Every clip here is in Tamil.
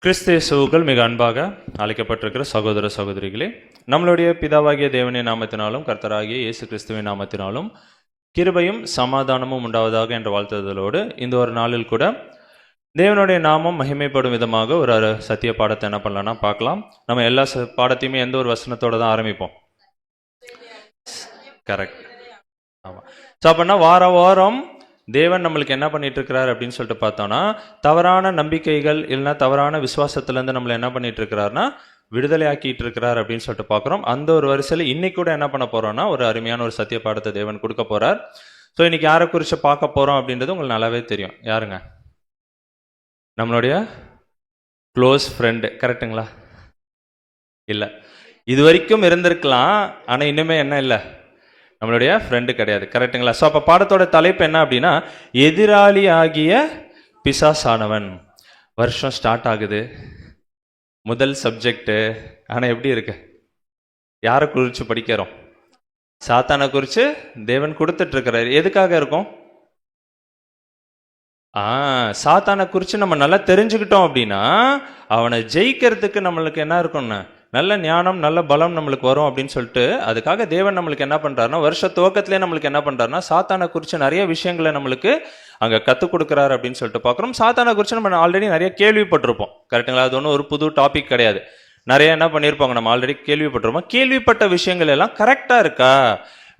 கிறிஸ்து இயேசுவுக்குள் மிக அன்பாக அழைக்கப்பட்டிருக்கிற சகோதர சகோதரிகளே, நம்மளுடைய பிதாவாகிய தேவனின் நாமத்தினாலும் கர்த்தராகிய இயேசு கிறிஸ்துவின் நாமத்தினாலும் கிருபையும் சமாதானமும் உண்டாவதாக என்ற வாழ்த்துதலோடு இந்த ஒரு நாளில் கூட தேவனுடைய நாமம் மகிமைப்படும் விதமாக ஒரு சத்திய பாடத்தை என்ன பண்ணலாம்னா பார்க்கலாம். நம்ம எல்லா பாடத்தையுமே எந்த ஒரு வசனத்தோட தான் ஆரம்பிப்போம். கரெக்ட். ஆமாம். ஸோ அப்படின்னா வார வாரம் தேவன் நம்மளுக்கு என்ன பண்ணிட்டு இருக்கிறார் அப்படின்னு சொல்லிட்டு பார்த்தோம்னா, தவறான நம்பிக்கைகள் இல்லைன்னா தவறான விசுவாசத்திலேருந்து நம்மளை என்ன பண்ணிட்டு இருக்கிறாருன்னா விடுதலை ஆக்கிட்டு இருக்கிறார் அப்படின்னு சொல்லிட்டு பார்க்குறோம். அந்த ஒரு வரிசையில் இன்னைக்கு கூட என்ன பண்ண போறோம்னா ஒரு அருமையான ஒரு சத்திய பாடத்தை தேவன் கொடுக்க போறார். ஸோ இன்னைக்கு யாரை குறித்து பார்க்க போறோம் அப்படின்றது உங்களுக்கு நல்லாவே தெரியும். யாருங்க? நம்மளுடைய க்ளோஸ் ஃப்ரெண்டு. கரெக்டுங்களா? இல்லை, இது வரைக்கும் இருந்திருக்கலாம், ஆனால் இன்னுமே என்ன இல்லை, நம்மளுடைய ஃப்ரெண்டு கிடையாது. கரெக்டுங்களா? ஸோ அப்போ பாடத்தோட தலைப்பு என்ன அப்படின்னா, எதிராளி ஆகிய பிசாசானவன். வருஷம் ஸ்டார்ட் ஆகுது, முதல் சப்ஜெக்டு. ஆனால் எப்படி இருக்கு? யாரை குறித்து படிக்கிறோம்? சாத்தானை குறித்து தேவன் கொடுத்துட்டு இருக்கிறார். எதுக்காக இருக்கும்? சாத்தானை குறித்து நம்ம நல்லா தெரிஞ்சுக்கிட்டோம் அப்படின்னா அவனை ஜெயிக்கிறதுக்கு நம்மளுக்கு என்ன இருக்கும்னு நல்ல ஞானம் நல்ல பலம் நம்மளுக்கு வரும் அப்படின்னு சொல்லிட்டு அதுக்காக தேவன் நம்மளுக்கு என்ன பண்றாருன்னா வருஷ துவக்கத்திலே நம்மளுக்கு என்ன பண்றாருன்னா சாத்தானை குறித்து நிறைய விஷயங்களை நம்மளுக்கு அங்கே கற்றுக் கொடுக்குறாரு அப்படின்னு சொல்லிட்டு பார்க்குறோம். சாத்தானை குறித்து நம்ம ஆல்ரெடி நிறைய கேள்விப்பட்டிருப்போம். கரெக்டுங்களா? அது ஒன்றும் ஒரு புது டாபிக் கிடையாது. நிறைய என்ன பண்ணியிருப்பாங்க, நம்ம ஆல்ரெடி கேள்விப்பட்டிருப்போம். கேள்விப்பட்ட விஷயங்கள் எல்லாம் கரெக்டாக இருக்கா,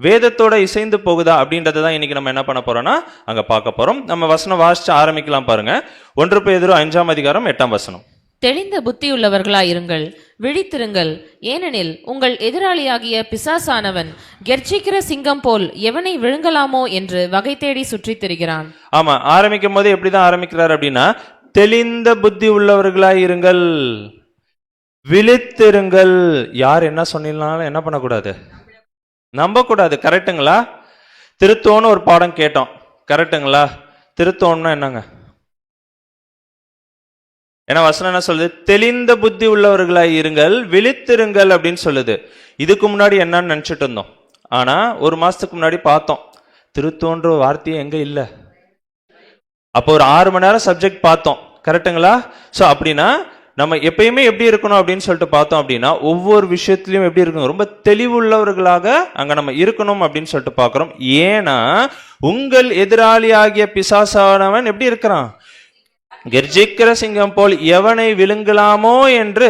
வேதத்தோட இசைந்து போகுதா அப்படின்றத தான் இன்னைக்கு நம்ம என்ன பண்ண போறோம்னா அங்கே பார்க்க போறோம். நம்ம வசனம் வாசிச்சு ஆரம்பிக்கலாம் பாருங்க. 1 பேதுரு 5:8. தெளிந்த புத்தியுள்ளவர்களாயிருங்கள், விழித்திருங்கள். ஏனெனில் உங்கள் எதிராளியாகிய பிசாசானவன் கெர்ச்சிக்கிற சிங்கம் போல் எவனை விழுங்கலாமோ என்று வகை தேடி சுற்றித் திரிகிறான். ஆமா, ஆரம்பிக்கும் போது எப்படிதான் ஆரம்பிக்கிறார் அப்படின்னா, தெளிந்த புத்தி உள்ளவர்களாயிருங்கள், விழித்திருங்கள். யார் என்ன சொன்னாலும் என்ன பண்ணக்கூடாது, நம்பக்கூடாது. கரெக்டுங்களா? திருத்தோன்னு ஒரு பாடம் கேட்டோம். கரெக்டுங்களா? திருத்தோன்னா என்னங்க? ஏன்னா வசனம் என்ன சொல்லுது? தெளிந்த புத்தி உள்ளவர்களாய் இருங்கள், விழித்திருங்கள் அப்படின்னு சொல்லுது. இதுக்கு முன்னாடி என்னன்னு நினைச்சிட்டு இருந்தோம், ஆனா ஒரு மாசத்துக்கு முன்னாடி பார்த்தோம் திருத்தோன்ற வார்த்தையே எங்க இல்லை. அப்போ ஒரு 6 மணி நேரம் சப்ஜெக்ட் பார்த்தோம். கரெக்டுங்களா? ஸோ அப்படின்னா நம்ம எப்பயுமே எப்படி இருக்கணும் அப்படின்னு சொல்லிட்டு பார்த்தோம் அப்படின்னா ஒவ்வொரு விஷயத்திலையும் எப்படி இருக்கணும், ரொம்ப தெளிவுள்ளவர்களாக அங்க நம்ம இருக்கணும் அப்படின்னு சொல்லிட்டு பார்க்கிறோம். ஏன்னா உங்கள் எதிராளி ஆகிய பிசாசானவன் எப்படி இருக்கிறான், கெர்ச்சிக்கிற சிங்கம் போல் எவனை விழுங்கலாமோ என்று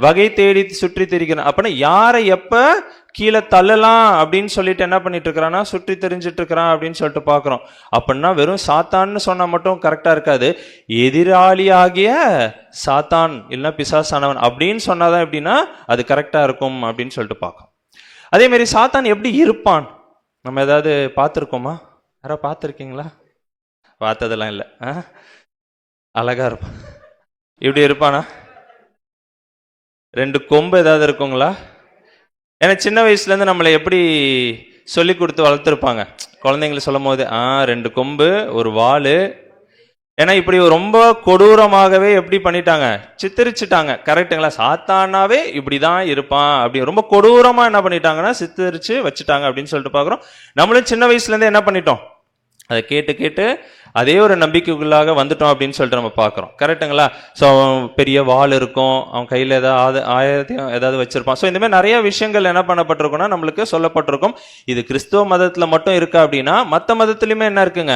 வகை தேடி சுற்றி திரிக்கிறான். அப்படின்னா யாரை எப்ப கீழே தள்ளலாம் அப்படின்னு சொல்லிட்டு என்ன பண்ணிட்டு இருக்கிறான்னா சுற்றி தெரிஞ்சிட்டு இருக்கிறான் அப்படின்னு சொல்லிட்டு பார்க்குறோம். அப்படின்னா வெறும் சாத்தான்னு சொன்னா மட்டும் கரெக்டா இருக்காது, எதிராளி ஆகிய சாத்தான் இல்லைன்னா பிசாசானவன் அப்படின்னு சொன்னாதான் எப்படின்னா அது கரெக்டா இருக்கும் அப்படின்னு சொல்லிட்டு பார்க்கணும். அதே மாதிரி சாத்தான் எப்படி இருப்பான் நம்ம ஏதாவது பார்த்துருக்கோமா? யாராவது பார்த்துருக்கீங்களா? பார்த்ததெல்லாம் இல்லை. அழகா இருப்பான். இப்படி இருப்பானா? 2 கொம்பு ஏதாவது இருக்குங்களா? ஏன்னா சின்ன வயசுலேருந்து நம்மளை எப்படி சொல்லி கொடுத்து வளர்த்துருப்பாங்க குழந்தைங்களை சொல்லும் போது, 2 கொம்பு ஒரு வால். ஏன்னா இப்படி ரொம்ப கொடூரமாகவே எப்படி பண்ணிட்டாங்க, சித்தரிச்சுட்டாங்க. கரெக்டுங்களா? சாத்தானாவே இப்படிதான் இருப்பான் அப்படி ரொம்ப கொடூரமா என்ன பண்ணிட்டாங்கன்னா சித்தரிச்சு வச்சுட்டாங்க அப்படின்னு சொல்லிட்டு பார்க்குறோம். நம்மளும் சின்ன வயசுலேருந்து என்ன பண்ணிட்டோம், அதை கேட்டு கேட்டு அதே ஒரு நம்பிக்கைக்குள்ளாக வந்துட்டோம் அப்படின்னு சொல்லிட்டு நம்ம பார்க்குறோம். கரெக்டுங்களா? ஸோ அவன் பெரிய வாள் இருக்கும், அவன் கையில் ஏதாவது ஆயுதம் ஏதாவது வச்சிருப்பான். ஸோ இந்த மாதிரி நிறைய விஷயங்கள் என்ன பண்ணப்பட்டிருக்கும்னா நம்மளுக்கு சொல்லப்பட்டிருக்கும். இது கிறிஸ்துவ மதத்தில் மட்டும் இருக்கா அப்படின்னா மற்ற மதத்துலையுமே என்ன இருக்குங்க,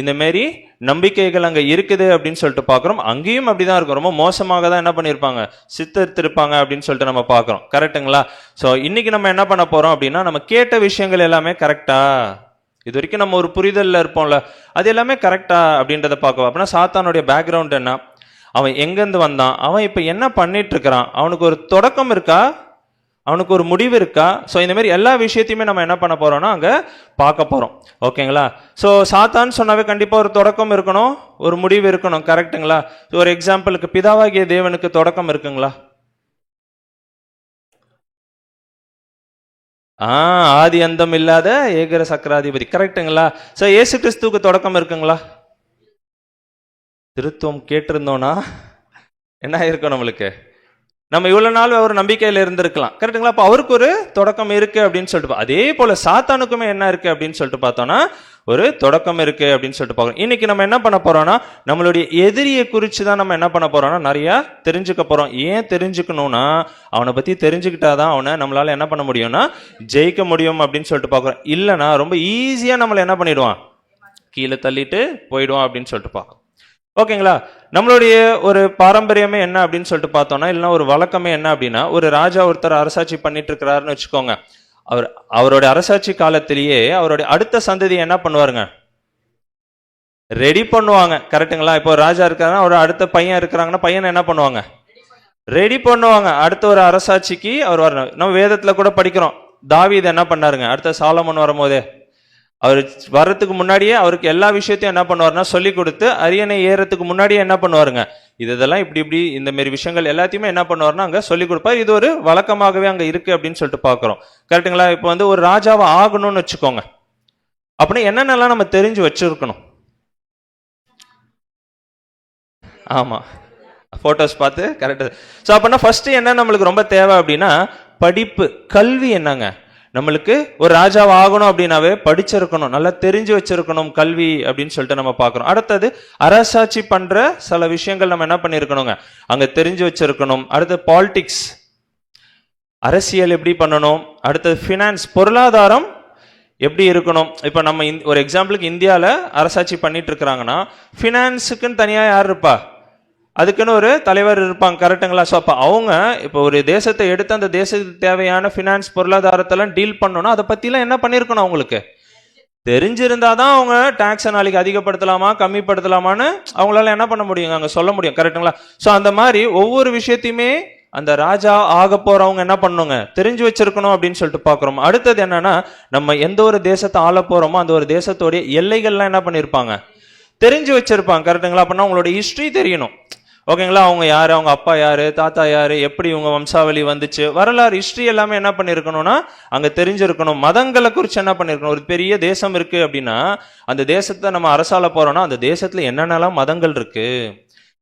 இந்த மாரி நம்பிக்கைகள் அங்கே இருக்குது அப்படின்னு சொல்லிட்டு பார்க்குறோம். அங்கேயும் அப்படிதான் இருக்கும், ரொம்ப மோசமாக தான் என்ன பண்ணியிருப்பாங்க, சித்தரித்திருப்பாங்க அப்படின்னு சொல்லிட்டு நம்ம பார்க்குறோம். கரெக்டுங்களா? ஸோ இன்னைக்கு நம்ம என்ன பண்ண போறோம் அப்படின்னா, நம்ம கேட்ட விஷயங்கள் எல்லாமே கரெக்டா, இது வரைக்கும் நம்ம ஒரு புரிதல்ல இருப்போம்ல, அது எல்லாமே கரெக்டா அப்படின்றத பார்க்க. அப்படின்னா சாத்தானுடைய பேக்ரவுண்ட் என்ன, அவன் எங்கேருந்து வந்தான், அவன் இப்போ என்ன பண்ணிட்டு இருக்கிறான், அவனுக்கு ஒரு தொடக்கம் இருக்கா, அவனுக்கு ஒரு முடிவு இருக்கா. ஸோ இந்த மாதிரி எல்லா விஷயத்தையுமே நம்ம என்ன பண்ண போறோம்னா அங்கே பார்க்க போறோம். ஓகேங்களா? ஸோ சாத்தான்னு சொன்னாவே கண்டிப்பாக ஒரு தொடக்கம் இருக்கணும், ஒரு முடிவு இருக்கணும். கரெக்டுங்களா? ஒரு எக்ஸாம்பிளுக்கு பிதாவாகிய தேவனுக்கு தொடக்கம் இருக்குங்களா? ஆதி அந்தம் இல்லாத ஏகர சக்கராதிபதி. கரெக்டுங்களா? ஸோ இயேசு கிறிஸ்துவுக்கு தொடக்கம் இருக்குங்களா? திருத்துவம் கேட்டிருந்தோம்னா என்ன இருக்கும் நம்மளுக்கு, நம்ம இவ்வளவு நாள் அவர் நம்பிக்கையில இருந்திருக்கலாம். கரெக்டுங்களா? அப்போ அவருக்கு ஒரு தொடக்கம் இருக்கு அப்படின்னு சொல்லிட்டு, அதே போல சாத்தானுக்குமே என்ன இருக்கு அப்படின்னு சொல்லிட்டு பார்த்தோம்னா ஒரு தொடக்கம் இருக்கு அப்படின்னு சொல்லிட்டு பார்க்கணும். இன்னைக்கு நம்ம என்ன பண்ண போறோம்னா நம்மளுடைய எதிரியை குறித்து தான் நம்ம என்ன பண்ண போறோம்னா நிறைய தெரிஞ்சுக்க போறோம். ஏன் தெரிஞ்சுக்கணும்னா அவனை பத்தி தெரிஞ்சுக்கிட்டாதான் அவனை நம்மளால என்ன பண்ண முடியும்னா ஜெயிக்க முடியும் அப்படின்னு சொல்லிட்டு பார்க்குறோம். இல்லைன்னா ரொம்ப ஈஸியா நம்மளை என்ன பண்ணிடுவான், கீழே தள்ளிட்டு போயிடுவான் அப்படின்னு சொல்லிட்டு பார்க்கணும். ஓகேங்களா? நம்மளுடைய ஒரு பாரம்பரியமே என்ன அப்படின்னு சொல்லிட்டு பார்த்தோம்னா, இல்லைன்னா ஒரு வழக்கமே என்ன அப்படின்னா, ஒரு ராஜா ஒருத்தர் அரசாட்சி பண்ணிட்டு இருக்கிறாருன்னு வச்சுக்கோங்க. அவருடைய அரசாட்சி காலத்திலேயே அவருடைய அடுத்த சந்ததி என்ன பண்ணுவாருங்க, ரெடி பண்ணுவாங்க. கரெக்டுங்களா? இப்போ ராஜா இருக்காருன்னா ஒரு அடுத்த பையன் இருக்கிறாங்கன்னா பையனை என்ன பண்ணுவாங்க, ரெடி பண்ணுவாங்க. அடுத்த ஒரு அரசாட்சிக்கு அவர் வரணும். நம்ம வேதத்துல கூட படிக்கிறோம், தாவீது என்ன பண்ணாருங்க, அடுத்த சாலமோன் வரும்போதே அவர் வர்றதுக்கு முன்னாடியே அவருக்கு எல்லா விஷயத்தையும் என்ன பண்ணுவாருன்னா சொல்லி கொடுத்து அரியணை ஏறதுக்கு முன்னாடியே என்ன பண்ணுவாருங்க, இதெல்லாம் இப்படி இந்த மாதிரி விஷயங்கள் எல்லாத்தையுமே என்ன பண்ணுவாருன்னா அங்க சொல்லி கொடுப்பாரு. இது ஒரு வழக்கமாகவே அங்க இருக்கு அப்படின்னு சொல்லிட்டு பாக்குறோம். கரெக்டுங்களா? இப்போ வந்து ஒரு ராஜாவை ஆகணும்னு வச்சுக்கோங்க, அப்படின்னு என்னென்னலாம் நம்ம தெரிஞ்சு வச்சிருக்கணும். ஆமா, போட்டோஸ் பார்த்து கரெக்ட். ஸோ அப்படின்னா ஃபர்ஸ்ட் என்ன நம்மளுக்கு ரொம்ப தேவை அப்படின்னா படிப்பு, கல்வி. என்னங்க, நம்மளுக்கு ஒரு ராஜாவை ஆகணும் அப்படின்னாவே படிச்சிருக்கணும், நல்லா தெரிஞ்சு வச்சிருக்கணும் கல்வி அப்படின்னு சொல்லிட்டு நம்ம பார்க்குறோம். அடுத்தது அரசாட்சி பண்ற சில விஷயங்கள் நம்ம என்ன பண்ணிருக்கணுங்க, அங்க தெரிஞ்சு வச்சிருக்கணும். அடுத்து பாலிடிக்ஸ், அரசியல் எப்படி பண்ணணும். அடுத்தது ஃபினான்ஸ், பொருளாதாரம் எப்படி இருக்கணும். இப்போ நம்ம ஒரு எக்ஸாம்பிளுக்கு இந்தியாவில் அரசாட்சி பண்ணிட்டு இருக்கிறாங்கன்னா ஃபினான்ஸுக்குன்னு தனியாக யார் இருப்பா, அதுக்குன்னு ஒரு தலைவர் இருப்பாங்க. கரெக்டுங்களா? ஸோ அப்போ அவங்க இப்போ ஒரு தேசத்தை எடுத்து அந்த தேசத்துக்கு தேவையான ஃபினான்ஸ் பொருளாதாரத்தெல்லாம் டீல் பண்ணணும்னா அதை பற்றிலாம் என்ன பண்ணியிருக்கணும், அவங்களுக்கு தெரிஞ்சிருந்தாதான் அவங்க டாக்ஸை நாளைக்கு அதிகப்படுத்தலாமா கம்மிப்படுத்தலாமான்னு அவங்களால என்ன பண்ண முடியுங்க, அங்கே சொல்ல முடியும். கரெக்டுங்களா? ஸோ அந்த மாதிரி ஒவ்வொரு விஷயத்தையுமே அந்த ராஜா ஆக போறவங்க என்ன பண்ணுங்க, தெரிஞ்சு வச்சிருக்கணும் அப்படின்னு சொல்லிட்டு பார்க்குறோம். அடுத்தது என்னன்னா, நம்ம எந்த ஒரு தேசத்தை ஆள போறோமோ அந்த ஒரு தேசத்தோடைய எல்லைகள்லாம் என்ன பண்ணியிருப்பாங்க, தெரிஞ்சு வச்சிருப்பாங்க. கரெக்டுங்களா? அப்படின்னா அவங்களோட ஹிஸ்ட்ரி தெரியணும். ஓகேங்களா? அவங்க யாரு, அவங்க அப்பா யாரு, தாத்தா யாரு, எப்படி இவங்க வம்சாவளி வந்துச்சு, வரலாறு ஹிஸ்ட்ரி எல்லாமே என்ன பண்ணிருக்கணும்னா அங்க தெரிஞ்சிருக்கணும். மதங்களை குறித்து என்ன பண்ணிருக்கணும், ஒரு பெரிய தேசம் இருக்கு அப்படின்னா அந்த தேசத்தை நம்ம அரசால போறோம்னா அந்த தேசத்துல என்னென்னலாம் மதங்கள் இருக்கு,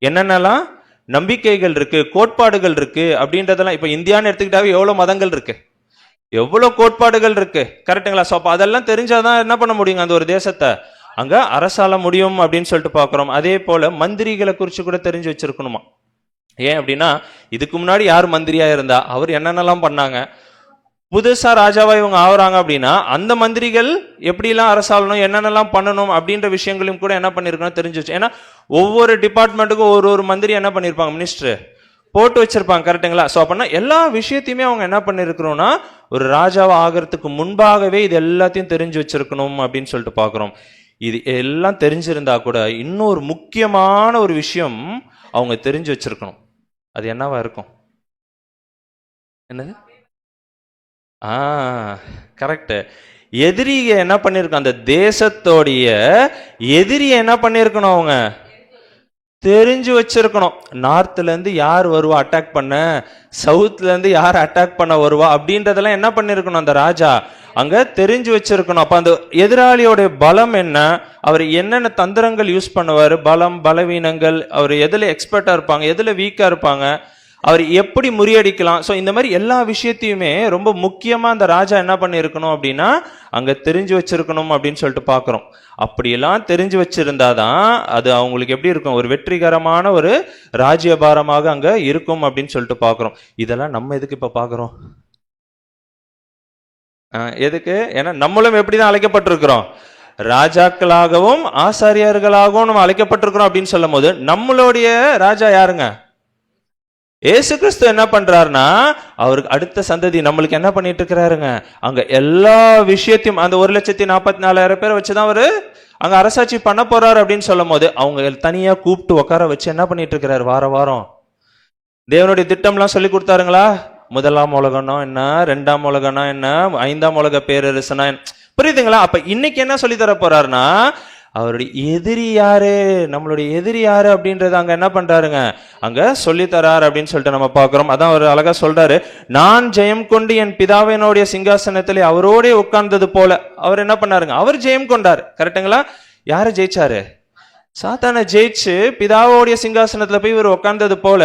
என்னென்னலாம் நம்பிக்கைகள் இருக்கு, கோட்பாடுகள் இருக்கு அப்படின்றதெல்லாம். இப்ப இந்தியான்னு எடுத்துக்கிட்டாவே எவ்வளவு மதங்கள் இருக்கு, எவ்வளவு கோட்பாடுகள் இருக்கு. கரெக்டுங்களா? ஸோ அப்போ அதெல்லாம் தெரிஞ்சாதான் என்ன பண்ண முடியுங்க, அந்த ஒரு தேசத்தை அங்க அரசால முடியும் அப்படின்னு சொல்லிட்டு பாக்குறோம். அதே போல மந்திரிகளை குறித்து கூட தெரிஞ்சு வச்சிருக்கணுமா. ஏன் அப்படின்னா இதுக்கு முன்னாடி யார் மந்திரியா இருந்தா அவர் என்னென்னலாம் பண்ணாங்க, புதுசா ராஜாவா இவங்க ஆகுறாங்க அப்படின்னா அந்த மந்திரிகள் எப்படிலாம் அரசாளணும், என்னென்னலாம் பண்ணணும் அப்படின்ற விஷயங்களையும் கூட என்ன பண்ணிருக்கணும் தெரிஞ்சு வச்சு. ஏன்னா ஒவ்வொரு டிபார்ட்மெண்ட்டுக்கும் ஒரு மந்திரி என்ன பண்ணிருப்பாங்க, மினிஸ்டர் போட்டு வச்சிருப்பாங்க. கரெக்டுங்களா? ஸோ அப்படின்னா எல்லா விஷயத்தையுமே அவங்க என்ன பண்ணிருக்கணும்னா ஒரு ராஜாவா ஆகிறதுக்கு முன்பாகவே இது எல்லாத்தையும் தெரிஞ்சு வச்சிருக்கணும் அப்படின்னு சொல்லிட்டு பாக்குறோம். இது எல்லாம் தெரிஞ்சிருந்தா கூட இன்னொரு முக்கியமான ஒரு விஷயம் அவங்க தெரிஞ்சு வச்சிருக்கணும். அது என்னவா இருக்கும், என்னது? கரெக்ட். எதிரியை என்ன பண்ணிருக்கோம், அந்த தேசத்தோடைய எதிரியை என்ன பண்ணிருக்கணும் அவங்க தெரிஞ்சு வச்சிருக்கணும். நார்த்ல இருந்து யார் வருவா அட்டாக் பண்ண, சவுத்ல இருந்து யார் அட்டாக் பண்ண வருவா அப்படின்றதெல்லாம் என்ன பண்ணிருக்கணும் அந்த ராஜா அங்க தெரிஞ்சு வச்சிருக்கணும். அப்ப அந்த எதிராளியோட பலம் என்ன, அவர் என்னென்ன தந்திரங்கள் யூஸ் பண்ணுவாரு, பலம் பலவீனங்கள், அவர் எதுல எக்ஸ்பர்ட்டா இருப்பாங்க, எதுல வீக்கா இருப்பாங்க, அவர் எப்படி முறியடிக்கலாம். ஸோ இந்த மாதிரி எல்லா விஷயத்தையுமே ரொம்ப முக்கியமா அந்த ராஜா என்ன பண்ணிருக்கணும் அப்படின்னா அங்க தெரிஞ்சு வச்சிருக்கணும் அப்படின்னு சொல்லிட்டு பாக்குறோம். அப்படியெல்லாம் தெரிஞ்சு வச்சிருந்தாதான் அது அவங்களுக்கு எப்படி இருக்கும், ஒரு வெற்றிகரமான ஒரு ராஜ்யபாரமாக அங்க இருக்கும் அப்படின்னு சொல்லிட்டு பாக்குறோம். இதெல்லாம் நம்ம எதுக்கு இப்ப பாக்குறோம், எதுக்கு? ஏன்னா நம்மளும் எப்படிதான் அழைக்கப்பட்டிருக்கிறோம், ராஜாக்களாகவும் ஆசாரியர்களாகவும் நம்ம அழைக்கப்பட்டிருக்கிறோம் அப்படின்னு சொல்லும் போது நம்மளுடைய ராஜா யாருங்க, ஏசு கிறிஸ்து என்ன பண்றாருன்னா அவருக்கு அடுத்த சந்ததி நம்மளுக்கு என்ன பண்ணிட்டு இருக்கிறாருங்க, அங்க எல்லா விஷயத்தையும் அந்த 1,44,000 பேரை வச்சுதான் அவரு அங்க அரசாட்சி பண்ண போறாரு அப்படின்னு சொல்லும் போது அவங்க தனியா கூப்பிட்டு உட்கார வச்சு என்ன பண்ணிட்டு இருக்கிறாரு, வாரம் தேவனுடைய திட்டம்லாம் சொல்லி கொடுத்தாருங்களா. முதலாம் உலகம்னா என்ன, 2ஆம் உலகம்னா என்ன, 5ஆம் உலக பேரரசுனா புரியுதுங்களா? அப்ப இன்னைக்கு என்ன சொல்லி தர போறாருன்னா அவருடைய எதிரி யாரு, நம்மளுடைய எதிரி யாரு அப்படின்றது அங்க என்ன பண்றாருங்க அங்க சொல்லி தராரு அப்படின்னு சொல்லிட்டு நம்ம பாக்குறோம். அதான் அவர் அழகா சொல்றாரு, நான் ஜெயம் கொண்டு என் பிதாவினுடைய சிங்காசனத்திலே அவரோட உட்கார்ந்தது போல. அவர் என்ன பண்ணாருங்க, அவர் ஜெயம் கொண்டார். கரெக்டுங்களா? யாரு ஜெயிச்சாரு, சாத்தானை ஜெயிச்சு பிதாவோடைய சிங்காசனத்துல போய் இவர் உட்கார்ந்தது போல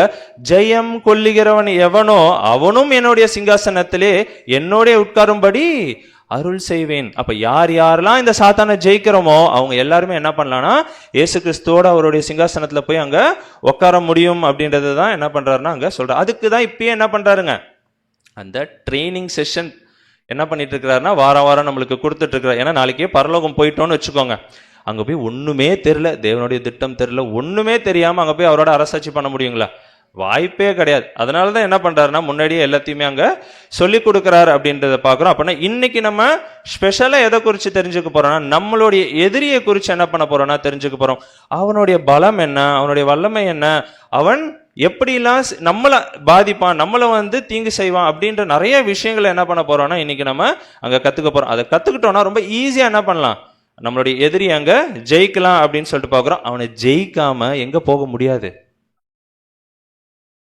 ஜெயம் கொல்லுகிறவன் எவனோ அவனும் என்னுடைய சிங்காசனத்திலே என்னோட உட்காரும்படி அருள் செய்வேன். அப்ப யார் யாரெல்லாம் இந்த சாத்தானை ஜெயிக்கிறோமோ அவங்க எல்லாருமே என்ன பண்ணலாம்னா இயேசு கிறிஸ்துவோட அவருடைய சிங்காசனத்துல போய் அங்க உட்கார முடியும் அப்படின்றது தான் என்ன பண்றாருன்னா அங்க சொல்றாரு. அதுக்கு தான் இப்பயே என்ன பண்றாருங்க, அந்த ட்ரைனிங் செஷன் என்ன பண்ணிட்டு இருக்கிறாருன்னா வாரம் வாரம் நம்மளுக்கு கொடுத்துட்டு இருக்கிறார். ஏன்னா நாளைக்கே பரலோகம் போயிட்டோம்னு வச்சுக்கோங்க, அங்க போய் ஒண்ணுமே தெரியல, தேவனுடைய திட்டம் தெரியல, ஒண்ணுமே தெரியாம அங்க போய் அவரோட அரசாட்சி பண்ண முடியுங்களா? வாய்ப்பே கிடையாது. அதனாலதான் என்ன பண்றாருன்னா முன்னாடியே எல்லாத்தையுமே அங்க சொல்லி கொடுக்கிறாரு அப்படின்றத பாக்குறோம். அப்படின்னா இன்னைக்கு நம்ம ஸ்பெஷலா எதை குறிச்சு தெரிஞ்சுக்க போறோம்னா நம்மளுடைய எதிரியை குறிச்சு என்ன பண்ண போறோம்னா தெரிஞ்சுக்க போறோம். அவனுடைய பலம் என்ன, அவனுடைய வல்லமை என்ன, அவன் எப்படிலாம் நம்மளை பாதிப்பான், நம்மளை தீங்கு செய்வான் அப்படின்ற நிறைய விஷயங்களை என்ன பண்ண போறோம்னா இன்னைக்கு நம்ம அங்க கத்துக்க போறோம். அதை கத்துக்கிட்டோம்னா ரொம்ப ஈஸியா என்ன பண்ணலாம், நம்மளுடைய எதிரி அங்க ஜெயிக்கலாம் அப்படின்னு சொல்லிட்டு பாக்குறோம். அவனை ஜெயிக்காம எங்க போக முடியாது,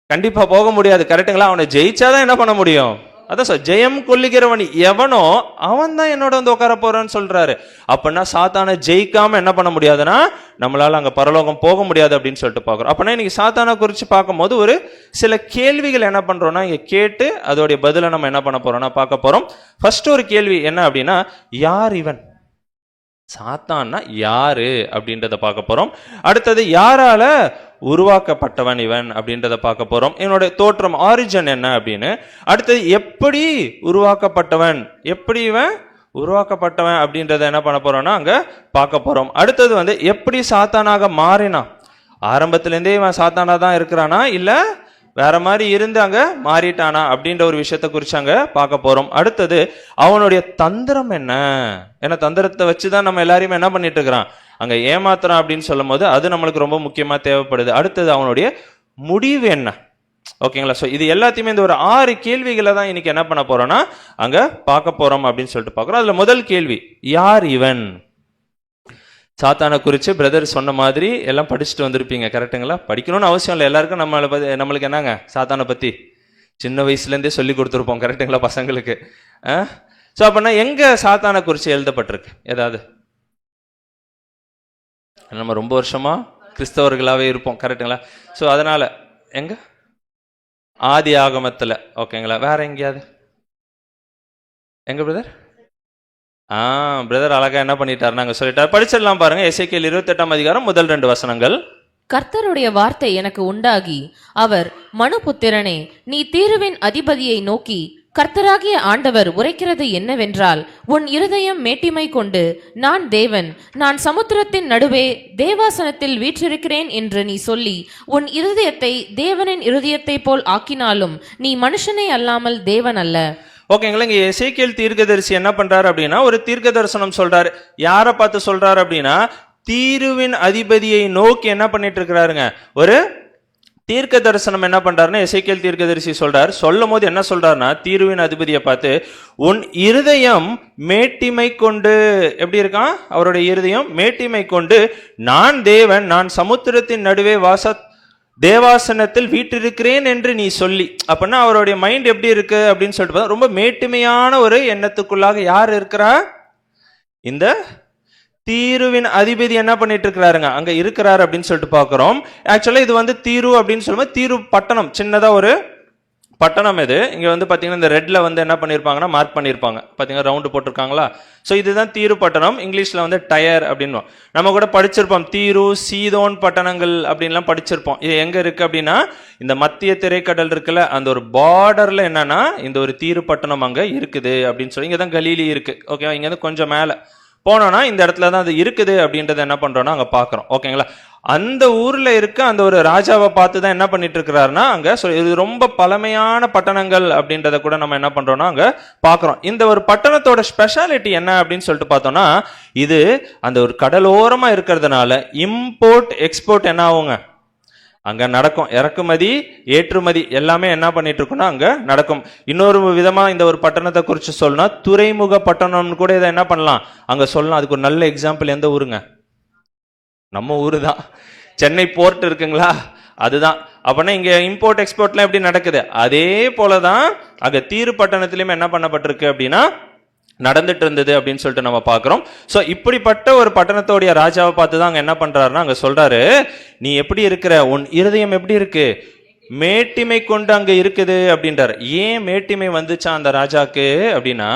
கண்டிப்பா போக முடியாது. கரெக்டுங்களா? அவனை ஜெயிச்சாதான் என்ன பண்ண முடியும். அதான் ஜெயம் கொல்லுகிறவன் எவனோ அவன் தான் என்னோட உட்கார போறான்னு சொல்றாரு. அப்படின்னா சாத்தானை ஜெயிக்காம என்ன பண்ண முடியாதுன்னா நம்மளால அங்க பரலோகம் போக முடியாது அப்படின்னு சொல்லிட்டு பாக்குறோம். அப்படின்னா இன்னைக்கு சாத்தானை குறிச்சு பார்க்கும்போது ஒரு சில கேள்விகள் என்ன பண்றோம்னா இங்க கேட்டு அதோடைய பதிலை நம்ம என்ன பண்ண போறோம்னா பார்க்க போறோம். ஃபர்ஸ்ட் ஒரு கேள்வி என்ன அப்படின்னா, யார் இவன், சாத்தான்னா யாரு அப்படின்றத பார்க்க போறோம். அடுத்தது யாரால உருவாக்கப்பட்டவன் இவன் அப்படின்றத பார்க்க போறோம். இவனுடைய தோற்றம், ஆரிஜின் என்ன அப்படின்னு. அடுத்தது எப்படி உருவாக்கப்பட்டவன், எப்படி இவன் உருவாக்கப்பட்டவன் அப்படின்றத என்ன பண்ண போறோம்னா அங்க பார்க்க போறோம். அடுத்தது எப்படி சாத்தானாக மாறினான், ஆரம்பத்திலேருந்தே இவன் சாத்தானா தான் இருக்கிறானா இல்ல வேற மாதிரி இருந்து அங்க மாறிட்டானா அப்படின்ற ஒரு விஷயத்த குறிச்சு அங்க பார்க்க போறோம். அடுத்தது அவனுடைய தந்திரம் என்ன, ஏன்னா தந்திரத்தை வச்சுதான் நம்ம எல்லாரையுமே என்ன பண்ணிட்டு இருக்கிறான் அங்க ஏமாத்துறான் அப்படின்னு சொல்லும் போது அது நம்மளுக்கு ரொம்ப முக்கியமா தேவைப்படுது. அடுத்தது அவனுடைய முடிவு என்ன, ஓகேங்களா? ஸோ இது எல்லாத்தையுமே இந்த ஒரு 6 கேள்விகளை தான் இன்னைக்கு என்ன பண்ண போறோம்னா அங்க பார்க்க போறோம் அப்படின்னு சொல்லிட்டு பார்க்குறோம். அதுல முதல் கேள்வி, யார் இவன்? சாத்தானை குறித்து பிரதர் சொன்ன மாதிரி எல்லாம் படிச்சுட்டு வந்திருப்பீங்க, கரெக்டுங்களா? படிக்கணும்னு அவசியம் இல்லை, எல்லாருக்கும் நம்மளுக்கு என்னங்க சாத்தானை பற்றி சின்ன வயசுலேருந்தே சொல்லி கொடுத்துருப்போம், கரெக்டுங்களா பசங்களுக்கு? ஸோ அப்படின்னா எங்கே சாத்தானை குறித்து எழுதப்பட்டிருக்கு ஏதாவது? நம்ம ரொம்ப வருஷமா கிறிஸ்தவர்களாகவே இருப்போம், கரெக்டுங்களா? ஸோ அதனால் எங்க ஆதி ஆகமத்தில், ஓகேங்களா? வேற எங்கேயாவது எங்க பிரதர்? பிரதர் அழகா என்ன பண்ணிட்டார், நாங்க சொல்லிட்டார், படிச்சிடலாம் பாருங்க. எசேக்கியேல் 28ஆம் அதிகாரம் முதல் 2 வசனங்கள். கர்த்தருடைய வார்த்தை எனக்கு உண்டாகி, அவர் மனுபுத்திரனே, நீ தீருவின் அதிபதியை நோக்கி, கர்த்தராகிய ஆண்டவர் உரைக்கிறது என்னவென்றால், உன் இருதயம் மேட்டிமை கொண்டு நான் தேவன், நான் சமுத்திரத்தின் நடுவே தேவாசனத்தில் வீற்றிருக்கிறேன் என்று நீ சொல்லி உன் இருதயத்தை தேவனின் இருதயத்தை போல் ஆக்கினாலும் நீ மனுஷனே அல்லாமல் தேவன் அல்ல. ஓகேங்களா? இங்க எசேக்கியேல் தீர்க்கதரிசி என்ன பண்றாரு அப்படின்னா ஒரு தீர்க்க தரிசனம் சொல்றாரு. யாரை பார்த்து சொல்றாரு அப்படின்னா தீருவின் அதிபதியை நோக்கி என்ன பண்ணிட்டு இருக்கிறாருங்க, ஒரு தீர்க்க தரிசனம் என்ன பண்றாருன்னா எசேக்கியேல் தீர்க்கதரிசி சொல்றாரு. சொல்லும் போது என்ன சொல்றாருன்னா தீருவின் அதிபதியை பார்த்து, உன் இருதயம் மேட்டிமை கொண்டு, எப்படி இருக்கான் அவருடைய இருதயம் மேட்டிமை கொண்டு, நான் தேவன், நான் சமுத்திரத்தின் நடுவே தேவாசனத்தில் வீற்றிருக்கிறேன் என்று நீ சொல்லி. அப்படின்னா அவருடைய மைண்ட் எப்படி இருக்கு அப்படின்னு சொல்லிட்டு ரொம்ப மேட்டுமையான ஒரு எண்ணத்துக்குள்ளாக யார் இருக்கிறா, இந்த தீருவின் அதிபதி என்ன பண்ணிட்டு இருக்கிறாருங்க அங்க இருக்கிறாரு அப்படின்னு சொல்லிட்டு பாக்குறோம். ஆக்சுவலா இது தீரு அப்படின்னு சொல்லும்போது தீரு பட்டணம், சின்னதா ஒரு பட்டணம். இது இங்க பாத்தீங்கன்னா இந்த ரெட்ல என்ன பண்ணிருப்பாங்கன்னா மார்க் பண்ணிருப்பாங்க, பாத்தீங்கன்னா ரவுண்டு போட்டிருக்காங்களா? ஸோ இதுதான் தீரு பட்டணம். இங்கிலீஷ்ல டயர் அப்படின்னு நம்ம கூட படிச்சிருப்போம். தீரு, சீதோன் பட்டணங்கள் அப்படின்லாம் படிச்சிருப்போம். இது எங்க இருக்கு அப்படின்னா இந்த மத்திய திரைக்கடல் இருக்குல்ல, அந்த ஒரு பார்டர்ல என்னன்னா இந்த ஒரு தீரு பட்டணம் அங்க இருக்குது அப்படின்னு சொல்லி. இங்கதான் கலீலி இருக்கு, ஓகே? இங்க கொஞ்சம் மேல போனோம்னா இந்த இடத்துல தான் அது இருக்குது அப்படின்றத என்ன பண்றோம்னா அங்க பாக்குறோம், ஓகேங்களா? அந்த ஊர்ல இருக்க அந்த ஒரு ராஜாவை பார்த்து தான் என்ன பண்ணிட்டு இருக்கிறாருன்னா அங்க இது ரொம்ப பழமையான பட்டணங்கள் அப்படின்றத கூட நம்ம என்ன பண்றோம்னா அங்க பாக்குறோம். இந்த ஒரு பட்டணத்தோட ஸ்பெஷாலிட்டி என்ன அப்படின்னு சொல்லிட்டு பார்த்தோம்னா, இது அந்த ஒரு கடலோரமா இருக்கிறதுனால இம்போர்ட் எக்ஸ்போர்ட் என்ன ஆகுங்க அங்க நடக்கும். இறக்குமதி ஏற்றுமதி எல்லாமே என்ன பண்ணிட்டு இருக்கோம்னா அங்க நடக்கும். இன்னொரு விதமா இந்த ஒரு பட்டணத்தை குறித்து சொல்லணும், துறைமுக பட்டணம்னு கூட இதை என்ன பண்ணலாம் அங்க சொல்லலாம். அதுக்கு ஒரு நல்ல எக்ஸாம்பிள் எந்த ஊருங்க, நம்ம ஊரு தான். சென்னை போர்ட் இருக்குங்களா, அதுதான். அப்படின்னா இங்க இம்போர்ட் எக்ஸ்போர்ட்லாம் எப்படி நடக்குது, அதே போலதான் அங்க தீரு பட்டணத்திலயுமே என்ன பண்ணப்பட்டிருக்கு அப்படின்னா நடந்துட்டு இருந்தது அப்படின்னு சொல்லிட்டு நம்ம பாக்குறோம். சோ இப்படிப்பட்ட ஒரு பட்டணத்தோடைய ராஜாவை பார்த்து தான் அங்க என்ன பண்றாருன்னா அங்க சொல்றாரு, நீ எப்படி இருக்கிற, உன் இருதயம் எப்படி இருக்கு, மேட்டிமை கொண்டு அங்க இருக்குது அப்படின்றாரு. ஏன் மேட்டிமை வந்துச்சா அந்த ராஜாக்கு அப்படின்னா,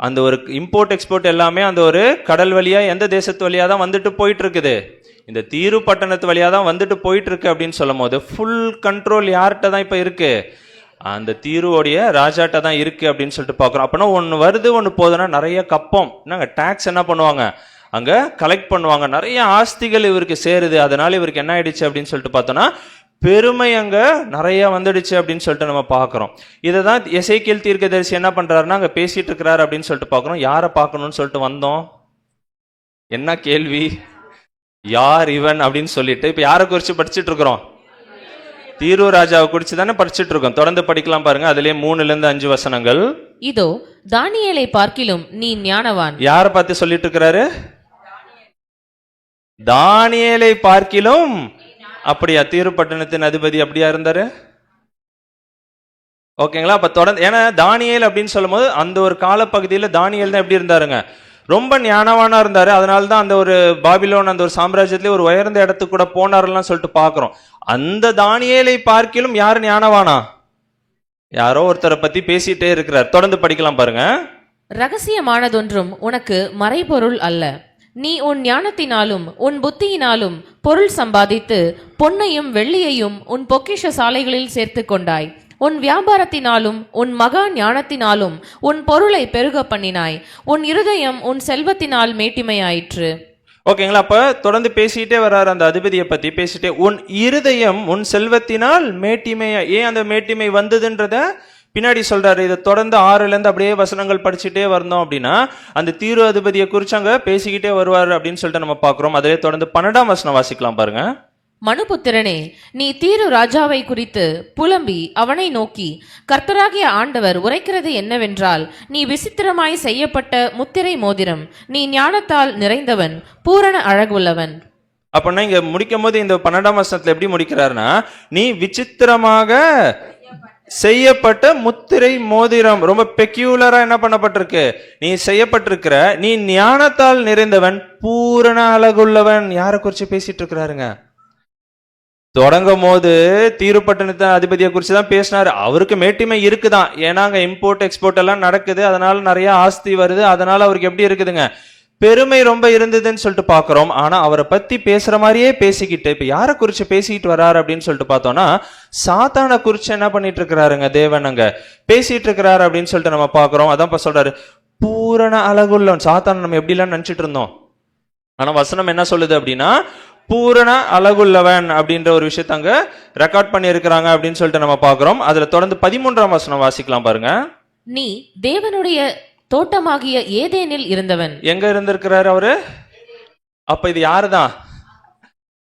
அந்த ஒரு இம்போர்ட் எக்ஸ்போர்ட் எல்லாமே அந்த ஒரு கடல் வழியா எந்த தேசத்து வழியா தான் வந்துட்டு போயிட்டு இருக்குது, இந்த தீரு பட்டணத்து வழியா தான் வந்துட்டு போயிட்டு இருக்கு அப்படின்னு சொல்லும் போது ஃபுல் கண்ட்ரோல் யார்கிட்ட தான் இப்ப இருக்கு? அந்த தீருவோடைய ராஜாட்ட தான் இருக்கு அப்படின்னு சொல்லிட்டு பாக்குறோம். அப்படின்னா ஒன்னு வருது ஒன்னு போகுதுன்னா நிறைய கப்பம் நாங்க டாக்ஸ் என்ன பண்ணுவாங்க அங்க கலெக்ட் பண்ணுவாங்க, நிறைய ஆஸ்திகள் இவருக்கு சேருது. அதனால இவருக்கு என்ன ஆயிடுச்சு அப்படின்னு சொல்லிட்டு பார்த்தோம்னா பெருமை அங்க நிறைய வந்துடுச்சு அப்படின்னு சொல்லிட்டு நம்ம பார்க்கிறோம். இதை தான் எசேக்கியேல் தீர்க்கதரிசி என்ன பண்றாருன்னா அங்க பேசிட்டு இருக்கிறாரு அப்படின்னு சொல்லிட்டு பார்க்கிறோம். யாரை பார்க்கணும்னு சொல்லிட்டு வந்தோம், என்ன கேள்வி, யார் இவன் அப்படின்னு சொல்லிட்டு இப்ப யாரை குறிச்சு படிச்சுட்டு இருக்கிறோம்? தீரு ராஜாவை குறிச்சு தானே படிச்சுட்டு இருக்கோம். தொடர்ந்து படிக்கலாம் பாருங்க, அதுலயே 3-5 வசனங்கள். இதோ தானியேலை பார்க்கிலும் நீ ஞானவான். யாரை பார்த்து சொல்லிட்டு இருக்கிறாரு? தானியேலை பார்க்கிலும். அப்படியா? தீரு பட்டணத்தின் அதிபதி அப்படியா இருந்தாரு? ஓகேங்களா? அப்ப தொடர்ந்து, ஏன்னா தானியேல் அப்படின்னு சொல்லும் போது அந்த ஒரு காலப்பகுதியில் தானியேல் தான் எப்படி இருந்தாருங்க, ரொம்ப ஞானவானா இருந்தாரு. அதனாலதான் அந்த ஒரு பாபிலோன் அந்த ஒரு சாம்ராஜ்யத்திலே ஒரு உயர்ந்த இடத்துக்கு கூட போனார்லாம் சொல்லிட்டு பாக்குறோம். அந்த தானியேலை பார்க்கிலும் யாரு ஞானவானா? யாரோ ஒருத்தரை பத்தி பேசிட்டே இருக்கிறார். தொடர்ந்து படிக்கலாம் பாருங்க. ரகசியமானதொன்றும் உனக்கு மறைபொருள் அல்ல. நீ உன் ஞானத்தினாலும் உன் புத்தியினாலும் பொருள் சம்பாதித்து பொன்னையும் வெள்ளியையும் உன் பொக்கிஷ சாலைகளில் சேர்த்து கொண்டாய். உன் வியாபாரத்தினாலும் உன் மகா ஞானத்தினாலும் உன் பொருளை பெருக பண்ணினாய். உன் இருதயம் உன் செல்வத்தினால் மேட்டிமையாயிற்று. ஓகேங்களா? அப்ப தொடர்ந்து பேசிட்டே வர்றாரு அந்த அதிபதியை பத்தி பேசிட்டே, உன் இருதயம் உன் செல்வத்தினால் மேட்டிமையா. ஏன் அந்த மேட்டிமை வந்ததுன்றத பின்னாடி சொல்றாரு. இதை தொடர்ந்து 6 அப்படியே வசனங்கள் படிச்சுட்டே வந்தோம் அப்படின்னா அந்த தீரு அதிபதியை குறிச்சு அங்க பேசிக்கிட்டே வருவார் அப்படின்னு சொல்லிட்டு நம்ம பாக்குறோம். அதிலே தொடர்ந்து 12ஆம் வசனம் வாசிக்கலாம் பாருங்க. மனுபுத்திரனே, நீ தீரு ராஜாவை குறித்து புலம்பி அவனை நோக்கி, கர்த்தராகிய ஆண்டவர் உரைக்கிறது என்னவென்றால், நீ விசித்திரமாய் செய்யப்பட்ட முத்திரை மோதிரம், நீ ஞானத்தால் நிறைந்தவன், பூரண அழகுள்ளவன். அப்படின்னா இங்க முடிக்கும் போது இந்த 12ஆம் வசனத்துல எப்படி முடிக்கிறாருன்னா, நீ விசித்திரமாக செய்யப்பட்ட முத்திரை மோதிரம், ரொம்ப பெக்யூலரா என்ன பண்ணப்பட்டிருக்கு, நீ செய்யப்பட்டிருக்கிற, நீ ஞானத்தால் நிறைந்தவன், பூரண அழகுள்ளவன். யாரை குறிச்சு பேசிட்டு இருக்கிறாருங்க? தொடங்கும் போது தீருப்பட்டணத்தின் அதிபதியை குறிச்சு தான் பேசினாரு. அவருக்கு மேட்டிமை இருக்குதான், ஏன்னா அங்க இம்போர்ட் எக்ஸ்போர்ட் எல்லாம் நடக்குது, அதனால நிறைய ஆஸ்தி வருது, அதனால அவருக்கு எப்படி இருக்குதுங்க, பெருமை ரொம்ப இருந்ததுன்னு சொல்லிட்டு பாக்குறோம். ஆனா அவரை பத்தி பேசுற மாதிரியே பேசிக்கிட்டு இப்ப யாரை குறிச்சு பேசிக்கிட்டு வர்றாரு அப்படின்னு சொல்லிட்டு பார்த்தோம்னா சாத்தானை குறிச்சு என்ன பண்ணிட்டு இருக்கிறாருங்க தேவன் அங்க பேசிட்டு இருக்கிறாரு அப்படின்னு சொல்லிட்டு நம்ம பாக்குறோம். அதான் இப்ப சொல்றாரு பூரண அழகுள்ளவன். சாத்தானை நம்ம எப்படி எல்லாம் நினைச்சிட்டு இருந்தோம், ஆனா வசனம் என்ன சொல்லுது அப்படின்னா பூரண அழகுள்ளவன் அப்படின்ற ஒரு விஷயத்த அங்க ரெக்கார்ட் பண்ணி இருக்கிறாங்க அப்படின்னு சொல்லிட்டு நம்ம பாக்குறோம். அதுல தொடர்ந்து 13ஆம் வசனம் வாசிக்கலாம் பாருங்க. நீ தேவனுடைய தோட்டமாகிய ஏதேனில் இருந்தவன். எங்க இருந்திருக்கிறாரு அவரு? அப்ப இது யாருதான்?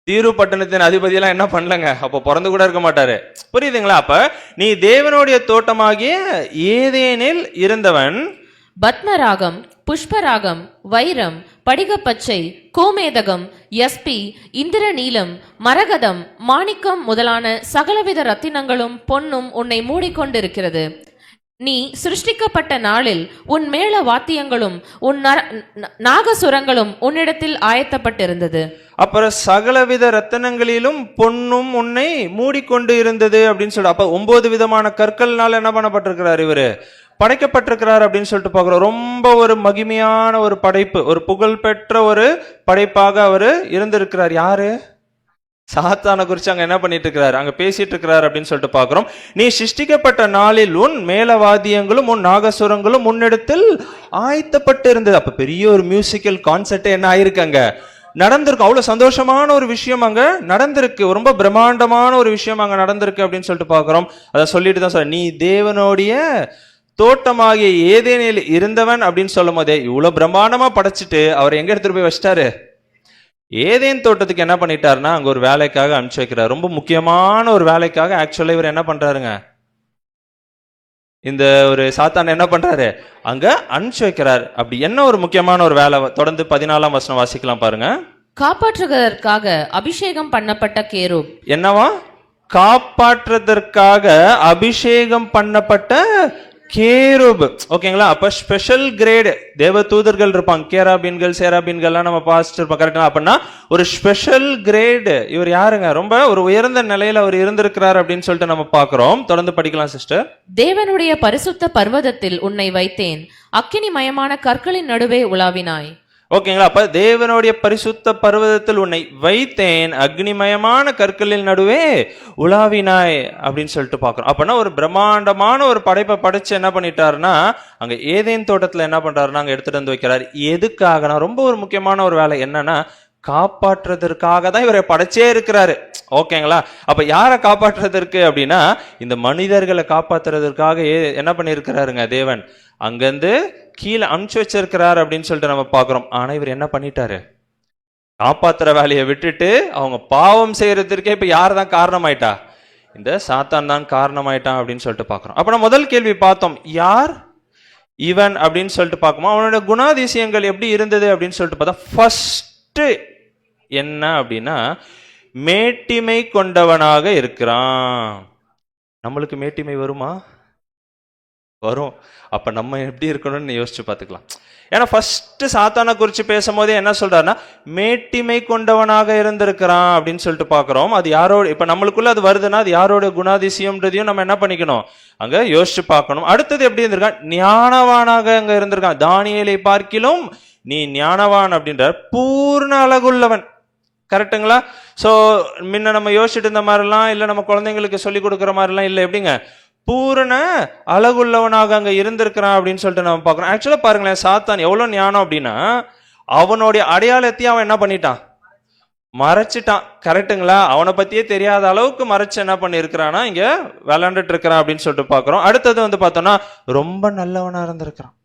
தீரு பட்டணத்தின் அதிபதி எல்லாம் என்ன பண்ணலங்க, அப்ப பிறந்து கூட இருக்க மாட்டாரு. புரியுதுங்களா? அப்ப நீ தேவனுடைய தோட்டமாகிய ஏதேனில் இருந்தவன். பத்மராகம், புஷ்பராகம், வைரம், படிகப்பச்சை, கோமேதகம், யஸ்பி, இந்திரநீலம், மரகதம், மாணிக்கம் முதலான சகலவித ரத்தினங்களும் பொன்னும் உன்னை மூடிக்கொண்டிருக்கிறது. நீ சிருஷ்டிக்கப்பட்ட நாளில் உன் மேள வாத்தியங்களும் உன் நாகசுரங்களும் உன்னிடத்தில் ஆயத்தப்பட்டிருந்தது. அப்புறம் சகலவித ரத்தனங்களிலும் பொன்னும் உன்னை மூடிக்கொண்டு இருந்தது அப்படின்னு சொல்ற. அப்ப 9 விதமான கற்கள்னால என்ன பண்ணப்பட்டிருக்கிறார், இவரு படைக்கப்பட்டிருக்கிறார் அப்படின்னு சொல்லிட்டு பாக்குறோம். ரொம்ப ஒரு மகிமையான ஒரு படைப்பு, ஒரு புகழ்பெற்ற ஒரு படைப்பாக அவரு இருந்திருக்கிறார். யாரு? சாத்தானை குறிச்சு அங்க என்ன பண்ணிட்டு இருக்கிறாரு, அங்க பேசிட்டு இருக்கிறார் அப்படின்னு சொல்லிட்டு பாக்குறோம். நீ சிருஷ்டிக்கப்பட்ட நாளில் உன் மேலவாதியங்களும் உன் நாகசுரங்களும் முன்னிடத்தில் ஆயத்தப்பட்டு இருந்தது. அப்ப பெரிய ஒரு மியூசிக்கல் கான்செர்ட் என்ன ஆயிருக்காங்க நடந்திருக்கு. அவ்வளவு சந்தோஷமான ஒரு விஷயம் அங்க நடந்திருக்கு, ரொம்ப பிரம்மாண்டமான ஒரு விஷயம் அங்க நடந்திருக்கு அப்படின்னு சொல்லிட்டு பாக்குறோம். அதை சொல்லிட்டு தான் சொல்ற, நீ தேவனுடைய தோட்டமாகிய ஏதேனில் இருந்தவன் அப்படின்னு சொல்லும் போதே இவ்வளவு பிரம்மாண்டமா படைச்சிட்டு அவர் எங்க எடுத்துட்டு போய் வச்சிட்டாரு, ஏதேன் தோட்டத்துக்கு என்ன பண்ணிட்டாருன்னா அங்க ஒரு வேலைக்காக அனுப்பிச்சு வைக்கிறார். ரொம்ப முக்கியமான ஒரு வேலைக்காக ஆக்சுவலா இவர் என்ன பண்றாருங்க, இந்த ஒரு சாத்தான் என்ன பண்றாரு அங்க அனுப்பிச்சு வைக்கிறார். அப்படி என்ன ஒரு முக்கியமான ஒரு வேலை? தொடர்ந்து 14ஆம் வசனம் வாசிக்கலாம் பாருங்க. காப்பாற்றுவதற்காக அபிஷேகம் பண்ணப்பட்ட கேரூப். என்னவா? காப்பாற்றுவதற்காக அபிஷேகம் பண்ணப்பட்ட கேருப். ஓகேங்களா? அப்ப ஸ்பெஷல் கிரேட் தேவ தூதர்கள் இருப்பாங்க, கேராபீன்கள் சேராபீன்கள்லாம் நம்ம பார்த்துருப்போம். கரெக்டா? அப்படின்னா ஒரு ஸ்பெஷல் கிரேட். இவர் யாருங்க? ரொம்ப ஒரு உயர்ந்த நிலையில அவர் இருந்திருக்கிறார் அப்படின்னு சொல்லிட்டு நம்ம பார்க்கிறோம். தொடர்ந்து படிக்கலாம் சிஸ்டர். தேவனுடைய பரிசுத்த பர்வதத்தில் உன்னை வைத்தேன், அக்கினிமயமான கற்களின் நடுவே உலாவினாய். ஓகேங்களா? அப்ப தேவனுடைய பரிசுத்த பர்வதத்தில் உன்னை வைத்தேன், அக்னிமயமான கற்களின் நடுவே உலாவினாய் அப்படின்னு சொல்லிட்டு பார்க்கிறோம். அப்படின்னா ஒரு பிரம்மாண்டமான ஒரு படைப்பை படைச்சு என்ன பண்ணிட்டாருன்னா, அங்க ஏதேன் தோட்டத்துல என்ன பண்றாருன்னா அங்க எடுத்துட்டு வந்து வைக்கிறாரு. எதுக்காகனா ரொம்ப ஒரு முக்கியமான ஒரு வேலை என்னன்னா, காப்பாற்றுறதற்காக தான் இவரை படைச்சே இருக்கிறாரு. ஓகேங்களா? அப்ப யாரை காப்பாற்றுறதற்கு அப்படின்னா, இந்த மனிதர்களை காப்பாற்றுறதற்காக என்ன பண்ணியிருக்கிறாருங்க தேவன் அங்கிருந்து கீழே அனுப்பிச்சு வச்சிருக்கிறார் அப்படின்னு சொல்லிட்டு நம்ம பார்க்கிறோம். ஆனா இவர் என்ன பண்ணிட்டாரு? காப்பாத்துற வேலையை விட்டுட்டு அவங்க பாவம் செய்யறதுக்கே இப்ப யார் தான் காரணமாயிட்டா? இந்த சாத்தான் தான் காரணமாயிட்டான் அப்படின்னு சொல்லிட்டு பார்க்கிறோம். அப்ப நம்ம முதல் கேள்வி பார்த்தோம், யார் இவன் அப்படின்னு சொல்லிட்டு பார்க்கணும். அவனோட குணாதிசயங்கள் எப்படி இருந்தது அப்படின்னு சொல்லிட்டு பார்த்தா, ஃபர்ஸ்ட் என்ன அப்படின்னா, மேட்டிமை கொண்டவனாக இருக்கிறான். நம்மளுக்கு மேட்டிமை வருமா? வரும். அப்ப நம்ம எப்படி இருக்கணும்னு யோசிச்சு பார்த்துக்கலாம். ஏன்னா ஃபர்ஸ்ட் சாத்தானை குறித்து பேசும்போதே என்ன சொல்றாருன்னா, மேட்டிமை கொண்டவனாக இருந்திருக்கிறான் அப்படின்னு சொல்லிட்டு பார்க்கிறோம். அது யாரோட இப்ப நம்மளுக்குள்ள அது வருதுன்னா அது யாரோட குணாதிசயம்ன்றதையும் நம்ம என்ன பண்ணிக்கணும், அங்க யோசிச்சு பார்க்கணும். அடுத்தது எப்படி இருந்திருக்கான்? ஞானவானாக அங்க இருந்திருக்கான். தானியேலை பார்க்கிலும் நீ ஞானவான் அப்படின்ற பூர்ண அழகுள்ளவன். கரெக்டுங்களா? சோ முன்ன நம்ம யோசிச்சுட்டு இருந்த மாதிரிலாம் இல்லை, நம்ம குழந்தைங்களுக்கு சொல்லி கொடுக்குற மாதிரிலாம் இல்லை. எப்படிங்க? பூரண அழகுள்ளவனாக அங்க இருந்திருக்கிறான் அப்படின்னு சொல்லிட்டு நம்ம பார்க்கணும். ஆக்சுவலா பாருங்களேன், சாத்தான் எவ்வளவு ஞானம் அப்படின்னா, அவனுடைய அடையாளத்தையும் அவன் என்ன பண்ணிட்டான்? மறைச்சிட்டான். கரெக்டுங்களா? அவனை பத்தியே தெரியாத அளவுக்கு மறைச்சு என்ன பண்ணி இருக்கிறான்னா இங்க விளையாண்டுட்டு இருக்கிறான் அப்படின்னு சொல்லிட்டு பார்க்கிறோம். அடுத்தது வந்து பார்த்தோம்னா, ரொம்ப நல்லவனா இருந்திருக்கிறான்.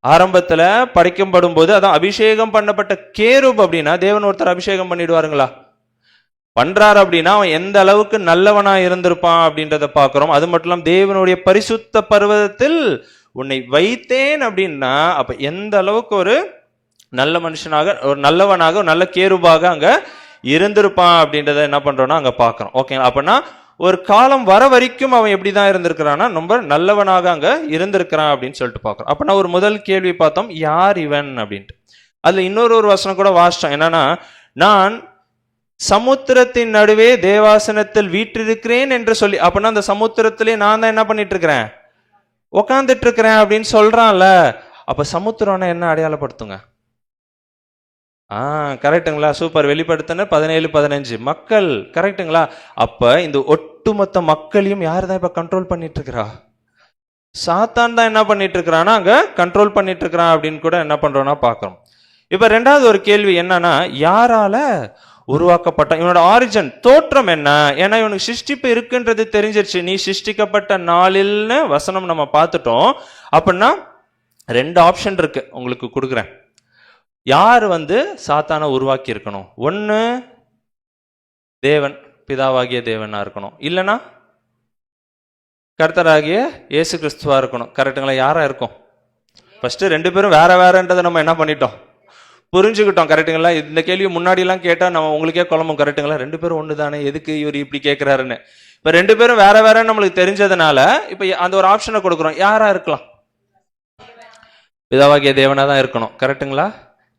ஆரம்பத்துல படைக்கப்படும் போது அதான் அபிஷேகம் பண்ணப்பட்ட கேருப் அப்படின்னா, தேவன் ஒருத்தர் அபிஷேகம் பண்ணிடுவாருங்களா? பண்றாரு அப்படின்னா அவன் எந்த அளவுக்கு நல்லவனா இருந்திருப்பான் அப்படின்றத பார்க்கிறோம். அது மட்டும் இல்லாம தேவனுடைய பரிசுத்த பர்வதத்தில் உன்னை வைத்தேன் அப்படின்னா, அப்ப எந்த அளவுக்கு ஒரு நல்ல மனுஷனாக, ஒரு நல்லவனாக, ஒரு நல்ல கேருபாக அங்க இருந்திருப்பான் அப்படின்றத என்ன பண்றோம்னா அங்க பார்க்கிறோம். ஓகேங்களா? அப்படின்னா ஒரு காலம் வர வரைக்கும் அவன் எப்படிதான் இருந்திருக்கிறான்னா ரொம்ப நல்லவனாக அங்க இருந்திருக்கிறான் அப்படின்னு சொல்லிட்டு பார்க்கிறோம். அப்ப நான் ஒரு முதல் கேள்வி பார்த்தோம், யார் இவன் அப்படின்ட்டு. அதுல இன்னொரு வசனம் கூட வாசிச்சோம். என்னன்னா, நான் சமுத்திரத்தின் நடுவே தேவாசனத்தில் வீற்றிருக்கிறேன் என்று சொல்லி, அப்படின்னா அந்த சமுத்திரத்திலே நான் தான் என்ன பண்ணிட்டு இருக்கிறேன், உக்காந்துட்டு இருக்கிறேன் அப்படின்னு சொல்றான்ல. அப்ப சமுத்திரம்னா என்ன அடையாளப்படுத்துங்க? கரெக்டுங்களா? சூப்பர். வெளிப்படுத்தின 17-15 மக்கள். கரெக்டுங்களா? அப்ப இந்த ஒட்டுமொத்த மக்களையும் யார் தான் இப்ப கண்ட்ரோல் பண்ணிட்டு இருக்கிறா? சாத்தான் தான் என்ன பண்ணிட்டு இருக்கிறான்னா அங்க கண்ட்ரோல் பண்ணிட்டு இருக்கிறான் அப்படின்னு கூட என்ன பண்றோம்னா பாக்கிறோம். இப்ப ரெண்டாவது ஒரு கேள்வி என்னன்னா, யாரால உருவாக்கப்பட்ட இவனோட ஆரிஜின், தோற்றம் என்ன? ஏன்னா இவனுக்கு சிருஷ்டிப்பு இருக்குன்றது தெரிஞ்சிருச்சு. நீ சிருஷ்டிக்கப்பட்ட நாளில்னு வசனம் நம்ம பார்த்துட்டோம். அப்படின்னா ரெண்டு ஆப்ஷன் இருக்கு உங்களுக்கு கொடுக்குறேன். யார் வந்து சாத்தானை உருவாக்கி இருக்கணும்? ஒன்னு தேவன், பிதாவாகிய தேவனா இருக்கணும், இல்லைன்னா கர்த்தராகிய இயேசு கிறிஸ்துவா இருக்கணும். கரெக்டுங்களா? யாரா இருக்கும்? ஃபர்ஸ்ட் ரெண்டு பேரும் வேற வேறன்றதை நம்ம என்ன பண்ணிட்டோம், புரிஞ்சுக்கிட்டோம். கரெக்டுங்களா? இந்த கேள்வி முன்னாடி எல்லாம் கேட்டா நம்ம உங்களுக்கே குழம்பும். கரெக்டுங்களா? ரெண்டு பேரும் ஒண்ணு தானே, எதுக்கு இவர் இப்படி கேட்கிறாருன்னு. இப்ப ரெண்டு பேரும் வேற வேறன்னு நம்மளுக்கு தெரிஞ்சதுனால இப்ப அந்த ஒரு ஆப்ஷனை கொடுக்குறோம். யாரா இருக்கலாம்? பிதாவாகிய தேவனா தான் இருக்கணும். கரெக்டுங்களா?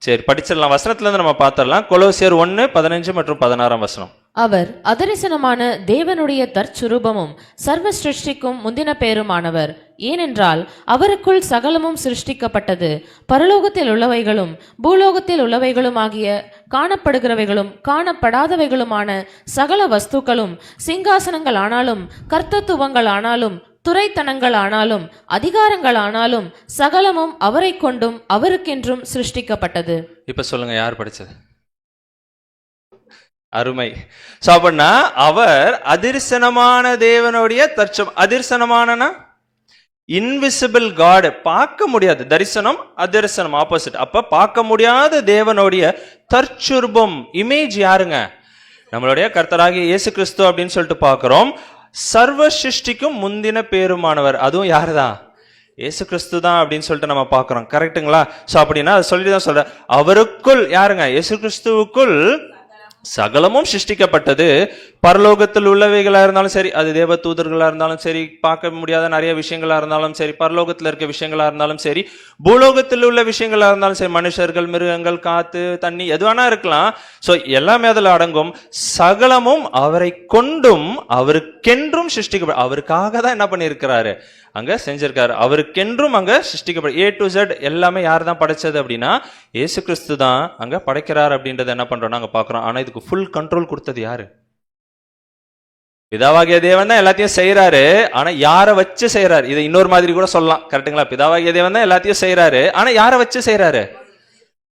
சரி, படிச்சிடலாம். வசனத்துல இருந்து நம்ம பார்த்திடலாம். கொலோசியர் 1:15 மற்றும் 16 வசனம். அவர் அதரிசனமான தேவனுடைய தற்சுரூபமும் சர்வ சிருஷ்டிக்கும் முந்தின பேருமானவர். ஏனென்றால் அவருக்குள் சகலமும் சிருஷ்டிக்கப்பட்டது, பரலோகத்தில் உள்ளவைகளும் பூலோகத்தில் உள்ளவைகளும் ஆகிய காணப்படுகிறவைகளும் காணப்படாதவைகளுமான சகல வஸ்துக்களும், சிங்காசனங்கள் ஆனாலும் கர்த்தத்துவங்கள் ஆனாலும் துரைத்தனங்கள் ஆனாலும் அதிகாரங்கள் ஆனாலும் சகலமும் அவரை கொண்டும் அவருக்கென்றும் சிருஷ்டிக்கப்பட்டது. இப்ப சொல்லுங்க, யார் படிச்சது? அருமை. சோ அப்படின்னா அவர் அதிர்சனமான தேவனுடைய அதிர்சனமான இன்விசிபிள் காட், பார்க்க முடியாது. தரிசனம், அதிர்சனம் ஆப்போசிட். அப்ப பார்க்க முடியாத தேவனுடைய தற்சுரூபம், இமேஜ் யாருங்க? நம்மளுடைய கர்த்தராகிய இயேசு கிறிஸ்து அப்படின்னு சொல்லிட்டு பார்க்கிறோம். சர்வ சிருஷ்டிக்கும் முந்தின பேருமானவர், அதுவும் யாருதான்? இயேசு கிறிஸ்து தான் அப்படின்னு சொல்லிட்டு நம்ம பார்க்கிறோம். கரெக்டுங்களா? சோ அப்படின்னா சொல்லிதான் சொல்ற, அவருக்குள் யாருங்க? இயேசு கிறிஸ்துவுக்குள் சகலமும் சிருஷ்டிக்கப்பட்டது. பரலோகத்தில் உள்ளவைகளா இருந்தாலும் சரி, அது தேவ தூதர்களா இருந்தாலும் சரி, பார்க்க முடியாத நிறைய விஷயங்களா இருந்தாலும் சரி, பரலோகத்தில் இருக்க விஷயங்களா இருந்தாலும் சரி, பூலோகத்தில் உள்ள விஷயங்களா இருந்தாலும் சரி, மனுஷர்கள், மிருகங்கள், காத்து, தண்ணி, எதுவானா இருக்கலாம். சோ எல்லாமே அதில் அடங்கும். சகலமும் அவரை கொண்டும் அவருக்கென்றும் சிருஷ்டிக்கப்பட, அவருக்காக தான் என்ன பண்ணியிருக்கிறாரு, அங்க செஞ்சிருக்காரு. அவருக்கென்றும் அங்க சிருஷ்டிக்கப்பட, A to Z எல்லாமே யார் தான் படைச்சது அப்படின்னா இயேசு கிறிஸ்து தான் அங்க படைக்கிறார் அப்படின்றத என்ன பண்றோம் அங்க பாக்குறோம். ஆனா இதுக்கு ஃபுல் கண்ட்ரோல் கொடுத்தது யாரு? பிதாவாகிய தேவன் தான் எல்லாத்தையும் செய்யறாரு. ஆனா யாரை வச்சு செய்யறாரு? இதை இன்னொரு மாதிரி கூட சொல்லலாம், கரெக்டுங்களா? பிதாவாகிய தேவன் தான் எல்லாத்தையும் செய்யறாரு. ஆனா யாரை வச்சு செய்யறாரு?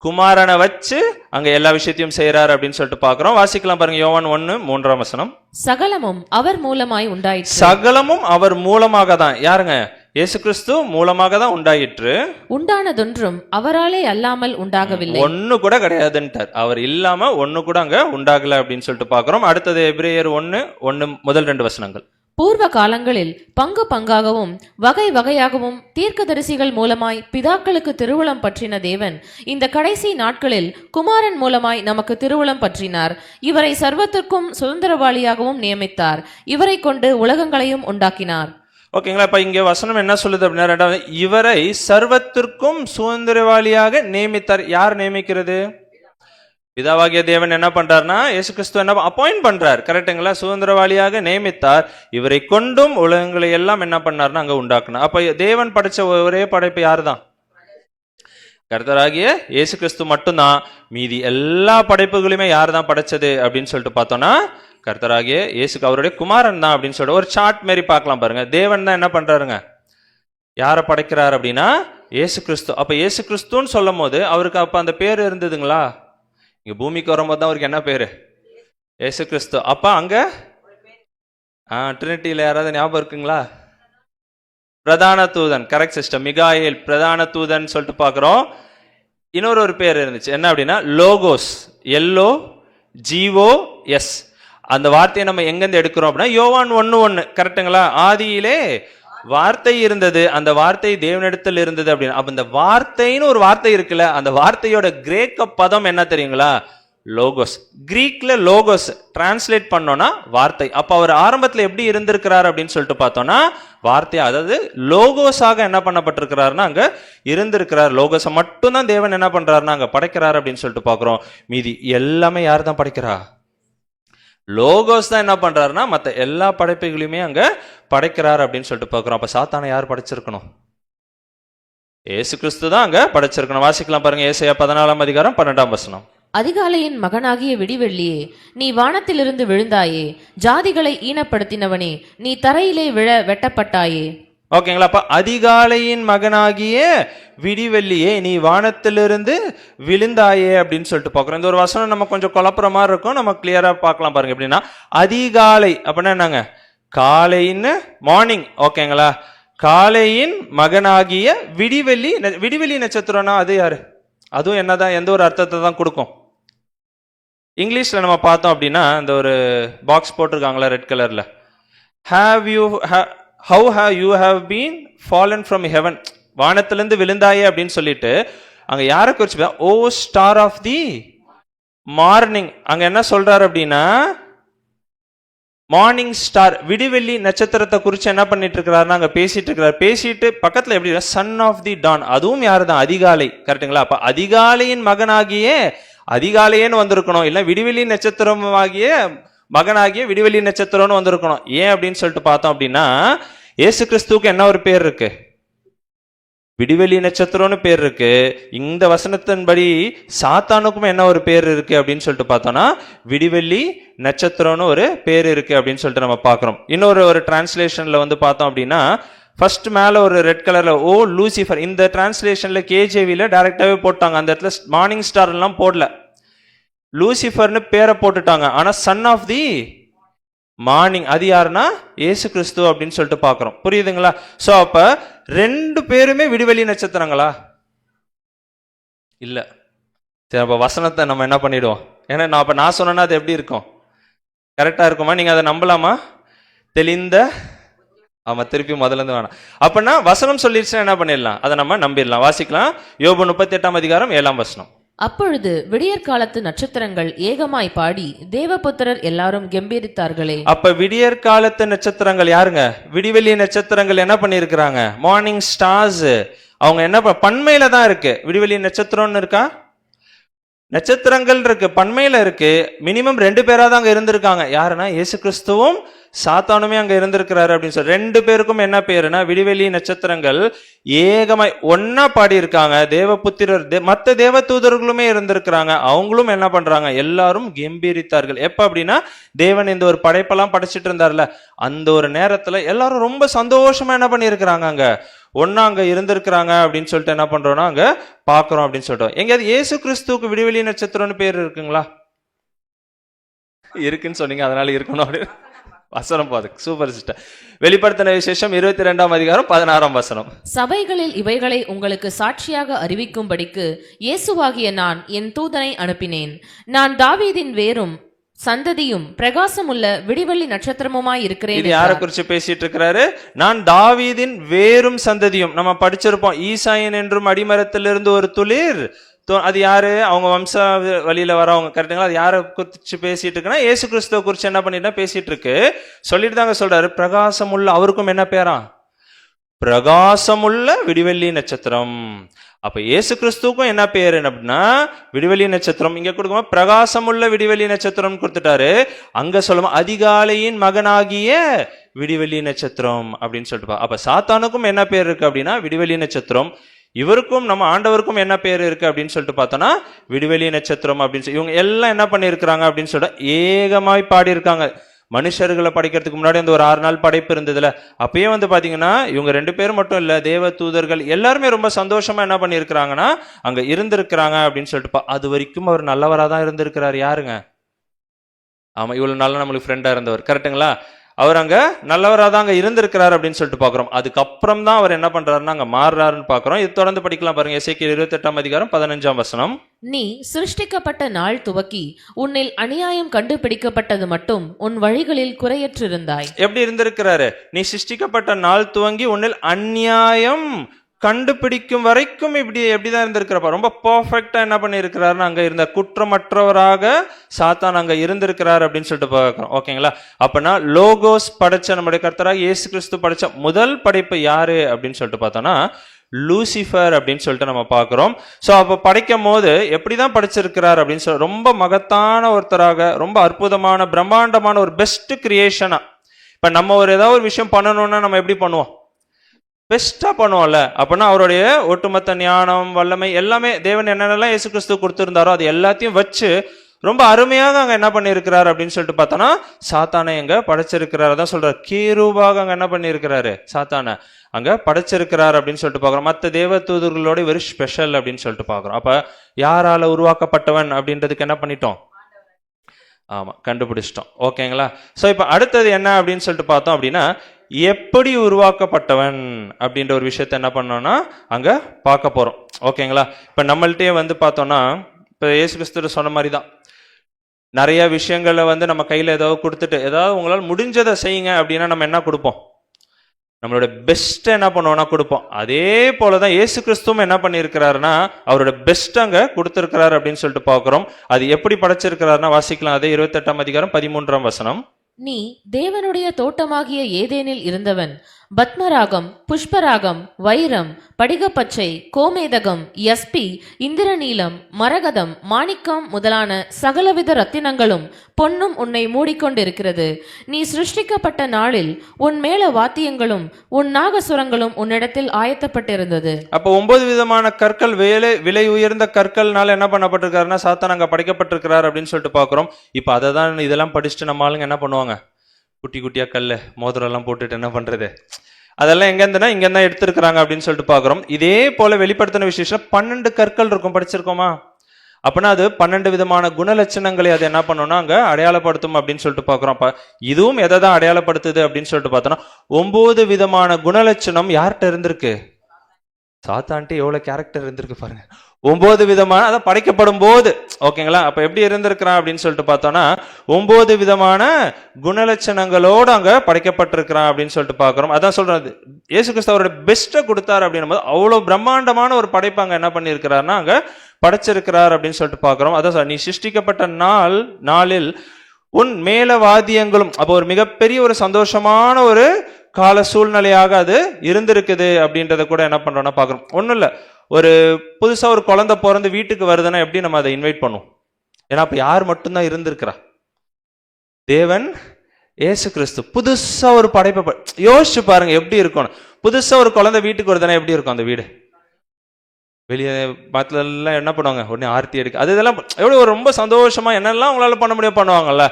குமாரனை வச்சு அங்க எல்லா விஷயத்தையும் செய்யறாரு அப்படின்னு சொல்லிட்டு பாக்குறோம். வாசிக்கலாம் பாருங்க, யோவான் 1:3. சகலமும் அவர் மூலமாய் உண்டாயிற்று. சகலமும் அவர் மூலமாக தான். யாருங்க? இயேசு கிறிஸ்து மூலமாக தான் உண்டாயிற்று. உண்டானதொன்றும் அவராலே அல்லாமல் உண்டாகவில்லை. ஒண்ணு கூட கிடையாதுன்ட்டார். அவர் இல்லாம ஒண்ணு கூட அங்க உண்டாகல அப்படின்னு சொல்லிட்டு பாக்குறோம். அடுத்தது எபிரேயர் 1:1 முதல் 2 வசனங்கள். பூர்வ காலங்களில் பங்கு பங்காகவும் வகை வகையாகவும் தீர்க்கதரிசிகள் மூலமாய் பிதாக்களுக்கு திருவுளம் பற்றின தேவன் இந்த கடைசி நாட்களில் குமாரன் மூலமாய் நமக்கு திருவுளம் பற்றினார். இவரை சர்வத்திற்கும் சுதந்திரவாளியாகவும் நியமித்தார். இவரை கொண்டு உலகங்களையும் உண்டாக்கினார். ஓகேங்களா? இப்ப இங்க வசனம் என்ன சொல்லுது அப்படின்னா, ரெண்டாவது, இவரை சர்வத்திற்கும் சுதந்திரவாளியாக நியமித்தார். யார் நியமிக்கிறது? பிதாவாகிய தேவன் என்ன பண்றாருன்னா இயேசு கிறிஸ்து என்ன அப்பாயிண்ட் பண்றார், கரெக்டுங்களா? சுதந்திரவாளியாக நியமித்தார். இவரை கொண்டும் உலகங்களை எல்லாம் என்ன பண்ணார்னா அங்க உண்டாக்குனார். அப்ப தேவன் படைச்ச ஒரே படைப்பு யாரு தான்? கர்த்தராகிய இயேசு கிறிஸ்து மட்டும்தான். மீதி எல்லா படைப்புகளையுமே யார் தான் படைச்சது அப்படின்னு சொல்லிட்டு பார்த்தோம்னா கர்த்தராகிய இயேசுக்கு அவருடைய குமாரன் தான் அப்படின்னு சொல்லிட்டு ஒரு சார்ட் மாரி பார்க்கலாம் பாருங்க. தேவன் தான் என்ன பண்றாருங்க, யாரை படைக்கிறார் அப்படின்னா இயேசு கிறிஸ்து. அப்ப இயேசு கிறிஸ்துன்னு சொல்லும் போது அவருக்கு அப்ப அந்த பேர் இருந்ததுங்களா? இங்க பூமிக்கு வரும்போது தான் அவருக்கு என்ன பேரு? இயேசு கிறிஸ்து. அப்ப அங்க ட்ரினிட்டியில யாராவது ஞாபகம் இருக்குங்களா? பிரதான தூதன், கரெக்ட் சிஸ்டம், மிகாயேல் பிரதான தூதன் சொல்லிட்டு பாக்குறோம். இன்னொரு ஒரு பேர் இருந்துச்சு, என்ன அப்படின்னா லோகோஸ், LOGOS. அந்த வார்த்தையை நம்ம எங்கிருந்து எடுக்கிறோம் அப்படின்னா யோவான் 1:1, கரெக்டுங்களா? ஆதியிலே வார்த்தை இருந்தது, அந்த வார்த்தை தேவனிடத்தில் இருந்தது அப்படின்னு. அப்ப இந்த வார்த்தைன்னு ஒரு வார்த்தை இருக்குல்ல, அந்த வார்த்தையோட கிரேக்க பதம் என்ன தெரியுங்களா? லோகோஸ். கிரீக்ல லோகோஸ் டிரான்ஸ்லேட் பண்ணோம்னா வார்த்தை. அப்ப அவர் ஆரம்பத்துல எப்படி இருந்திருக்கிறார் அப்படின்னு சொல்லிட்டு பார்த்தோம்னா வார்த்தை, அதாவது லோகோஸாக என்ன பண்ணப்பட்டிருக்கிறாருன்னா அங்க இருந்திருக்கிறார். லோகோஸை மட்டும் தான் தேவன் என்ன பண்றாருன்னா அங்க படைக்கிறார் அப்படின்னு சொல்லிட்டு பாக்குறோம். மீதி எல்லாமே யார் தான் படைக்கிறா? லோகோஸ் தான் என்ன பண்றாருன்னா மற்ற எல்லா படைப்புகளையுமே அங்க படைக்கிறார் அப்படின்னு சொல்லிட்டு பாக்குறோம். அப்ப சாத்தானை யார் படைச்சிருக்கணும்? இயேசு கிறிஸ்து தான் அங்க படைச்சிருக்கணும். வாசிக்கலாம் பாருங்க, ஏசாயா 14:12. அதிகாலையின் மகனாகிய விடிவெள்ளியே, நீ வானத்திலிருந்து விழுந்தாயே, ஜாதிகளை ஈனப்படுத்தினவனே, நீ தரையிலே விழ வெட்டப்பட்டாயே. ஓகேங்களா? அப்ப அதிகாலையின் மகனாகிய விடிவெள்ளியே, நீ வானத்திலிருந்து விழுந்தாயே அப்படின்னு சொல்லிட்டு பாக்குறோம். இந்த ஒரு வசனம் நம்ம கொஞ்சம் குழப்புற மாதிரி இருக்கும், நம்ம கிளியரா பார்க்கலாம் பாருங்க. எப்படின்னா அதிகாலை அப்படின்னா என்னங்க? காலைன்னு மார்னிங், ஓகேங்களா? காலையின் மகனாகிய விடிவெள்ளி. விடிவெள்ளி நட்சத்திரம்னா அது யாரு? அதுவும் என்னதான், எந்த ஒரு அர்த்தத்தை தான் கொடுக்கும்? இங்கிலீஷ்ல நம்ம பார்த்தோம் அப்படின்னா இந்த ஒரு பாக்ஸ் போட்டிருக்காங்களா ரெட் கலர்ல, how have you have been fallen from heaven, வானத்திலிருந்து விழுந்தாயே அப்படின்னு சொல்லிட்டு அங்க யாரை குறிச்சு, ஓ ஸ்டார் ஆஃப் தி மார்னிங். அங்க என்ன சொல்றாரு அப்படின்னா மார்னிங் ஸ்டார், விடிவெள்ளி நட்சத்திரத்தை குறிச்சு என்ன பண்ணிட்டு இருக்கிறாருன்னா அங்க பேசிட்டு இருக்கிறார். பேசிட்டு பக்கத்துல எப்படி சன் ஆஃப் தி டான், அதுவும் யாரு தான்? அதிகாலை, கரெக்டுங்களா? அப்ப அதிகாலையின் மகனாகிய, அதிகாலையேன்னு வந்திருக்கணும், இல்ல விடிவெள்ளி நட்சத்திரமாகிய மகனாகிய விடிவெள்ளி நட்சத்திரம்னு வந்திருக்கணும். ஏன் அப்படின்னு சொல்லிட்டு பார்த்தோம் அப்படின்னா இயேசு கிறிஸ்துவுக்கு என்ன ஒரு பேர் இருக்கு? விடிவெளி நட்சத்திரம்னு பேர் இருக்கு. இந்த வசனத்தின்படி சாத்தானுக்கும் என்ன ஒரு பேர் இருக்கு அப்படின்னு சொல்லிட்டு பார்த்தோம்னா விடிவெள்ளி நட்சத்திரம்னு ஒரு பேர் இருக்கு அப்படின்னு சொல்லிட்டு நம்ம பார்க்கிறோம். இன்னொரு ஒரு டிரான்ஸ்லேஷன்ல வந்து பார்த்தோம் அப்படின்னா ஃபர்ஸ்ட் மேல ஒரு ரெட் கலர்ல ஓ லூசிஃபர், இந்த டிரான்ஸ்லேஷன்ல KJVல டைரக்டாவே போட்டாங்க. அந்த இடத்துல மார்னிங் ஸ்டார் எல்லாம் போடல, லூசிஃபர்னு பேரை போட்டுட்டாங்க. ஆனா சன் ஆஃப் தி மார்னிங் அது யாருன்னா இயேசு கிறிஸ்து அப்படின்னு சொல்லிட்டு பாக்குறோம். புரியுதுங்களா? சோ அப்ப ரெண்டு பேருமே விடிவெளி நட்சத்திரங்களா? இல்ல. சரி, அப்ப வசனத்தை நம்ம என்ன பண்ணிடுவோம்? ஏன்னா நான் சொன்னா அது எப்படி இருக்கும்? கரெக்டா இருக்குமா? நீங்க அதை நம்பலாமா? தெளிந்த, ஆமா, திருப்பி முதல்ல இருந்து வேணாம். அப்படின்னா வசனம் சொல்லிடுச்சுன்னா என்ன பண்ணிடலாம்? அதை நம்ம நம்பிடலாம். வாசிக்கலாம், யோபு 38:7. அப்பொழுது விடியற்காலத்து நட்சத்திரங்கள் ஏகமாய் பாடி தேவபுத்திரர் எல்லாரும் கெம்பீரித்தார்களே. அப்ப விடியற் காலத்து நட்சத்திரங்கள் யாருங்க? விடிவெளி நட்சத்திரங்கள் என்ன பண்ணிருக்கிறாங்க? Morning stars. அவங்க என்ன பன்மையில தான் இருக்கு. விடிவெளி நட்சத்திரம்னு இருக்கா? நட்சத்திரங்கள் இருக்கு, பன்மையில இருக்கு. மினிமம் 2 பேரா தான் அங்க இருந்திருக்காங்க. யாருன்னா இயேசு கிறிஸ்துவும் சாத்தானுமே அங்க இருந்திருக்கிறாரு அப்படின்னு சொல்லி 2 பேருக்கும் என்ன பேருனா விடிவெளி நட்சத்திரங்கள் ஏகமாய் ஒன்னா பாடி இருக்காங்க. தேவபுத்திரர் மத்த தேவ தூதர்களுமே இருந்திருக்கிறாங்க. அவங்களும் என்ன பண்றாங்க? எல்லாரும் கம்பீரித்தார்கள். எப்ப அப்படின்னா தேவன் இந்த ஒரு படைப்பெல்லாம் படைச்சிட்டு இருந்தார்ல, அந்த ஒரு நேரத்துல எல்லாரும் ரொம்ப சந்தோஷமா என்ன பண்ணிருக்கிறாங்க? அங்க ஒன்னா அங்க இருந்திருக்கிறாங்க அப்படின்னு சொல்லிட்டு என்ன பண்றோம்னா அங்க பாக்குறோம் அப்படின்னு சொல்லிட்டோம். எங்கேயாவது இயேசு கிறிஸ்துவுக்கு விடிவெளி நட்சத்திரம்னு பேர் இருக்குங்களா? இருக்குன்னு சொன்னீங்க, அதனால இருக்கணும் அப்படின்னு வசனம் பாதுக்கு. Super sister. வெளிப்படுத்தின விசேஷம் 22ஆம் அதிகாரம் 16ஆம் வசனம். சபைகளில் இவைகளை உங்களுக்கு சாட்சியாக அறிவிக்கும்படிக்கு இயேசுவாகிய நான் என் தூதனை அனுப்பினேன். நான் தாவீதின் வேரும் சந்ததியும் பிரகாசமுள்ள விடிவெள்ளி நட்சத்திரமுமாய் இருக்கிறேன். இது யாரை குறிச்சு பேசிட்டு இருக்கிறாரு? நான் தாவீதின் வேரும் சந்ததியும். நம்ம படிச்சிருப்போம், ஈசாயன் என்றும் அடிமரத்திலிருந்து ஒரு துளிர். அது யாரு? அவங்க வம்ச வழியில வரவங்க. கரெக்டுங்களா? அது யாரை குறிச்சு பேசிட்டு இருக்குன்னா இயேசு கிறிஸ்துவ குறிச்சு என்ன பண்ணிட்டு பேசிட்டு இருக்கு. சொல்லிட்டு தாங்க சொல்றாரு, பிரகாசமுள்ள. அவருக்கும் என்ன பேரா? பிரகாசமுள்ள விடிவெள்ளி நட்சத்திரம். அப்ப இயேசு கிறிஸ்துவுக்கும் என்ன பேரு அப்படின்னா விடிவெளி நட்சத்திரம். இங்க கொடுக்கும் பிரகாசமுள்ள விடிவெளி நட்சத்திரம் கொடுத்துட்டாரு. அங்க சொல்லுமா அதிகாலையின் மகனாகிய விடிவெளி நட்சத்திரம் அப்படின்னு சொல்லிட்டு. அப்ப சாத்தானுக்கும் என்ன பேர் இருக்கு அப்படின்னா விடிவெளி நட்சத்திரம். இவருக்கும் நம்ம ஆண்டவருக்கும் என்ன பேர் இருக்கு அப்படின்னு சொல்லிட்டு பார்த்தோம்னா விடிவெளி நட்சத்திரம் அப்படின்னு சொல்லி இவங்க எல்லாம் என்ன பண்ணிருக்கிறாங்க அப்படின்னு சொல்லிட்டு ஏகமாய் பாடி இருக்காங்க. மனுஷர்களை படைக்கிறதுக்கு முன்னாடி அந்த ஒரு 6 நாள் படைப்பு இருந்ததுல, அப்பயே பாத்தீங்கன்னா இவங்க 2 பேரும் மட்டும் இல்ல, தேவ தூதர்கள் எல்லாருமே ரொம்ப சந்தோஷமா என்ன பண்ணிருக்கிறாங்கன்னா அங்க இருந்திருக்கிறாங்க அப்படின்னு சொல்லிட்டு. அது வரைக்கும் அவர் நல்லவரா தான் இருந்திருக்கிறார். யாருங்க? ஆமா, இவ்வளவு நாளா நம்மளுக்கு ஃப்ரெண்டா இருந்தவர். கரெக்டுங்களா? அவர் அங்க நல்லவரா தான் அங்க இருந்திருக்கிறார் அப்படின்னு சொல்லிட்டு பாக்குறோம். அதுக்கப்புறம் தான் அவர் என்ன பண்றாருன்னா அங்க மாறுறாருன்னு பாக்குறோம். இது தொடர்ந்து படிக்கலாம் பாருங்க. எசேக்கியேல் 28ஆம் அதிகாரம் 15ஆம் வசனம். நீ சிருஷ்டிக்கப்பட்ட நாள் துவக்கி உன்னில் அநியாயம் கண்டுபிடிக்கப்பட்டது மட்டும் உன் வழிகளில் குறையற்றிருந்தாய். எப்படி இருந்திருக்கிறாரு? நீ சிருஷ்டிக்கப்பட்ட நாள் துவங்கி உன்னில் அநியாயம் கண்டுபிடிக்கும் வரைக்கும் இப்படி எப்படிதான் இருந்திருக்கிறப்ப ரொம்ப பர்ஃபெக்டா என்ன பண்ணிருக்கிறாருன்னு அங்க இருந்த குற்றமற்றவராக சாத்தான் அங்க இருந்திருக்கிறார் அப்படின்னு சொல்லிட்டு பார்க்கிறோம். ஓகேங்களா? அப்பனா லோகோஸ் படைச்ச நம்முடைய கர்த்தராக இயேசு கிறிஸ்து படைச்ச முதல் படைப்பு யாரு அப்படின்னு சொல்லிட்டு பார்த்தோம்னா லூசிஃபர் அப்படின்னு சொல்லிட்டு நம்ம பார்க்கிறோம். ஸோ அப்போ படைக்கும் போது எப்படிதான் படைச்சிருக்கிறார் அப்படின்னு சொல்லி ரொம்ப மகத்தான ஒருத்தராக, ரொம்ப அற்புதமான பிரம்மாண்டமான ஒரு பெஸ்ட் கிரியேஷனா. இப்ப நம்ம ஒரு ஏதாவது ஒரு விஷயம் பண்ணணும்னா நம்ம எப்படி பண்ணுவோம்? பெஸ்டா பண்ணுவோம்ல. அப்படின்னா அவருடைய ஒட்டுமொத்த ஞானம், வல்லமை எல்லாமே தேவன் என்னென்னலாம் இயேசு கிறிஸ்து கொடுத்திருந்தாரோ அது எல்லாத்தையும் வச்சு ரொம்ப அருமையாக அங்க என்ன பண்ணிருக்கிறாரு அப்படின்னு சொல்லிட்டு பார்த்தோன்னா சாத்தானை அங்க படைச்சிருக்கிறாரு. தான் சொல்றாரு, கேருபாக அங்க என்ன பண்ணிருக்கிறாரு சாத்தானை அங்க படைச்சிருக்கிறார் அப்படின்னு சொல்லிட்டு பாக்குறோம். மற்ற தேவ தூதர்களோட வெரி ஸ்பெஷல் அப்படின்னு சொல்லிட்டு பாக்குறோம். அப்ப யாரால உருவாக்கப்பட்டவன் அப்படின்றதுக்கு என்ன பண்ணிட்டோம்? ஆமா, கண்டுபிடிச்சிட்டோம். ஓகேங்களா? சோ இப்ப அடுத்தது என்ன அப்படின்னு சொல்லிட்டு பார்த்தோம் அப்படின்னா எப்படி உருவாக்கப்பட்டவன் அப்படின்ற ஒரு விஷயத்த என்ன பண்ணோம்னா அங்க பார்க்க போறோம். ஓகேங்களா? இப்ப நம்மள்ட்டே பார்த்தோம்னா இப்ப இயேசு கிறிஸ்து சொன்ன மாதிரி தான் நிறைய விஷயங்களை நம்ம கையில ஏதாவது கொடுத்துட்டு ஏதாவது உங்களால் முடிஞ்சதை செய்யுங்க அப்படின்னா நம்ம என்ன கொடுப்போம்? நம்மளோட பெஸ்ட் என்ன பண்ணுவோம்னா கொடுப்போம். அதே போலதான் இயேசு கிறிஸ்துவும் என்ன பண்ணிருக்கிறாருன்னா அவரோட பெஸ்ட் அங்க கொடுத்திருக்கிறாரு அப்படின்னு சொல்லிட்டு பாக்குறோம். அது எப்படி படைச்சிருக்கிறாருன்னா வாசிக்கலாம். அதே 28ஆம் அதிகாரம் 13ஆம் வசனம். நீ தேவனுடைய தோட்டமாகிய ஏதேனில் இருந்தவன். பத்மராகம், புஷ்பராகம், வைரம், படிகப்பச்சை, கோமேதகம், யஸ்பி, இந்திரநீலம், மரகதம், மாணிக்கம் முதலான சகலவித ரத்தினங்களும் பொன்னும் உன்னை மூடிக்கொண்டிருக்கிறது. நீ சிருஷ்டிக்கப்பட்ட நாளில் உன் மேல வாத்தியங்களும் உன் நாகசுரங்களும் உன்னிடத்தில் ஆயத்தப்பட்டிருந்தது. அப்ப 9 விதமான கற்கள், விலை உயர்ந்த கற்கள்னால என்ன பண்ணப்பட்டிருக்காருன்னா சாத்தான் அங்க படைக்கப்பட்டிருக்கிறார் அப்படின்னு சொல்லிட்டு பாக்குறோம். இப்ப அதை தான் இதெல்லாம் படிச்சுட்டு நம்ம ஆளுங்க என்ன பண்ணுவாங்க? குட்டி குட்டியா கல்லு மோதிரம் எல்லாம் போட்டுட்டு என்ன பண்றது? அதெல்லாம் எங்க இருந்துன்னா இங்க தான் எடுத்திருக்கிறாங்க அப்படின்னு சொல்லிட்டு பாக்குறோம். இதே போல வெளிப்படுத்தின விசேஷம் 12 கற்கள் இருக்கும். படிச்சிருக்கோமா? அப்படின்னா அது 12 விதமான குணலட்சணங்களை அது என்ன பண்ணோம்னா அங்க அடையாளப்படுத்தும் அப்படின்னு சொல்லிட்டு பாக்குறோம். அப்ப இதுவும் எதை தான் அடையாளப்படுத்துது அப்படின்னு சொல்லிட்டு பார்த்தோம்னா 9 விதமான குணலட்சணம் யார்கிட்ட இருந்திருக்கு? சாத்தான்ட்டு எவ்வளவு கேரக்டர் இருந்திருக்கு பாருங்க. 9 விதமான, அதான் படைக்கப்படும் போது, ஓகேங்களா? அப்ப எப்படி இருந்திருக்கிறான் அப்படின்னு சொல்லிட்டு பார்த்தோம்னா 9 விதமான குணலட்சணங்களோடு அங்க படைக்கப்பட்டிருக்கிறான் அப்படின்னு சொல்லிட்டு பார்க்கிறோம். அதான் சொல்றது, இயேசு கிறிஸ்து அவரோட பெஸ்ட்டை கொடுத்தாரு அப்படின்னும் போது அவ்வளவு பிரம்மாண்டமான ஒரு படைப்பு அங்க என்ன பண்ணியிருக்கிறாருன்னா அங்க படைச்சிருக்கிறார் அப்படின்னு சொல்லிட்டு பார்க்கிறோம். அதான் நீ சிருஷ்டிக்கப்பட்ட நாளில் உன் மேலவாதியங்களும், அப்போ ஒரு மிகப்பெரிய ஒரு சந்தோஷமான ஒரு கால சூழ்நிலையாக அது இருந்திருக்குது அப்படின்றத கூட என்ன பண்றோம்னா பார்க்கிறோம். ஒன்றும் இல்லை, ஒரு புதுசா ஒரு குழந்தை பிறந்து வீட்டுக்கு வருதுன்னா எப்படி நம்ம அதை இன்வைட் பண்ணுவோம்? ஏன்னா அப்ப யார் மட்டும்தான் இருந்திருக்கிறா? தேவன் இயேசு கிறிஸ்து. புதுசா ஒரு படைப்பை யோசிச்சு பாருங்க எப்படி இருக்கணும். புதுசா ஒரு குழந்தை வீட்டுக்கு வருதுன்னா எப்படி இருக்கும் அந்த வீடு? வெளியே பாத்துல எல்லாம் என்ன பண்ணுவாங்க? உடனே ஆர்த்தி எடுக்க, அது இதெல்லாம் எவ்வளவு ஒரு ரொம்ப சந்தோஷமா என்னெல்லாம் உங்களால பண்ண முடியும் பண்ணுவாங்கல்ல.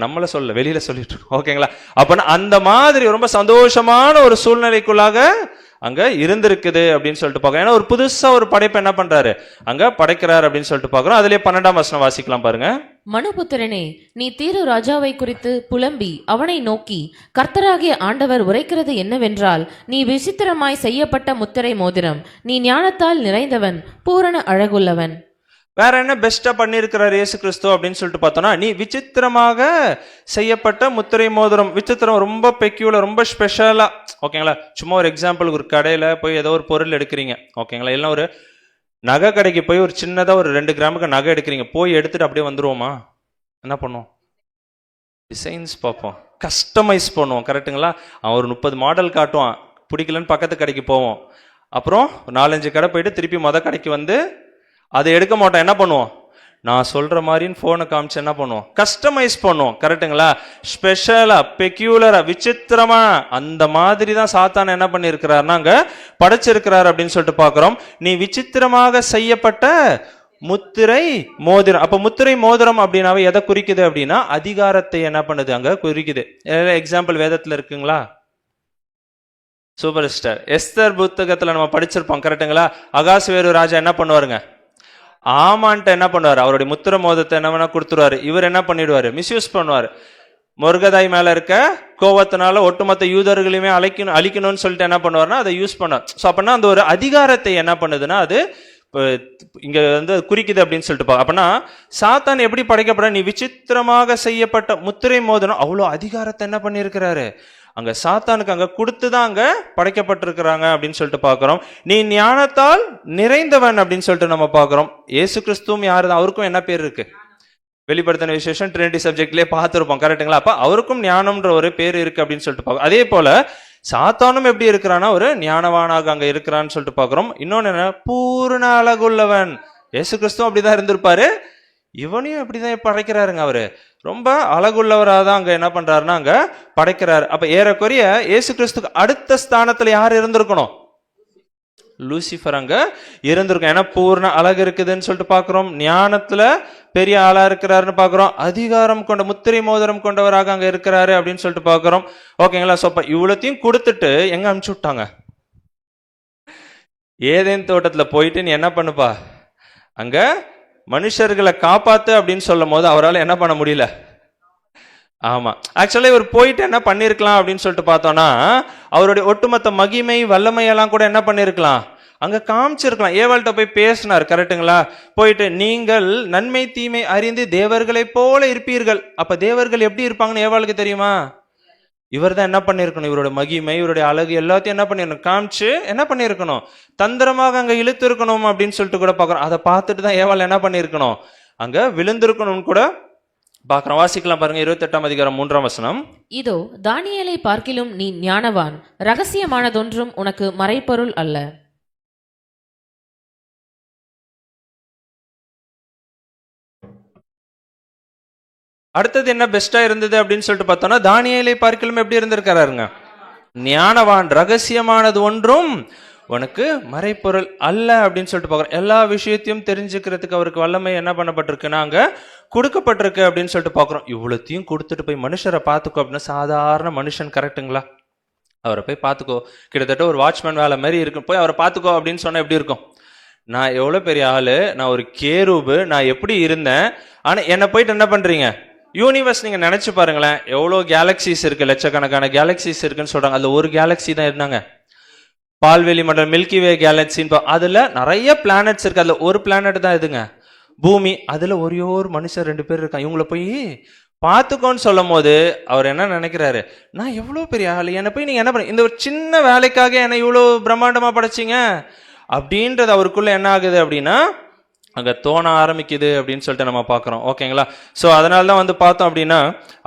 நம்மள சொல்ல, வெளியில சொல்லிட்டு இருக்கோம், ஓகேங்களா? அப்ப அந்த மாதிரி ரொம்ப சந்தோஷமான ஒரு சூழ்நிலைக்குள்ளாக அங்க இருந்திருக்குது அப்படின்னு சொல்லிட்டு பார்க்கணும். ஏன்னா ஒரு புதுசா ஒரு படைப்பை என்ன பண்றாரு அங்க படைக்கிறார் அப்படின்னு சொல்லிட்டு பார்க்கிறோம். அதுலயே 12ஆம் வசனம் வாசிக்கலாம் பாருங்க. மனுபுத்திரனே, நீ தீரு ராஜாவை குறித்து புலம்பி அவனை நோக்கி, கர்த்தராகிய ஆண்டவர் உரைக்கிறது என்னவென்றால், நீ விசித்திரமாய் செய்யப்பட்ட முத்திரை மோதிரம், நீ ஞானத்தால் நிறைந்தவன், பூரண அழகுள்ளவன். வேற என்ன பெஸ்டா பண்ணியிருக்கிறார் இயேசு கிறிஸ்து அப்படின்னு சொல்லிட்டு பார்த்தோம்னா, நீ விசித்திரமாக செய்யப்பட்ட முத்திரை மோதிரம். விசித்திரம் ரொம்ப பெக்யூலர், ரொம்ப ஸ்பெஷலா, ஓகேங்களா? சும்மா ஒரு எக்ஸாம்பிள், ஒரு கடையில போய் ஏதோ ஒரு பொருள் எடுக்கிறீங்க, ஓகேங்களா? இல்லை ஒரு நகை கடைக்கு போய் ஒரு சின்னதா ஒரு 2 கிராமுக்கு நகை எடுக்கிறீங்க, போய் எடுத்துட்டு அப்படியே வந்துருவோமா? என்ன பண்ணுவோம்? டிசைன்ஸ் பார்ப்போம், கஸ்டமைஸ் பண்ணுவோம், கரெக்டுங்களா? அவன் ஒரு 30 மாடல் காட்டுவான், பிடிக்கலன்னு பக்கத்து கடைக்கு போவோம், அப்புறம் 4-5 கடை போயிட்டு திருப்பி கடைக்கு வந்து அதை எடுக்க மாட்டோம். என்ன பண்ணுவோம்? நான் சொல்ற மாதிரின்னு போனை காமிச்சு என்ன பண்ணுவோம்? கஸ்டமைஸ் பண்ணுவோம், கரெக்டுங்களா? ஸ்பெஷலா, பெக்யூலரா, விசித்திரமா. அந்த மாதிரி தான் சாத்தான் என்ன பண்ணியிருக்கிறாருன்னா அங்க படைச்சிருக்கிறார் அப்படின்னு சொல்லிட்டு பார்க்கிறோம். நீ விசித்திரமாக செய்யப்பட்ட முத்திரை மோதிரம். அப்ப முத்திரை மோதிரம் அப்படின்னாவே எதை குறிக்குது அப்படின்னா அதிகாரத்தை என்ன பண்ணுது அங்க குறிக்குது. எக்ஸாம்பிள் வேதத்துல இருக்குங்களா? சூப்பர் ஸ்டார் எஸ்தர் புத்தகத்துல நம்ம படிச்சிருப்போம், கரெக்டுங்களா? அகாஸ்வேரு ராஜா என்ன பண்ணுவாருங்க? ஆமான்ட்டு என்ன பண்ணுவார்? அவருடைய முத்திர மோதத்தை என்ன வேணா கொடுத்துருவாரு. இவர் என்ன பண்ணிடுவாரு? மிஸ்யூஸ் பண்ணுவார். முருகதாய் மேல இருக்க கோவத்தினால ஒட்டுமொத்த யூதர்களையுமே அழிக்கணும்னு சொல்லிட்டு என்ன பண்ணுவார்னா அதை யூஸ் பண்ணுவார். ஸோ அப்படின்னா அந்த ஒரு அதிகாரத்தை என்ன பண்ணுதுன்னா அது இங்க வந்து குறிக்குது அப்படின்னு சொல்லிட்டு அப்படின்னா சாத்தான் எப்படி படைக்கப்பட, நீ விசித்திரமாக செய்யப்பட்ட முத்திரை மோதிரம், அவ்வளோ அதிகாரத்தை என்ன பண்ணியிருக்கிறாரு அங்க சாத்தானுக்கு அங்க கொடுத்துதான் அங்க படைக்கப்பட்டிருக்கிறாங்க அப்படின்னு சொல்லிட்டு பாக்குறோம். நீ ஞானத்தால் நிறைந்தவன் அப்படின்னு சொல்லிட்டு நம்ம பாக்குறோம். இயேசு கிறிஸ்துவும் யாருதான், அவருக்கும் என்ன பேர் இருக்கு? வெளிப்படுத்தின விசேஷம் ட்ரினிட்டி சப்ஜெக்ட்லயே பார்த்திருப்போம், கரெக்டுங்களா? அப்ப அவருக்கும் ஞானம்ன்ற ஒரு பேர் இருக்கு அப்படின்னு சொல்லிட்டு பார்க்கணும். அதே போல சாத்தானும் எப்படி இருக்கிறான்னா ஒரு ஞானவானாக அங்க இருக்கிறான்னு சொல்லிட்டு பாக்குறோம். இன்னொன்னு என்ன? பூரண அழகுள்ளவன். இயேசு கிறிஸ்துவும் அப்படிதான் இருந்திருப்பாரு, இவனையும் எப்படிதான் படைக்கிறாருங்க. அவரு ரொம்ப அழகுள்ளவராக தான் அங்க என்ன பண்றாருன்னா அங்க படைக்கிறாரு. அப்ப ஏறக்குறைய இயேசு கிறிஸ்துக்கு அடுத்த ஸ்தானத்துல யார் இருந்திருக்கணும்? லூசிஃபர் அங்க இருந்திருக்கும். ஏன்னா பூர்ண அழகு இருக்குதுன்னு சொல்லிட்டு பாக்குறோம், ஞானத்துல பெரிய ஆளா இருக்கிறாருன்னு பாக்குறோம், அதிகாரம் கொண்ட முத்திரை மோதிரம் கொண்டவராக அங்க இருக்கிறாரு அப்படின்னு சொல்லிட்டு பாக்குறோம், ஓகேங்களா? சோ இவ்வளத்தையும் கொடுத்துட்டு எங்க அனுப்பிச்சு விட்டாங்க? ஏதேன் தோட்டத்துல போயிட்டு நீ என்ன பண்ணுப்பா அங்க மனுஷர்களை காப்பாத்து அப்படின்னு சொல்லும் போது அவரால் என்ன பண்ண முடியல. ஆமா, ஆக்சுவலா இவர் போயிட்டு என்ன பண்ணிருக்கலாம் அப்படின்னு சொல்லிட்டு பார்த்தோம்னா அவருடைய ஒட்டுமொத்த மகிமை வல்லமையெல்லாம் கூட என்ன பண்ணிருக்கலாம் அங்க காமிச்சிருக்கலாம். ஏவாள்கிட்ட போய் பேசினார், கரெக்டுங்களா? போயிட்டு நீங்கள் நன்மை தீமை அறிந்து தேவர்களை போல இருப்பீர்கள். அப்ப தேவர்கள் எப்படி இருப்பாங்கன்னு ஏவாளுக்கு தெரியுமா? இவர் தான் என்ன பண்ணிருக்கணும், இவருடைய மகிமை இவருடைய அழகு எல்லாத்தையும் என்ன பண்ணிருக்கணும் காமிச்சு என்ன பண்ணிருக்கணும், தந்திரமாக அங்க இழுத்து இருக்கணும் அப்படின்னு சொல்லிட்டு கூட பாக்குறோம். அதை பார்த்துட்டு தான் ஏவாள் என்ன பண்ணிருக்கணும் அங்க விழுந்திருக்கணும்னு கூட பாக்குறோம். வாசிக்கலாம் பாருங்க, 28ஆம் அதிகாரம் 3ஆம் வசனம். இதோ தானியேலை பார்க்கிலும் நீ ஞானவான், ரகசியமானதொன்றும் உனக்கு மறைபொருள் அல்ல. அடுத்தது என்ன பெஸ்டா இருந்தது அப்படின்னு சொல்லிட்டு பார்த்தோம்னா தானியேலை பார்க்கிலும் எப்படி இருந்திருக்கிறாருங்க? ஞானவான், ரகசியமானது ஒன்றும் உனக்கு மறைப்பொருள் அல்ல அப்படின்னு சொல்லிட்டு பார்க்குறோம். எல்லா விஷயத்தையும் தெரிஞ்சுக்கிறதுக்கு அவருக்கு வல்லமை என்ன பண்ணப்பட்டிருக்குன்னா அங்க கொடுக்கப்பட்டிருக்கு அப்படின்னு சொல்லிட்டு பார்க்குறோம். இவ்வளோத்தையும் கொடுத்துட்டு போய் மனுஷரை பார்த்துக்கோ அப்படின்னா சாதாரண மனுஷன், கரெக்டுங்களா? அவரை போய் பார்த்துக்கோ, கிட்டத்தட்ட ஒரு வாட்ச்மேன் வேலை மாதிரி இருக்கும், போய் அவரை பார்த்துக்கோ அப்படின்னு சொன்னா எப்படி இருக்கும்? நான் எவ்வளோ பெரிய ஆளு, நான் ஒரு கேரூபு, நான் எப்படி இருந்தேன், ஆனால் என்னை போயிட்டு என்ன பண்றீங்க? யூனிவர்ஸ் நீங்க நினைச்சு பாருங்களேன், எவ்வளோ கேலக்சிஸ் இருக்கு, லட்சக்கணக்கான கேலக்சிஸ் இருக்குன்னு சொல்றாங்க. அதுல ஒரு கேலக்சி தான் இருந்தாங்க, பால்வெளி மண்டலம், மில்கி வே கேலக்சின்னு அதுல நிறைய பிளானட்ஸ் இருக்கு. அதுல ஒரு பிளானட் தான் எதுங்க? பூமி. அதுல ஒரே ஒரு மனுஷன் 2 பேர் இருக்கான். இவங்கள போய் பார்த்துக்கோன்னு சொல்லும் போது அவர் என்ன நினைக்கிறாரு, நான் எவ்வளவு பெரிய ஆளு, என்னை போய் நீங்க என்ன பண்ண, இந்த ஒரு சின்ன வேலைக்காக என்னை இவ்வளவு பிரம்மாண்டமா படைச்சிங்க அப்படின்றது அவருக்குள்ள என்ன ஆகுது அப்படின்னா அங்க தோண ஆரம்பிக்குது அப்படின்னு சொல்லிட்டு நம்ம பார்க்குறோம். ஓகேங்களா? ஸோ அதனால தான் பார்த்தோம் அப்படின்னா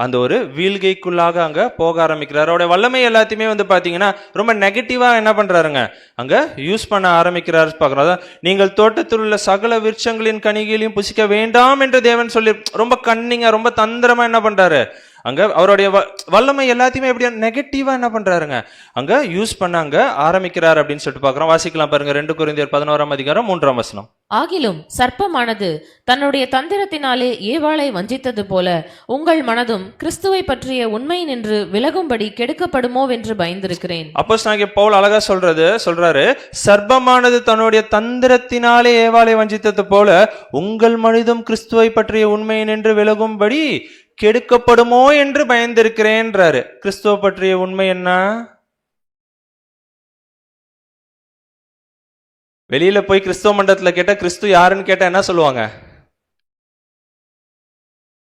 அந்த ஒரு வீழ்கைக்குள்ளாக அங்க போக ஆரம்பிக்கிறார். அவருடைய வல்லமை எல்லாத்தையுமே பார்த்தீங்கன்னா ரொம்ப நெகட்டிவா என்ன பண்றாருங்க அங்க யூஸ் பண்ண ஆரம்பிக்கிறாரு பார்க்குறோம். அதான் நீங்கள் தோட்டத்தில் உள்ள சகல விருட்சங்களின் கனிகளையும் புசிக்க வேண்டாம் என்று தேவன் சொல்லி ரொம்ப கன்னிங்கா ரொம்ப தந்திரமா என்ன பண்றாரு அங்க அவருடைய வல்லமை எல்லாத்தையுமே எப்படியா நெகட்டிவா என்ன பண்றாருங்க அங்க யூஸ் பண்ண அங்க ஆரம்பிக்கிறார் அப்படின்னு சொல்லிட்டு பார்க்கிறோம். வாசிக்கலாம் பாருங்க, 2 கொரிந்தியர் 11:3 ஆகிலும் சர்ப்பமானது தன்னுடைய தந்திரத்தினாலே ஏவாளை வஞ்சித்தது போல உங்கள் மனதும் கிறிஸ்துவை பற்றிய உண்மை நின்று விலகும்படி கெடுக்கப்படுமோ என்று பயந்திருக்கிறேன். அப்போஸ்தலனாகிய பவுல் அழகா சொல்றாரு, சர்ப்பமானது தன்னுடைய தந்திரத்தினாலே ஏவாளை வஞ்சித்தது போல உங்கள் மனதும் கிறிஸ்துவை பற்றிய உண்மை நின்று விலகும்படி கெடுக்கப்படுமோ என்று பயந்திருக்கிறேன்றாரு. கிறிஸ்துவ பற்றிய உண்மை என்ன? வெளியில போய் கிறிஸ்துவ மண்டலத்துல கேட்டா கிறிஸ்து யாருன்னு கேட்டா என்ன சொல்லுவாங்க?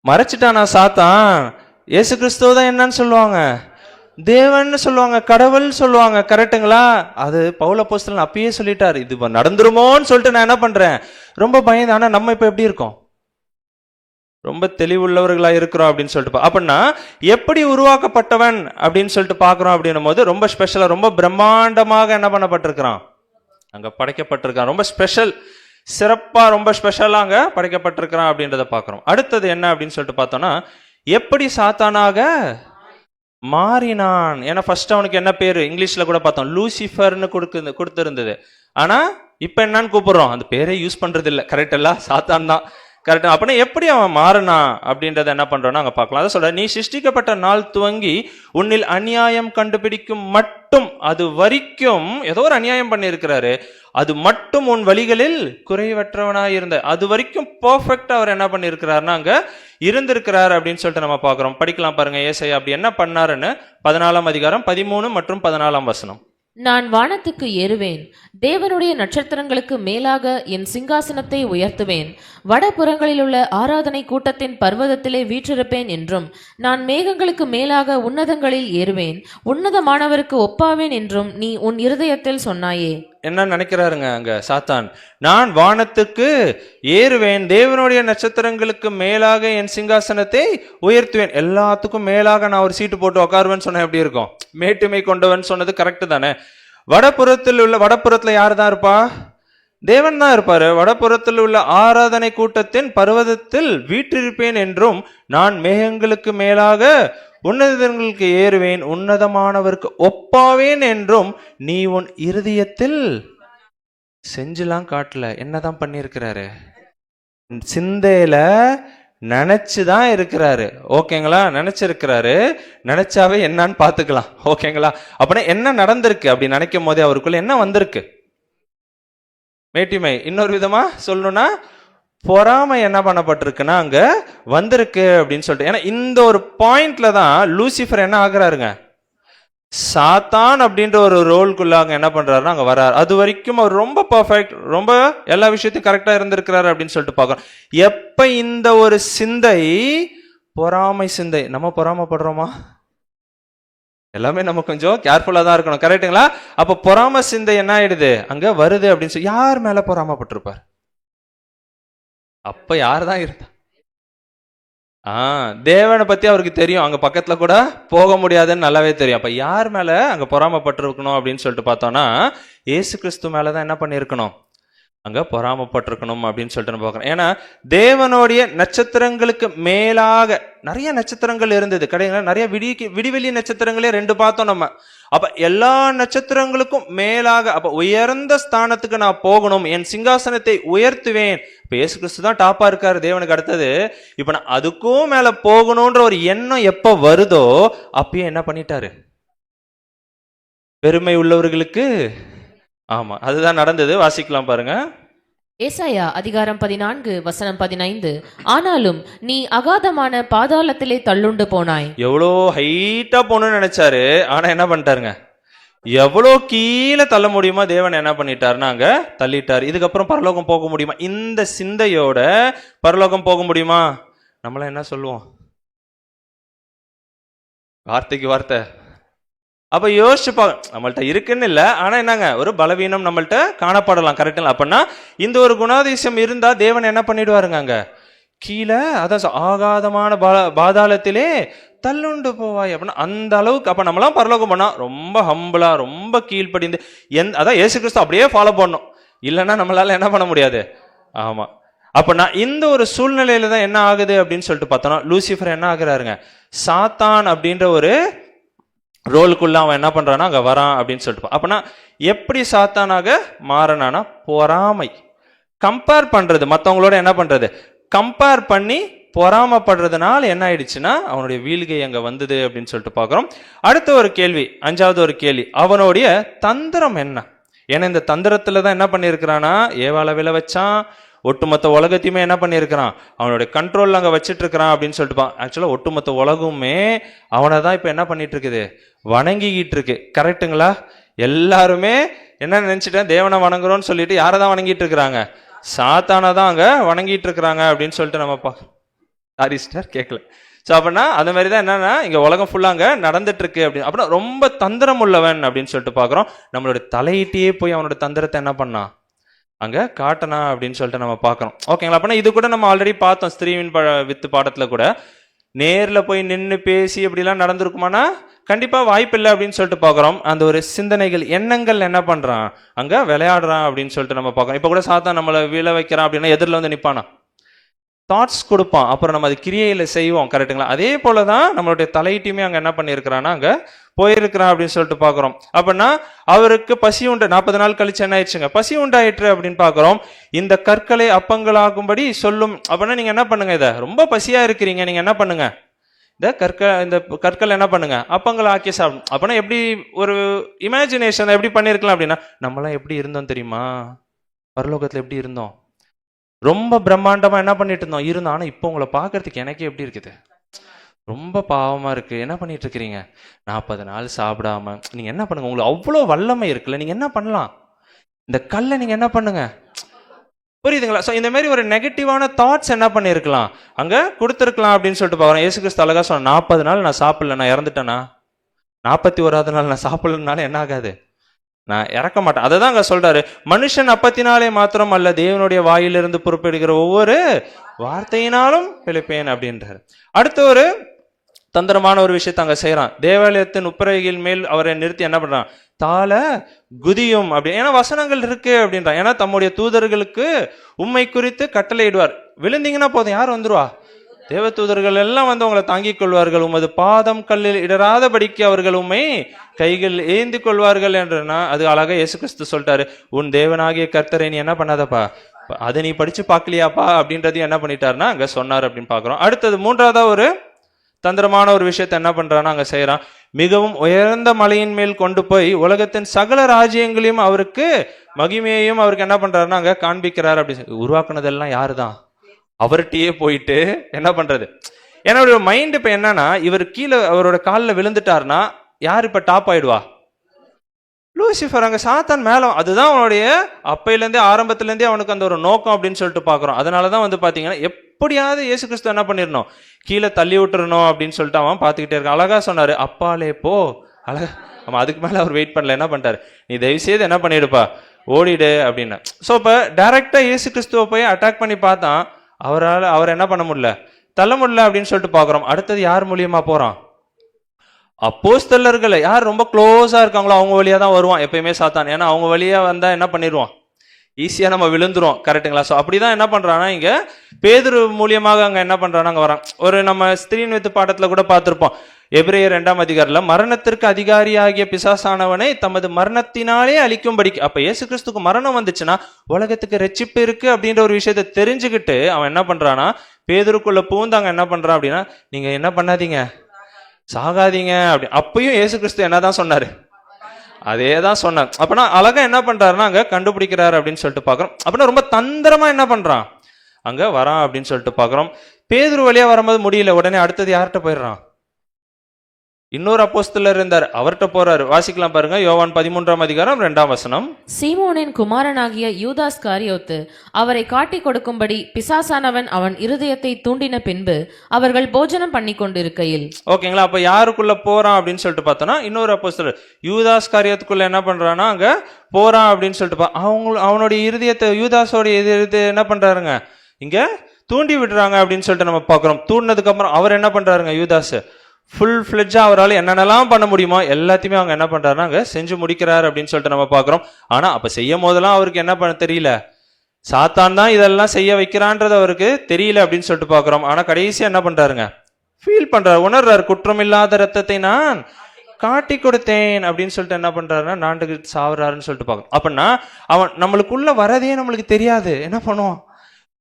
மறைச்சிட்டானா சாத்தான், இயேசு கிறிஸ்துவ தான் என்னன்னு சொல்லுவாங்க? தேவன் சொல்லுவாங்க, கடவுள் சொல்லுவாங்க. கரெக்டுங்களா? அது பவுல் அப்போஸ்தலன் அப்பயே சொல்லிட்டாரு, இது நடந்துருமோன்னு சொல்லிட்டு நான் என்ன பண்றேன், ரொம்ப பயந்து. ஆனா நம்ம இப்ப எப்படி இருக்கோம்? ரொம்ப தெளிவுள்ளவர்களா இருக்கிறோம் அப்படின்னு சொல்லிட்டு அப்படின்னா எப்படி உருவாக்கப்பட்டவன் அப்படின்னு சொல்லிட்டு பாக்குறோம் அப்படின்னும் போது ரொம்ப ஸ்பெஷலா ரொம்ப பிரம்மாண்டமாக என்ன பண்ணப்பட்டிருக்கிறான் அங்க படைக்கப்பட்டிருக்கான். ரொம்ப ஸ்பெஷல், சிறப்பா ரொம்ப ஸ்பெஷலா அங்க படைக்கப்பட்டிருக்கிறான் அப்படின்றத பாக்குறோம். அடுத்தது என்ன அப்படின்னு சொல்லிட்டு பார்த்தோம்னா எப்படி சாத்தானாக மாறினான். ஏன்னா ஃபர்ஸ்ட் அவனுக்கு என்ன பேரு இங்கிலீஷ்ல கூட பார்த்தோம், லூசிஃபர்னு கொடுத்திருந்தது. ஆனா இப்ப என்னன்னு கூப்பிடுறோம், அந்த பேரே யூஸ் பண்றது இல்ல. கரெக்ட் இல்ல? சாத்தான் தான். கரெக்டா? அப்படின்னா எப்படி அவன் மாறினா அப்படின்றத என்ன பண்றோம்னா அங்க பார்க்கலாம். அதை சொல்ற, நீ சிருஷ்டிக்கப்பட்ட நாள் துவங்கி உன்னில் அநியாயம் கண்டுபிடிக்கும் மட்டும், அது வரைக்கும் ஏதோ ஒரு அநியாயம் பண்ணி இருக்கிறாரு, அது மட்டும் உன் வழிகளில் குறைவற்றவனாய் இருந்த, அது வரைக்கும் பெர்ஃபெக்ட்டா அவர் என்ன பண்ணி இருக்கிறாருன்னா அங்க இருந்திருக்கிறார் அப்படின்னு சொல்லிட்டு நம்ம பார்க்கிறோம். படிக்கலாம் பாருங்க, ஏசாயா அப்படி என்ன பண்ணாருன்னு 14:13 மற்றும் 14. நான் வானத்துக்கு ஏறுவேன், தேவனுடைய நட்சத்திரங்களுக்கு மேலாக என் சிங்காசனத்தை உயர்த்துவேன், வடபுறங்களிலுள்ள ஆராதனை கூட்டத்தின் பர்வதத்திலே வீற்றிருப்பேன் என்றும், நான் மேகங்களுக்கு மேலாக உன்னதங்களில் ஏறுவேன், உன்னதமானவருக்கு ஒப்பாவேன் என்றும் நீ உன் இருதயத்தில் சொன்னாயே. என்ன நினைக்கிறாருங்க அங்க சாத்தான்? நான் வானத்துக்கு ஏறுவேன், தேவனுடைய நட்சத்திரங்களுக்கு மேலாக என் சிங்காசனத்தை உயர்த்துவேன், எல்லாத்துக்கும் மேலாக நான் ஒரு சீட்டு போட்டு உட்காருவேன்னு சொன்ன எப்படி இருக்கும்? மேட்டுமை கொண்டவன் சொன்னது கரெக்ட் தானே? வடபுறத்துல யாரு தான் இருப்பா? தேவன் தான் இருப்பாரு. வடபுறத்தில் உள்ள ஆராதனை கூட்டத்தின் பர்வதத்தில் வீற்றிருப்பேன் என்றும், நான் மேகங்களுக்கு மேலாக உன்னதங்களுக்கு ஏறுவேன், உன்னதமானவருக்கு ஒப்பாவேன் என்றும் நீ உன் இருதயத்தில் செஞ்செல்லாம் காட்டல. என்னதான் பண்ணியிருக்கிறாரு? சிந்தையில நினைச்சுதான் இருக்கிறாரு. ஓகேங்களா? நினைச்சிருக்கிறாரு. நினைச்சாவே என்னன்னு பாத்துக்கலாம். ஓகேங்களா? அப்படின்னா என்ன நடந்திருக்கு அப்படி நினைக்கும் போதே அவருக்குள்ள என்ன வந்திருக்கு? மேட்டிமை. இன்னொரு விதமா சொல்லணும்னா பொறாமை என்ன பண்ணப்பட்டிருக்குன்னா அங்க வந்திருக்கு அப்படின்னு சொல்லிட்டு. ஏன்னா இந்த ஒரு பாயிண்ட்ல தான் லூசிஃபர் என்ன ஆகுறாருங்க, சாத்தான் அப்படின்ற ஒரு ரோல்குள்ள அங்க என்ன பண்றாருன்னா அங்க வர்றாரு. அது வரைக்கும் அவர் ரொம்ப பர்ஃபெக்ட், ரொம்ப எல்லா விஷயத்தையும் கரெக்டா இருந்திருக்கிறாரு அப்படின்னு சொல்லிட்டு பார்க்கறோம். எப்ப இந்த ஒரு சிந்தை, பொறாமை சிந்தை, நம்ம பொறாமப்படுறோமா? எல்லாமே நம்ம கொஞ்சம் கேர்ஃபுல்லா தான் இருக்கணும். கரெக்டுங்களா? அப்ப பொறாம சிந்தை என்ன ஆயிடுது அங்க வருது அப்படின்னு சொல்லி, யார் மேல பொறாமப்பட்டிருப்பார்? அப்ப யாருதான் இருந்தா? தேவனை பத்தி அவருக்கு தெரியும், அங்க பக்கத்துல கூட போக முடியாதுன்னு நல்லாவே தெரியும். அப்ப யார் மேல அங்க பொறாமப்பட்டிருக்கணும் அப்படின்னு சொல்லிட்டு பார்த்தோம்னா இயேசு கிறிஸ்து மேலதான் என்ன பண்ணிருக்கணும் அங்க பொறாமப்பட்டிருக்கணும் அப்படின்னு சொல்லிட்டு நம்ம பார்க்கணும். ஏன்னா தேவனுடைய நட்சத்திரங்களுக்கு மேலாக நிறைய நட்சத்திரங்கள் இருந்தது. கிடையாது, நிறைய விடிவெளி நட்சத்திரங்களே 2 பார்த்தோம் நம்ம. அப்ப எல்லா நட்சத்திரங்களுக்கும் மேலாக, அப்ப உயர்ந்த ஸ்தானத்துக்கு நான் போகணும், என் சிங்காசனத்தை உயர்த்துவேன். இப்ப இயேசு கிறிஸ்து தான் டாப்பா இருக்காரு தேவனுக்கு அடுத்தது. இப்ப நான் அதுக்கும் மேல போகணும்ன்ற ஒரு எண்ணம் எப்ப வருதோ அப்பயே என்ன பண்ணிட்டாரு? பெருமை உள்ளவர்களுக்கு. ஆமா, அதுதான் நடந்தது. வாசிக்கலாம் பாருங்க. ஏசாயா அதிகாரம் 14:15. ஆனாலும் நீ அகாதமான பாதாளத்திலே தள்ளுண்டு போனாய். எவ்வளோ ஹைட்டா போகணும்னு நினைச்சாரு, ஆனா என்ன பண்ணிட்டாருங்க? எவ்வளோ கீழே தள்ள முடியுமோ தேவன் என்ன பண்ணிட்டாருன்னா அங்க தள்ளிட்டார். இதுக்கப்புறம் பரலோகம் போக முடியுமா? இந்த சிந்தையோட பரலோகம் போக முடியுமா? நம்மளாம் என்ன சொல்லுவோம்? வார்த்தைக்கு வார்த்தை. அப்ப யோசிச்சு நம்மள்ட்ட இருக்குன்னு இல்லை, ஆனா என்னங்க ஒரு பலவீனம் நம்மள்ட்ட காணப்படலாம். கரெக்டுங்களா? அப்படின்னா இந்த ஒரு குணாதிசயம் இருந்தா தேவன் என்ன பண்ணிடுவாருங்க அங்க கீழே, அதான் ஆகாதமான பாதாளத்திலே தள்ளுண்டு போவாய் அப்படின்னா அந்த அளவுக்கு. அப்ப நம்மளாம் பரலோகம் பண்ணா ரொம்ப ஹம்பிளா, ரொம்ப கீழ்ப்படிந்து அதான் இயேசு கிறிஸ்து அப்படியே ஃபாலோ பண்ணணும். இல்லைன்னா நம்மளால என்ன பண்ண முடியாது. ஆமா. அப்ப இந்த ஒரு சூழ்நிலையில தான் என்ன ஆகுது அப்படின்னு சொல்லிட்டு பார்த்தோம்னா, லூசிஃபர் என்ன ஆகுறாருங்க, சாத்தான் அப்படின்ற ஒரு ரோலுக்குள்ள அவன் என்ன பண்றானா அங்க வரான் அப்படின்னு சொல்லிட்டு. அப்படின்னா எப்படி சாத்தானாக மாறனானா, பொறாமை, கம்பேர் பண்றது, மற்றவங்களோட என்ன பண்றது, கம்பேர் பண்ணி பொறாமப்படுறதுனால என்ன ஆயிடுச்சுன்னா அவனுடைய வீழ்கை அங்க வந்தது அப்படின்னு சொல்லிட்டு பார்க்கிறோம். அடுத்த ஒரு கேள்வி, அஞ்சாவது ஒரு கேள்வி, அவனுடைய தந்திரம் என்ன? ஏன்னா இந்த தந்திரத்துல தான் என்ன பண்ணியிருக்கிறானா ஏவாள விழ வச்சான், ஒட்டுமொத்த உலகத்தையுமே என்ன பண்ணியிருக்கிறான் அவனுடைய கண்ட்ரோல் அங்க வச்சிட்டு இருக்கிறான் அப்படின்னு சொல்லிட்டு. ஆக்சுவலா ஒட்டுமொத்த உலகமுமே அவனை தான் இப்ப என்ன பண்ணிட்டு இருக்குது, வணங்கிக்கிட்டு இருக்கு. கரெக்டுங்களா? எல்லாருமே என்ன நினைச்சிட்டேன், தேவனை வணங்குறோம்னு சொல்லிட்டு யாரை தான் வணங்கிட்டு இருக்கிறாங்க, சாத்தானை தான் அங்க வணங்கிட்டு இருக்கிறாங்க அப்படின்னு சொல்லிட்டு நம்ம சாரி சிஸ்டர் கேட்கல. ஸோ அப்படின்னா அந்த மாதிரி தான் என்னன்னா இங்க உலகம் ஃபுல்லா அங்க நடந்துட்டு இருக்கு அப்படின்னு. அப்படின்னா ரொம்ப தந்திரம் உள்ளவன் அப்படின்னு சொல்லிட்டு பாக்குறோம். நம்மளோட தலையிட்டே போய் அவனோட தந்திரத்தை என்ன பண்ணான் அங்க காட்டனா அப்படின்னு சொல்லிட்டு நம்ம பார்க்கறோம். ஓகேங்களா? அப்படின்னா இது கூட நம்ம ஆல்ரெடி பார்த்தோம் ஸ்திரீவின் வித்து பாடத்துல கூட. நேர்ல போய் நின்று பேசி அப்படிலாம் நடந்திருக்குமானா கண்டிப்பா வாய்ப்பு இல்லை அப்படின்னு சொல்லிட்டு பாக்குறோம். அந்த ஒரு சிந்தனைகள், எண்ணங்கள் என்ன பண்றான் அங்க விளையாடுறான் அப்படின்னு சொல்லிட்டு நம்ம பார்க்கறோம். இப்ப கூட சாத்தான் நம்மளை விழ வைக்கிறான் அப்படின்னா எதிரில் வந்து நிப்பானா, தாட்ஸ் கொடுப்பான், அப்புறம் நம்ம அது கிரியையில செய்வோம். கரெக்டுங்களா? அதே போலதான் நம்மளுடைய தலையீட்டுமே அங்க என்ன பண்ணிருக்கிறான்னா அங்க போயிருக்கிறான் அப்படின்னு சொல்லிட்டு பாக்குறோம். அப்படின்னா அவருக்கு பசி உண்டு, 40 நாள் கழிச்சு என்ன ஆயிடுச்சுங்க, பசி உண்டாயிற்று அப்படின்னு பாக்குறோம். இந்த கற்களை அப்பங்களாகும்படி சொல்லும். அப்படின்னா நீங்க என்ன பண்ணுங்க, இதை ரொம்ப பசியா இருக்கிறீங்க, நீங்க என்ன பண்ணுங்க, இந்த கற்கள் என்ன பண்ணுங்க அப்பங்கள் ஆக்கி சாப்பிடும். அப்படின்னா எப்படி ஒரு இமேஜினேஷன் எப்படி பண்ணிருக்கலாம் அப்படின்னா, நம்மளாம் எப்படி இருந்தோம் தெரியுமா, பரலோகத்துல எப்படி இருந்தோம், ரொம்ப பிரம்மாண்டமா என்ன பண்ணிட்டு இருந்தோம். ஆனா இப்போ உங்களை பாக்குறதுக்கு எனக்கே எப்படி இருக்குது, ரொம்ப பாவமா இருக்கு. என்ன பண்ணிட்டு இருக்கிறீங்க, 40 நாள் சாப்பிடாம. நீங்க என்ன பண்ணுங்க, உங்களுக்கு அவ்வளவு வல்லமை இருக்குல்ல, நீங்க என்ன பண்ணலாம், இந்த கல்லை நீங்க என்ன பண்ணுங்க. புரியுதுங்களா? ஸோ இந்த மாதிரி ஒரு நெகட்டிவான தாட்ஸ் என்ன பண்ணிருக்கலாம் அங்க கொடுத்துருக்கலாம் அப்படின்னு சொல்லிட்டு பாக்குறோம். இயேசு கிறிஸ்து அழகா சொன்ன, 40 நாள் நான் சாப்பிடல, நான் இறந்துட்டேனா, 41வது நாள் நான் சாப்பிடலனால என்ன ஆகாது, நான் இறக்க மாட்டேன். அதை தான் அங்க சொல்றாரு, மனுஷன் அப்பத்தினாலே மாத்திரம் அல்ல, தேவனுடைய வாயிலிருந்து புறப்படுகிற ஒவ்வொரு வார்த்தையினாலும் பிழைப்பேன் அப்படின்றாரு. அடுத்த ஒரு தந்திரமான ஒரு விஷயத்தை அங்க செய்யறான். தேவாலயத்தின் உப்பரைகள் மேல் அவரை நிறுத்தி என்ன பண்றான், தாள குதியும் அப்படி, ஏன்னா வசனங்கள் இருக்கு அப்படின்றான். ஏன்னா தம்முடைய தூதர்களுக்கு உண்மை குறித்து கட்டளையிடுவார், விழுந்தீங்கன்னா போதும் யார் வந்துருவா, தேவ தூதர்கள் எல்லாம் வந்து உங்களை தாங்கிக் கொள்வார்கள், உமது பாதம் கல்லில் இடராதபடிக்கு அவர்கள் உண்மை கைகள் ஏந்தி கொள்வார்கள் என்றனா. அது அழகா இயேசு கிறிஸ்து சொல்லிட்டாரு, உன் தேவனாகிய கர்த்தரை நீ என்ன பண்ணாதப்பா, அதை நீ படிச்சு பார்க்கலையாப்பா அப்படின்றதையும் என்ன பண்ணிட்டாருன்னா அங்க சொன்னார் அப்படின்னு பாக்குறோம். அடுத்தது மூன்றாவதா ஒரு தந்திரமான ஒரு விஷயத்தை என்ன பண்றான்னா அங்க செய்யறான், மிகவும் உயர்ந்த மலையின் மேல் கொண்டு போய் உலகத்தின் சகல ராஜ்யங்களையும் அவருக்கு மகிமையையும் அவருக்கு என்ன பண்றாருன்னா அங்க காண்பிக்கிறார். அப்படி உருவாக்குனதெல்லாம் யாருதான், அவர்கிட்டயே போயிட்டு என்ன பண்றது. ஏன்னா ஒரு மைண்ட் இப்ப என்னன்னா, இவர் கீழே அவரோட காலில் விழுந்துட்டாருன்னா யார் இப்ப டாப் ஆயிடுவா, லூசிஃபர். அங்க சாத்தான் மேல, அதுதான் அவனுடைய அப்பையிலேருந்தே ஆரம்பத்திலேருந்தே அவனுக்கு அந்த ஒரு நோக்கம் அப்படின்னு சொல்லிட்டு பாக்குறோம். அதனாலதான் வந்து பாத்தீங்கன்னா எப்படியாவது இயேசு கிறிஸ்து என்ன பண்ணிடணும், கீழே தள்ளி விட்டுறணும் அப்படின்னு சொல்லிட்டு அவன் பார்த்துக்கிட்டே இருக்கான். அழகா சொன்னாரு, அப்பாலே போ, அழகா. அவன் அதுக்கு மேல அவர் வெயிட் பண்ணல, என்ன பண்ணிட்டாரு, நீ தயவு செய்து என்ன பண்ணிடுப்பா, ஓடிடு அப்படின்னு. ஸோ இப்போ டைரக்டா இயேசு கிறிஸ்துவை போய் அட்டாக் பண்ணி பார்த்தான், அவர் என்ன பண்ண முடியல, தள்ள முடியல அப்படின்னு சொல்லிட்டு பாக்குறோம். அடுத்தது யார் மூலியமா போறான், அப்போஸ்தலர்கள் யார் ரொம்ப க்ளோஸா இருக்காங்களோ அவங்க வழியா தான் வருவான் எப்பயுமே சாத்தான். ஏன்னா அவங்க வழியா வந்தா என்ன பண்ணிடுவான், ஈஸியா நம்ம விழுந்துரும். கரெக்டுங்களா? ஸோ அப்படிதான் என்ன பண்றானா இங்க பேதுரு மூலியமாக அங்க என்ன பண்றானா அங்க வரான். ஒரு நம்ம ஸ்திரீன் வித்து பாடத்துல கூட பார்த்திருப்போம், எபிரேயர் 2ஆம் அதிகாரத்துல மரணத்திற்கு அதிகாரியாகிய பிசாசானவனை தமது மரணத்தினாலே அழிக்கும்படிக்கு. அப்ப இயேசு கிறிஸ்துக்கு மரணம் வந்துச்சுன்னா உலகத்துக்கு ரட்சிப்பு இருக்கு அப்படின்ற ஒரு விஷயத்தை தெரிஞ்சுக்கிட்டு அவன் என்ன பண்றானா பேதுருக்குள்ள பூந்து அங்க என்ன பண்றான் அப்படின்னா, நீங்க என்ன பண்ணாதீங்க, சாகாதீங்க அப்படி. அப்பயும் இயேசு கிறிஸ்து என்னதான் சொன்னாரு, அதே தான் சொன்னார். அப்படின்னா அழகா என்ன பண்றாருன்னா அங்க கண்டுபிடிக்கிறாரு அப்படின்னு சொல்லிட்டு பாக்குறோம். அப்படின்னா ரொம்ப தந்திரமா என்ன பண்றான் அங்க வரான் அப்படின்னு சொல்லிட்டு பாக்குறோம். பேதுரு வழியா வரும்போது முடியல, உடனே அடுத்தது யார்கிட்ட போயிடுறான், இன்னொரு அப்போஸ்தலர் இருந்தார், அவர்கிட்ட போறாரு. வாசிக்கலாம் பாருங்க, யோவான் 13:2 சீமோனின் குமாரனாகிய யூதாஸ் காரியோத்து அவரை காட்டிக் கொடுக்கும்படி பிசாசானவன் அவன் இருதயத்தை தூண்டின பின்பு அவர்கள் போஜனம் பண்ணி கொண்டிருக்கையில். ஓகேங்களா? அப்ப யாருக்குள்ள போறான் அப்படின்னு சொல்லிட்டு பார்த்தோம்னா, இன்னொரு அப்போஸ்தலர் யூதாஸ் காரியத்துக்குள்ள என்ன பண்றான்னா அங்க போறான் அப்படின்னு சொல்லிட்டு அவனுடைய இருதயத்தை, யூதாஸோட இருதயத்தை என்ன பண்றாருங்க இங்க தூண்டி விடுறாங்க அப்படின்னு சொல்லிட்டு நம்ம பார்க்கிறோம். தூண்டினதுக்கு அப்புறம் அவர் என்ன பண்றாருங்க, யூதாஸ் ஃபுல் ஃபிளெட்ஜா அவரால் என்னென்னலாம் பண்ண முடியுமோ எல்லாத்தையுமே அவங்க என்ன பண்றாருன்னா அங்க செஞ்சு முடிக்கிறாரு அப்படின்னு சொல்லிட்டு நம்ம பார்க்கிறோம். ஆனா அப்ப செய்யும் போதெல்லாம் அவருக்கு என்ன பண்ண தெரியல, சாத்தான் தான் இதெல்லாம் செய்ய வைக்கிறான்றது அவருக்கு தெரியல அப்படின்னு சொல்லிட்டு பார்க்கிறோம். ஆனா கடைசியா என்ன பண்றாருங்க, ஃபீல் பண்றாரு, உணர்றாரு, குற்றமில்லாத ரத்தத்தை நான் காட்டி கொடுத்தேன் அப்படின்னு சொல்லிட்டு என்ன பண்றாருன்னா நாண்டுக்கு சாவுறாருன்னு சொல்லிட்டு பார்க்கணும். அப்படின்னா அவன் நம்மளுக்குள்ள வரதே நம்மளுக்கு தெரியாது, என்ன பண்ணுவான்,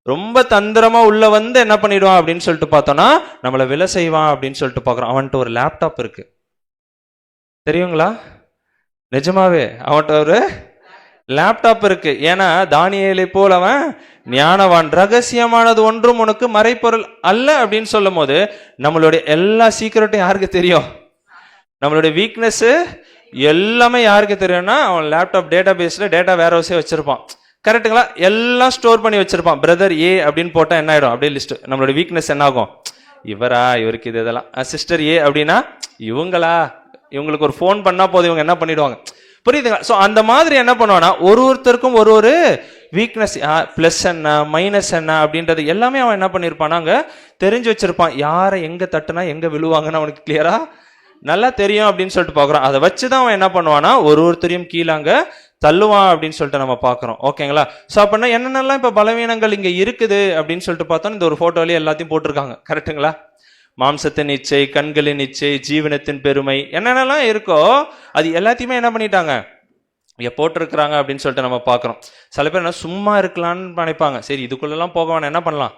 ரொம்ப தந்திரமா உள்ள வந்து என்ன பண்ணிடுவான் அப்படின்னு சொல்லிட்டு பார்த்தோம்னா நம்மளை விலை செய்வான் அப்படின்னு சொல்லிட்டு பார்க்குறோம். அவன்கிட்ட ஒரு லேப்டாப் இருக்கு தெரியுங்களா, நிஜமாவே அவன்கிட்ட ஒரு லேப்டாப் இருக்கு. ஏன்னா தானியேலை போல் அவன் ஞானவான், ரகசியமானது ஒன்றும் உனக்கு மறைப்பொருள் அல்ல அப்படின்னு சொல்லும் போது நம்மளுடைய எல்லா சீக்கிரட்டும் யாருக்கு தெரியும், நம்மளுடைய வீக்னஸ் எல்லாமே யாருக்கு தெரியும்னா அவன் லேப்டாப் டேட்டா பேஸ்ல டேட்டா வேர் ஹவுஸே வச்சிருப்பான். கரெக்டுங்களா? எல்லாம் ஸ்டோர் பண்ணி வச்சிருப்பான். பிரதர் ஏ அப்படின்னு போட்டா என்ன ஆயிடும், அப்படியே லிஸ்ட் நம்மளோட வீக்னஸ் என்ன ஆகும், இவரா இவருக்கு இது இதெல்லாம், சிஸ்டர் ஏ அப்படின்னா இவங்களா, இவங்களுக்கு ஒரு ஃபோன் பண்ணா போதும் இவங்க என்ன பண்ணிடுவாங்க, புரியுதுங்களா? ஸோ அந்த மாதிரி என்ன பண்ணுவான்னா ஒருத்தருக்கும் ஒரு வீக்னஸ், பிளஸ் என்ன மைனஸ் என்ன அப்படின்றது எல்லாமே அவன் என்ன பண்ணியிருப்பான் அங்க தெரிஞ்சு வச்சிருப்பான். யாரை எங்க தட்டுனா எங்க விழுவாங்கன்னு அவனுக்கு கிளியரா நல்லா தெரியும் அப்படின்னு சொல்லிட்டு பார்க்குறோம். அதை வச்சுதான் அவன் என்ன பண்ணுவான்னா ஒருத்தரையும் கீழே அங்க தள்ளுவான் அப்படின்னு சொல்லிட்டு நம்ம பார்க்குறோம். ஓகேங்களா? ஸோ அப்படின்னா என்னென்னலாம் இப்போ பலவீனங்கள் இங்கே இருக்குது அப்படின்னு சொல்லிட்டு பார்த்தோம். இந்த ஒரு ஃபோட்டோலேயே எல்லாத்தையும் போட்டிருக்காங்க. கரெக்டுங்களா? மாம்சத்தின் இச்சை, கண்களின் இச்சை, ஜீவனத்தின் பெருமை, என்னென்னலாம் இருக்கோ அது எல்லாத்தையுமே என்ன பண்ணிட்டாங்க இங்கே போட்டிருக்கிறாங்க அப்படின்னு சொல்லிட்டு நம்ம பார்க்குறோம். சில பேர் என்ன சும்மா இருக்கலான்னு நினைப்பாங்க. சரி இதுக்குள்ளெல்லாம் போக வேணாம், என்ன பண்ணலாம்,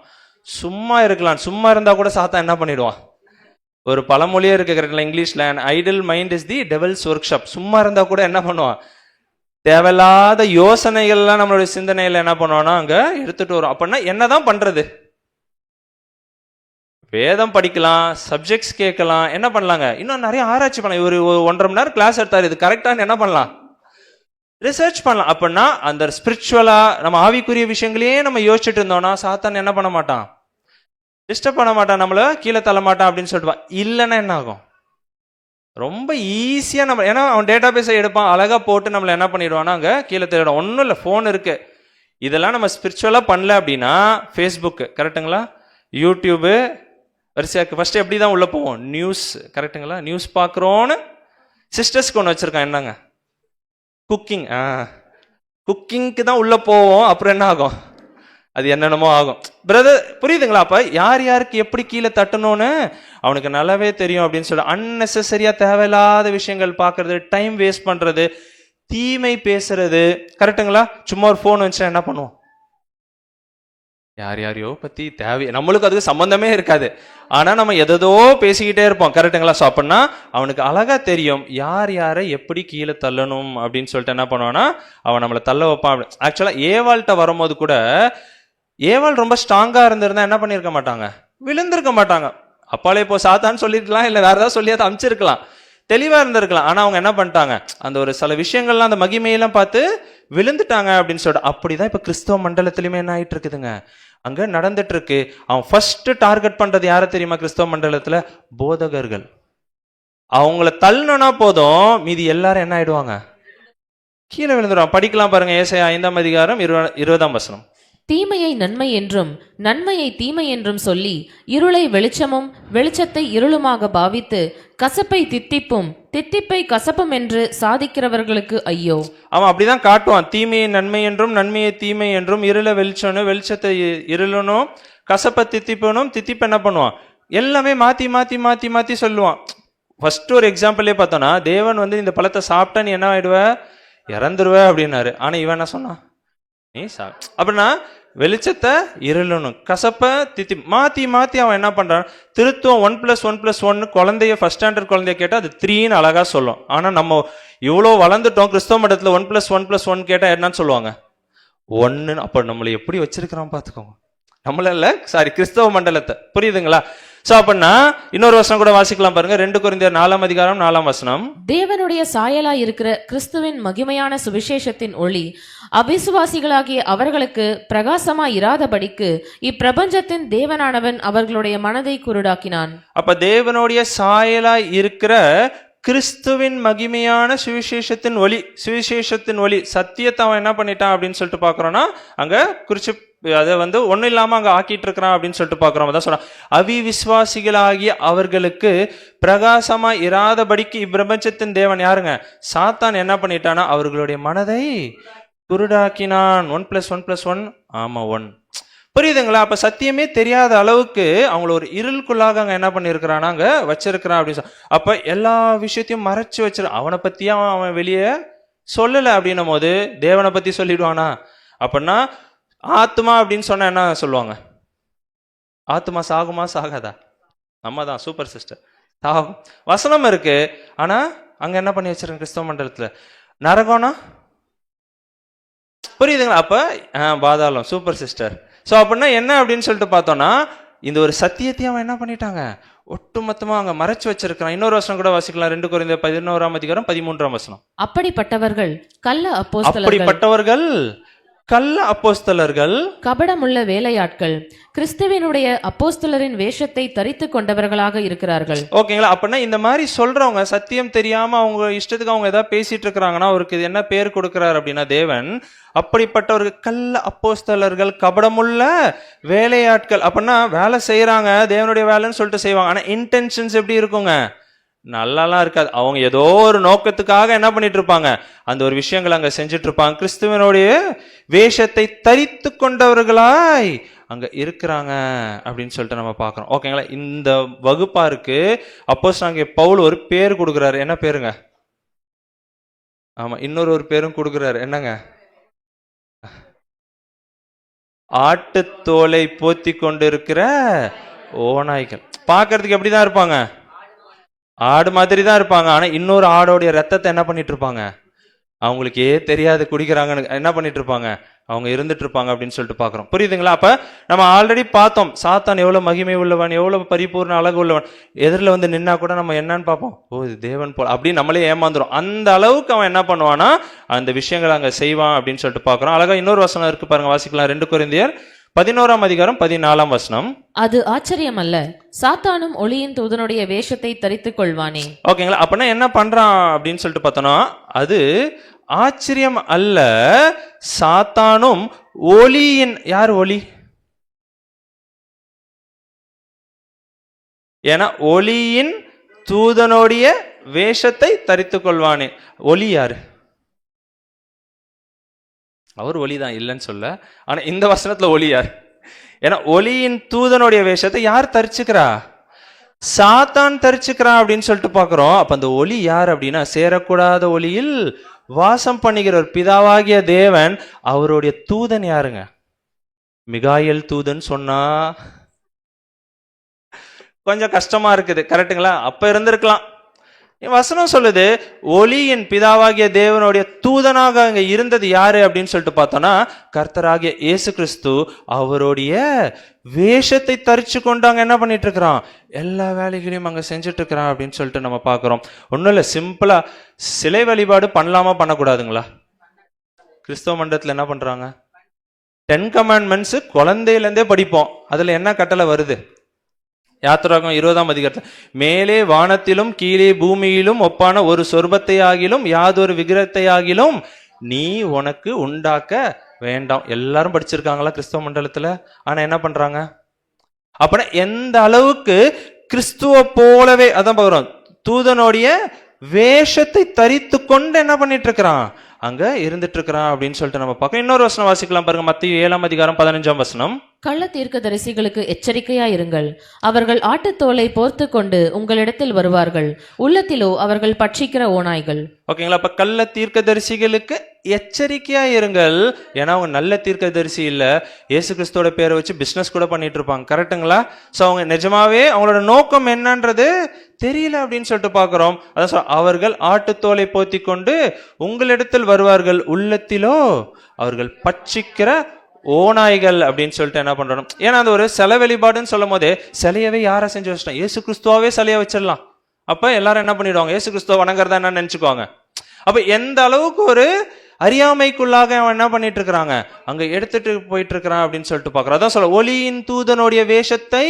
சும்மா இருக்கலாம். சும்மா இருந்தால் கூட சாத்தா என்ன பண்ணிடுவான், ஒரு பழமொழியே இருக்கு கரெக்டுங்களா இங்கிலீஷ்ல, idle mind is the devil's workshop. சும்மா இருந்தால் கூட என்ன பண்ணுவான், தேவையில்லாத யோசனைகள்லாம் நம்மளுடைய சிந்தனையில என்ன பண்ணுவோம்னா அங்க எடுத்துட்டு வரும். அப்படின்னா என்னதான் பண்றது, வேதம் படிக்கலாம், சப்ஜெக்ட்ஸ் கேட்கலாம், என்ன பண்ணலாங்க, இன்னும் நிறைய ஆராய்ச்சி பண்ணலாம். ஒரு 1.5 மணி நேரம் கிளாஸ் எடுத்தாரு, இது கரெக்டான என்ன பண்ணலாம், ரிசர்ச் பண்ணலாம். அப்படின்னா அந்த ஸ்பிரிச்சுவலா நம்ம ஆவிக்குரிய விஷயங்களையே நம்ம யோசிச்சுட்டு இருந்தோம்னா சாத்தான் என்ன பண்ண மாட்டான், டிஸ்டர்ப் பண்ண மாட்டான், நம்மள கீழே தள்ள மாட்டான் அப்படின்னு சொல்லிட்டு. இல்லைன்னா என்ன ஆகும், ரொம்ப ஈஸியா நம்ம, ஏன்னா அவன் டேட்டா பேஸை எடுப்பான், அழகா போட்டு நம்மள என்ன பண்ணிடுவான்னா அங்க கீழே தேடும். ஒன்றும் இல்லை, ஃபோன் இருக்கு, இதெல்லாம் நம்ம ஸ்பிரிச்சுவலா பண்ணல அப்படின்னா ஃபேஸ்புக் கரெக்டுங்களா, யூடியூபு வரிசையாக்கு ஃபர்ஸ்ட் எப்படி தான் உள்ள போவோம், நியூஸ் கரெக்டுங்களா, நியூஸ் பார்க்குறோன்னு சிஸ்டர்ஸ்க்கு ஒன்று வச்சிருக்கான், என்னங்க குக்கிங், குக்கிங்க்கு தான் உள்ள போவோம். அப்புறம் என்ன ஆகும், அது என்னென்னமோ ஆகும். பிரதர் புரியுதுங்களா? அப்ப யார் யாருக்கு எப்படி கீழே தட்டணும்னு அவனுக்கு நல்லாவே தெரியும் அப்படின்னு சொல்ல. அன்னெசரியா தேவையில்லாத விஷயங்கள் பார்க்கறது, டைம் வேஸ்ட் பண்றது, தீமை பேசுறது, கரெக்டுங்களா? சும்மா ஒரு போன் வச்சா என்ன பண்ணுவோம், யார் யாரையோ பத்தி தேவை, நம்மளுக்கு அதுக்கு சம்பந்தமே இருக்காது, ஆனா நம்ம எதோ பேசிக்கிட்டே இருப்போம், கரெக்டுங்களா? ஸோ அப்படின்னா அவனுக்கு அழகா தெரியும் யார் யாரை எப்படி கீழே தள்ளணும் அப்படின்னு சொல்லிட்டு என்ன பண்ணுவான்னா அவன் நம்மளை தள்ள வைப்பான். ஆக்சுவலா ஏவாள்கிட்ட வரும்போது கூட ஏவாள் ரொம்ப ஸ்ட்ராங்கா இருந்திருந்தா என்ன பண்ணிருக்க மாட்டாங்க, விழுந்திருக்க மாட்டாங்க. அப்பாலே இப்போ சாத்தான்னு சொல்லிருக்கலாம், இல்ல வேற ஏதாவது சொல்லியாவது அமைச்சிருக்கலாம், தெளிவா இருந்திருக்கலாம். ஆனா அவங்க என்ன பண்ணிட்டாங்க, அந்த ஒரு சில விஷயங்கள்லாம் அந்த மகிமையெல்லாம் பார்த்து விழுந்துட்டாங்க அப்படின்னு சொல்லிட்டு. அப்படிதான் இப்ப கிறிஸ்தவ மண்டலத்திலுமே என்ன ஆயிட்டு இருக்குதுங்க, அங்க நடந்துட்டு இருக்கு. அவன் ஃபர்ஸ்ட் டார்கெட் பண்றது யார தெரியுமா கிறிஸ்தவ மண்டலத்துல, போதகர்கள். அவங்கள தள்ளனா போதும் மீதி எல்லாரும் என்ன ஆயிடுவாங்க, கீழே விழுந்துருவாங்க. படிக்கலாம் பாருங்க, ஏசாயா 5:20. தீமையை நன்மை என்றும் நன்மையை தீமை என்றும் சொல்லி இருளை வெளிச்சமும் வெளிச்சத்தை இருளுமாக பாவித்து கசப்பை தித்திப்பும் தித்திப்பை கசப்பும் என்று சாதிக்கிறவர்களுக்கு ஐயோ. அவன் அப்படிதான் காட்டுவான், தீமையை நன்மை என்றும் நன்மையை தீமை என்றும், இருளை வெளிச்சனும் வெளிச்சத்தை இருளனும், கசப்பை தித்திப்பனும் தித்திப்பு என்ன பண்ணுவான், எல்லாமே மாத்தி மாத்தி மாத்தி மாத்தி சொல்லுவான். ஃபர்ஸ்ட் ஒரு எக்ஸாம்பிளே பார்த்தோம்னா, தேவன் வந்து இந்த பழத்தை சாப்பிட்டா நீ என்ன ஆயிடுவ, இறந்துருவ அப்படின்னாரு. ஆனா இவன் என்ன சொன்னான், நீ அப்படின்னா வெளிச்சத்தை இருளணும், கசப்ப தித்தி மாத்தி மாத்தி அவன் என்ன பண்றான், திருத்துவம் 1+1+1 குழந்தைய ஃபர்ஸ்ட் ஸ்டாண்டர்ட் குழந்தைய கேட்டா அது 3ன்னு அழகா சொல்லும். ஆனா நம்ம இவ்வளவு வளர்ந்துட்டோம், கிறிஸ்தவ மடத்துல 1+1+1 கேட்டா என்னன்னு சொல்லுவாங்க, 1. அப்ப நம்மளை எப்படி வச்சிருக்கிறோம் பாத்துக்கோங்க, நம்மள இல்ல, சாரி கிறிஸ்தவ மண்டலத்தை, புரியுதுங்களா? சோ அப்படின்னா இன்னொரு வசனம் கூட வாசிக்கலாம் பாருங்க, 2 கொரிந்தியர் 4ஆம் அதிகாரம் 4ஆம் வசனம். தேவனுடைய சாயலாய் இருக்கிற கிறிஸ்துவின் மகிமையான சுவிசேஷத்தின் ஒளி அவிசுவாசிகளாகிய அவர்களுக்கு பிரகாசமாய் இராதபடிக்கு இப்பிரபஞ்சத்தின் தேவனானவன் அவர்களுடைய மனதை குருடாக்கினான். அப்ப தேவனுடைய சாயலாய் இருக்கிற கிறிஸ்துவின் மகிமையான சுவிசேஷத்தின் ஒளி சத்தியத்தை அவன் என்ன பண்ணிட்டான் அப்படின்னு சொல்லிட்டு பாக்குறோம்னா, அங்க குறிச்சு அதை ஒன்னும் இல்லாம அங்க ஆக்கிட்டு இருக்கிறான் அப்படின்னு சொல்லிட்டு பாக்குறோம். அதான் சொல்றான், அவிவிசுவாசிகளாகிய அவர்களுக்கு பிரகாசமா இராதபடிக்கு இப்பிரபஞ்சத்தின் தேவன் யாருங்க? சாத்தான் என்ன பண்ணிட்டானா, அவர்களுடைய மனதை குருடாக்கினான். 1+1+1 ஆமா 1. புரியுதுங்களா? அப்ப சத்தியமே தெரியாத அளவுக்கு அவங்கள ஒரு இருளுக்குள்ளாக அங்க என்ன பண்ணிருக்கிறானா, அங்க வச்சிருக்கிறான் அப்படின்னு அப்ப எல்லா விஷயத்தையும் மறைச்சு வச்சிரு. அவனை பத்தியா அவன் வெளியே சொல்லல அப்படின்னும் போது தேவனை பத்தி சொல்லிடுவானா? அப்படின்னா ஆத்மா அப்படின்னு சொன்னா என்ன சொல்லுவாங்க? ஆத்மா சாகுமா சாகாதா? நம்ம தான் சூப்பர் சிஸ்டர் சாகும். வசனம் இருக்கு, ஆனா அங்க என்ன பண்ணி வச்சிருக்க கிறிஸ்தவ மண்டலத்துல? நரகம்னா புரியுதுங்களா? அப்ப பாதாளம் சூப்பர் சிஸ்டர். சோ அப்படின்னா என்ன அப்படின்னு சொல்லிட்டு பார்த்தோம்னா, இந்த ஒரு சத்தியத்தையும் அவன் என்ன பண்ணிட்டாங்க, ஒட்டுமொத்தமா அங்க மறைச்சு வச்சிருக்கான். இன்னொரு வசனம் கூட வாசிக்கலாம், 2 கொரிந்தியர் 11ஆம் அதிகாரம் 13ஆம் வசனம். அப்படிப்பட்டவர்கள் கள்ள அப்போஸ்தலர்கள் கபடமுள்ள வேலையாட்கள் கிறிஸ்துவினுடைய அப்போஸ்தலரின் வேஷத்தை தரித்து கொண்டவர்களாக இருக்கிறார்கள். ஓகேங்களா? அப்படின்னா இந்த மாதிரி சொல்றவங்க சத்தியம் தெரியாம அவங்க இஷ்டத்துக்கு அவங்க ஏதாவது பேசிட்டு இருக்கிறாங்கன்னா, அவருக்கு இது என்ன பேர் கொடுக்கிறார் அப்படின்னா தேவன், அப்படிப்பட்டவர்கள் கள்ள அப்போஸ்தலர்கள் கபடமுள்ள வேலையாட்கள். அப்படின்னா வேலை செய்யறாங்க, தேவனுடைய வேலைன்னு சொல்லிட்டு செய்வாங்க, ஆனா இன்டென்ஷன்ஸ் எப்படி இருக்குங்க? நல்லாலாம் இருக்காது. அவங்க ஏதோ ஒரு நோக்கத்துக்காக என்ன பண்ணிட்டு இருப்பாங்க, அந்த ஒரு விஷயங்கள் அங்க செஞ்சுட்டு இருப்பாங்க. கிறிஸ்துவனுடைய வேஷத்தை தரித்து கொண்டவர்களாய் அங்க இருக்கிறாங்க அப்படின்னு சொல்லிட்டு நம்ம பார்க்கிறோம். ஓகேங்களா? இந்த வகுப்பாருக்கு அப்போஸ்தலனாகிய பவுல் ஒரு பேர் கொடுக்கிறாரு. என்ன பேருங்க? ஆமா, இன்னொரு ஒரு பேரும் கொடுக்கிறாரு. என்னங்க? ஆட்டுத்தோலை போத்தி கொண்டு இருக்கிற ஓநாய்கள். பார்க்கறதுக்கு எப்படிதான் இருப்பாங்க? ஆடு மாதிரி தான் இருப்பாங்க. ஆனா இன்னொரு ஆடோடைய ரத்தத்தை என்ன பண்ணிட்டு இருப்பாங்க? அவங்களுக்கே தெரியாது குடிக்கிறாங்கன்னு என்ன பண்ணிட்டு இருப்பாங்க, அவங்க இருந்துட்டு இருப்பாங்க அப்படின்னு சொல்லிட்டு பாக்குறோம். புரியுதுங்களா? அப்ப நம்ம ஆல்ரெடி பார்த்தோம், சாத்தான் எவ்வளவு மகிமை உள்ளவன், எவ்வளவு பரிபூர்ண அழகு உள்ளவன். எதிரில் நின்னா கூட நம்ம என்னன்னு பார்ப்போம், ஓ இது தேவன் போல அப்படின்னு நம்மளே ஏமாந்துரும். அந்த அளவுக்கு அவன் என்ன பண்ணுவானா, அந்த விஷயங்களை அங்க செய்வான் அப்படின்னு சொல்லிட்டு பாக்குறோம். அழகா இன்னொரு வசனம் இருக்கு பாருங்க, வாசிக்கலாம். 2 கொரிந்தியர் 11ஆம் அதிகாரம் 14ஆம் வசனம். அது ஆச்சரியம் அல்ல, சாத்தானும் ஒளியின் தூதனுடைய வேஷத்தை தரித்துக் கொள்வானே. ஓகேங்களா? அப்படின்னா என்ன பண்றான் அப்படின்னு சொல்லிட்டு பார்த்தோம்னா, அது ஆச்சரியம் அல்ல, சாத்தானும் ஒளியின், யார் ஒளி? ஏன்னா ஒளியின் தூதனுடைய வேஷத்தை தரித்துக் கொள்வானே. ஒளி யாரு? அவர் ஒளிதான், இல்லைன்னு சொல்ல, ஆனா இந்த வசனத்துல ஒளி யார்? ஏன்னா ஒளியின் தூதனுடைய வேஷத்தை யார் தரிச்சுக்கிறா? சாத்தான் தரிச்சுக்கிறான் அப்படின்னு சொல்லிட்டு பாக்குறோம். அப்ப அந்த ஒளி யார் அப்படின்னா, சேரக்கூடாத ஒளியில் வாசம் பண்ணுகிற ஒரு பிதாவாகிய தேவன், அவருடைய தூதன் யாருங்க? மிகாயல் தூதன் சொன்னா கொஞ்சம் கஷ்டமா இருக்குது, கரெக்டுங்களா? அப்ப இருந்திருக்கலாம். வசனம் சொல்லுது, ஒளியின் பிதாவாகிய தேவனுடைய தூதனாக அங்க இருந்தது யாரு அப்படின்னு சொல்லிட்டு பார்த்தோம்னா, கர்த்தராகிய இயேசு கிறிஸ்து அவருடைய வேஷத்தை தரிச்சு கொண்டு அங்க என்ன பண்ணிட்டு இருக்கிறான், எல்லா வேலைகளையும் அங்க செஞ்சுட்டு இருக்கிறான் அப்படின்னு சொல்லிட்டு நம்ம பார்க்கிறோம். ஒன்றும் இல்லை, சிம்பிளா சிலை வழிபாடு பண்ணலாமா பண்ணக்கூடாதுங்களா? கிறிஸ்தவ மண்டலத்தில் என்ன பண்றாங்க, 10 கமாண்ட்மெண்ட்ஸ் குழந்தையிலேருந்தே படிப்போம். அதுல என்ன கட்டளை வருது? யாத்திராகமம் 20ஆம் அதிகாரத்தில், மேலே வானத்திலும் கீழே பூமியிலும் ஒப்பான ஒரு சொர்பத்தை ஆகிலும் யாதொரு விக்கிரகத்தை ஆகிலும் நீ உனக்கு உண்டாக்க வேண்டாம். எல்லாரும் படிச்சிருக்காங்களா கிறிஸ்தவ மண்டலத்துல? ஆனா என்ன பண்றாங்க? அப்படின்னா எந்த அளவுக்கு கிறிஸ்துவ போலவே, அதான் பார்க்கிறோம், தூதனுடைய வேஷத்தை தரித்து கொண்டு என்ன பண்ணிட்டு இருக்கிறான், அங்க இருந்துட்டு இருக்கிறான் அப்படின்னு சொல்லிட்டு நம்ம பார்க்க. இன்னொரு வசனம் வாசிக்கலாம் பாருங்க, மத்தேயு 7ஆம் அதிகாரம் 15ஆம் வசனம். கள்ள தீர்க்கதரிசிகளுக்கு எச்சரிக்கையா இருங்கள், அவர்கள் ஆட்டுத்தோலை போர்த்து கொண்டு உங்களிடத்தில் வருவார்கள், உள்ளத்திலோ அவர்கள் பட்சிக்கிற ஓநாய்கள். ஓகேங்களா? அப்ப கள்ள தீர்க்கதரிசிகளுக்கு எச்சரிக்கையா இருங்கள். ஏன்னா அவங்க நல்ல தீர்க்கதரிசி இல்ல, இயேசு கிறிஸ்துவோட பேரை வச்சு பிசினஸ் கூட பண்ணிட்டு இருப்பாங்க, கரெக்டுங்களா? சோ அவங்க நிஜமாவே அவங்களோட நோக்கம் என்னன்றது தெரியல அப்படின்னு சொல்லிட்டு பாக்குறோம். அதான் அவர்கள் ஆட்டுத்தோலை போத்தி கொண்டு உங்களிடத்தில் வருவார்கள், உள்ளத்திலோ அவர்கள் பட்சிக்கிற ஓநாய்கள் அப்படின்னு சொல்லிட்டு என்ன பண்றோம். ஏன்னா அந்த ஒரு சிலை வழிபாடுன்னு சொல்லும் போதே சிலையவே யாரை செஞ்சு வச்சிட்டோம், இயேசு கிறிஸ்துவாவே சிலைய வச்சிடலாம். அப்ப எல்லாரும் என்ன பண்ணிடுவாங்க, இயேசு கிறிஸ்துவ வணங்குறதா என்ன நினைச்சுக்குவாங்க. அப்ப எந்த அளவுக்கு ஒரு அறியாமைக்குள்ளாக அவன் என்ன பண்ணிட்டு இருக்கிறாங்க, அங்க எடுத்துட்டு போயிட்டு இருக்கிறான் அப்படின்னு சொல்லிட்டு பாக்குறோம். அதான் சொல்ல, ஒளியின் தூதனுடைய வேஷத்தை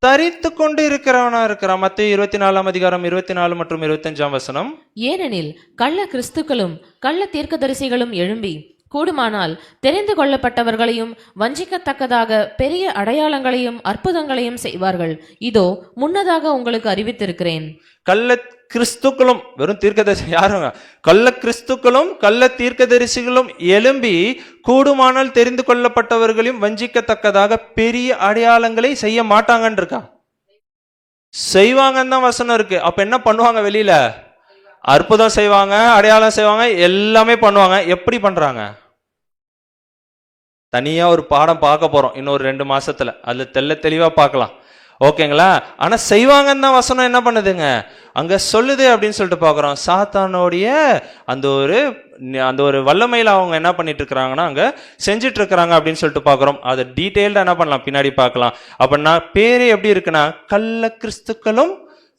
தரித்து கொண்டு இருக்கிறவனா இருக்கிறான். மத்தேயு 24:24 மற்றும் 25. ஏனெனில் கள்ள கிறிஸ்துக்களும் கள்ள தீர்க்கதரிசிகளும் எழும்பி கூடுமானால் தெரிந்து கொள்ளப்பட்டவர்களையும் வஞ்சிக்கத்தக்கதாக பெரிய அடையாளங்களையும் அற்புதங்களையும் செய்வார்கள். இதோ முன்னதாக உங்களுக்கு அறிவித்திருக்கிறேன். கள்ள கிறிஸ்துக்களும், வெறும் தீர்க்கதரிசி யாருங்க, கள்ள கிறிஸ்துக்களும் கள்ள தீர்க்கதரிசிகளும் எழும்பி கூடுமானால் தெரிந்து கொள்ளப்பட்டவர்களையும் வஞ்சிக்கத்தக்கதாக பெரிய அடையாளங்களை செய்ய மாட்டாங்கன்னு இருக்கா, செய்வாங்கன்னு தான் வசனம் இருக்கு. அப்ப என்ன பண்ணுவாங்க, வெளியில அற்புதம் செய்வாங்க, அடையாளம் செய்வாங்க, எல்லாமே பண்ணுவாங்க. எப்படி பண்றாங்க, தனியா ஒரு பாடம் பார்க்க போறோம் இன்னொரு 2 மாசத்துல, அதுல தெளிவா பார்க்கலாம். ஓகேங்களா. ஆனா செய்வாங்கன்னு தான் வசனம் என்ன பண்ணுதுங்க அங்க சொல்லுது அப்படின்னு சொல்லிட்டு பாக்குறோம். சாத்தானுடைய அந்த ஒரு வல்லமையில அவங்க என்ன பண்ணிட்டு இருக்கிறாங்கன்னா அங்க செஞ்சுட்டு இருக்கிறாங்க அப்படின்னு சொல்லிட்டு பாக்குறோம். அதை டீட்டெயில்டா என்ன பண்ணலாம் பின்னாடி பார்க்கலாம். அப்படின்னா பேரே எப்படி இருக்குன்னா, கள்ள கிறிஸ்துக்களும்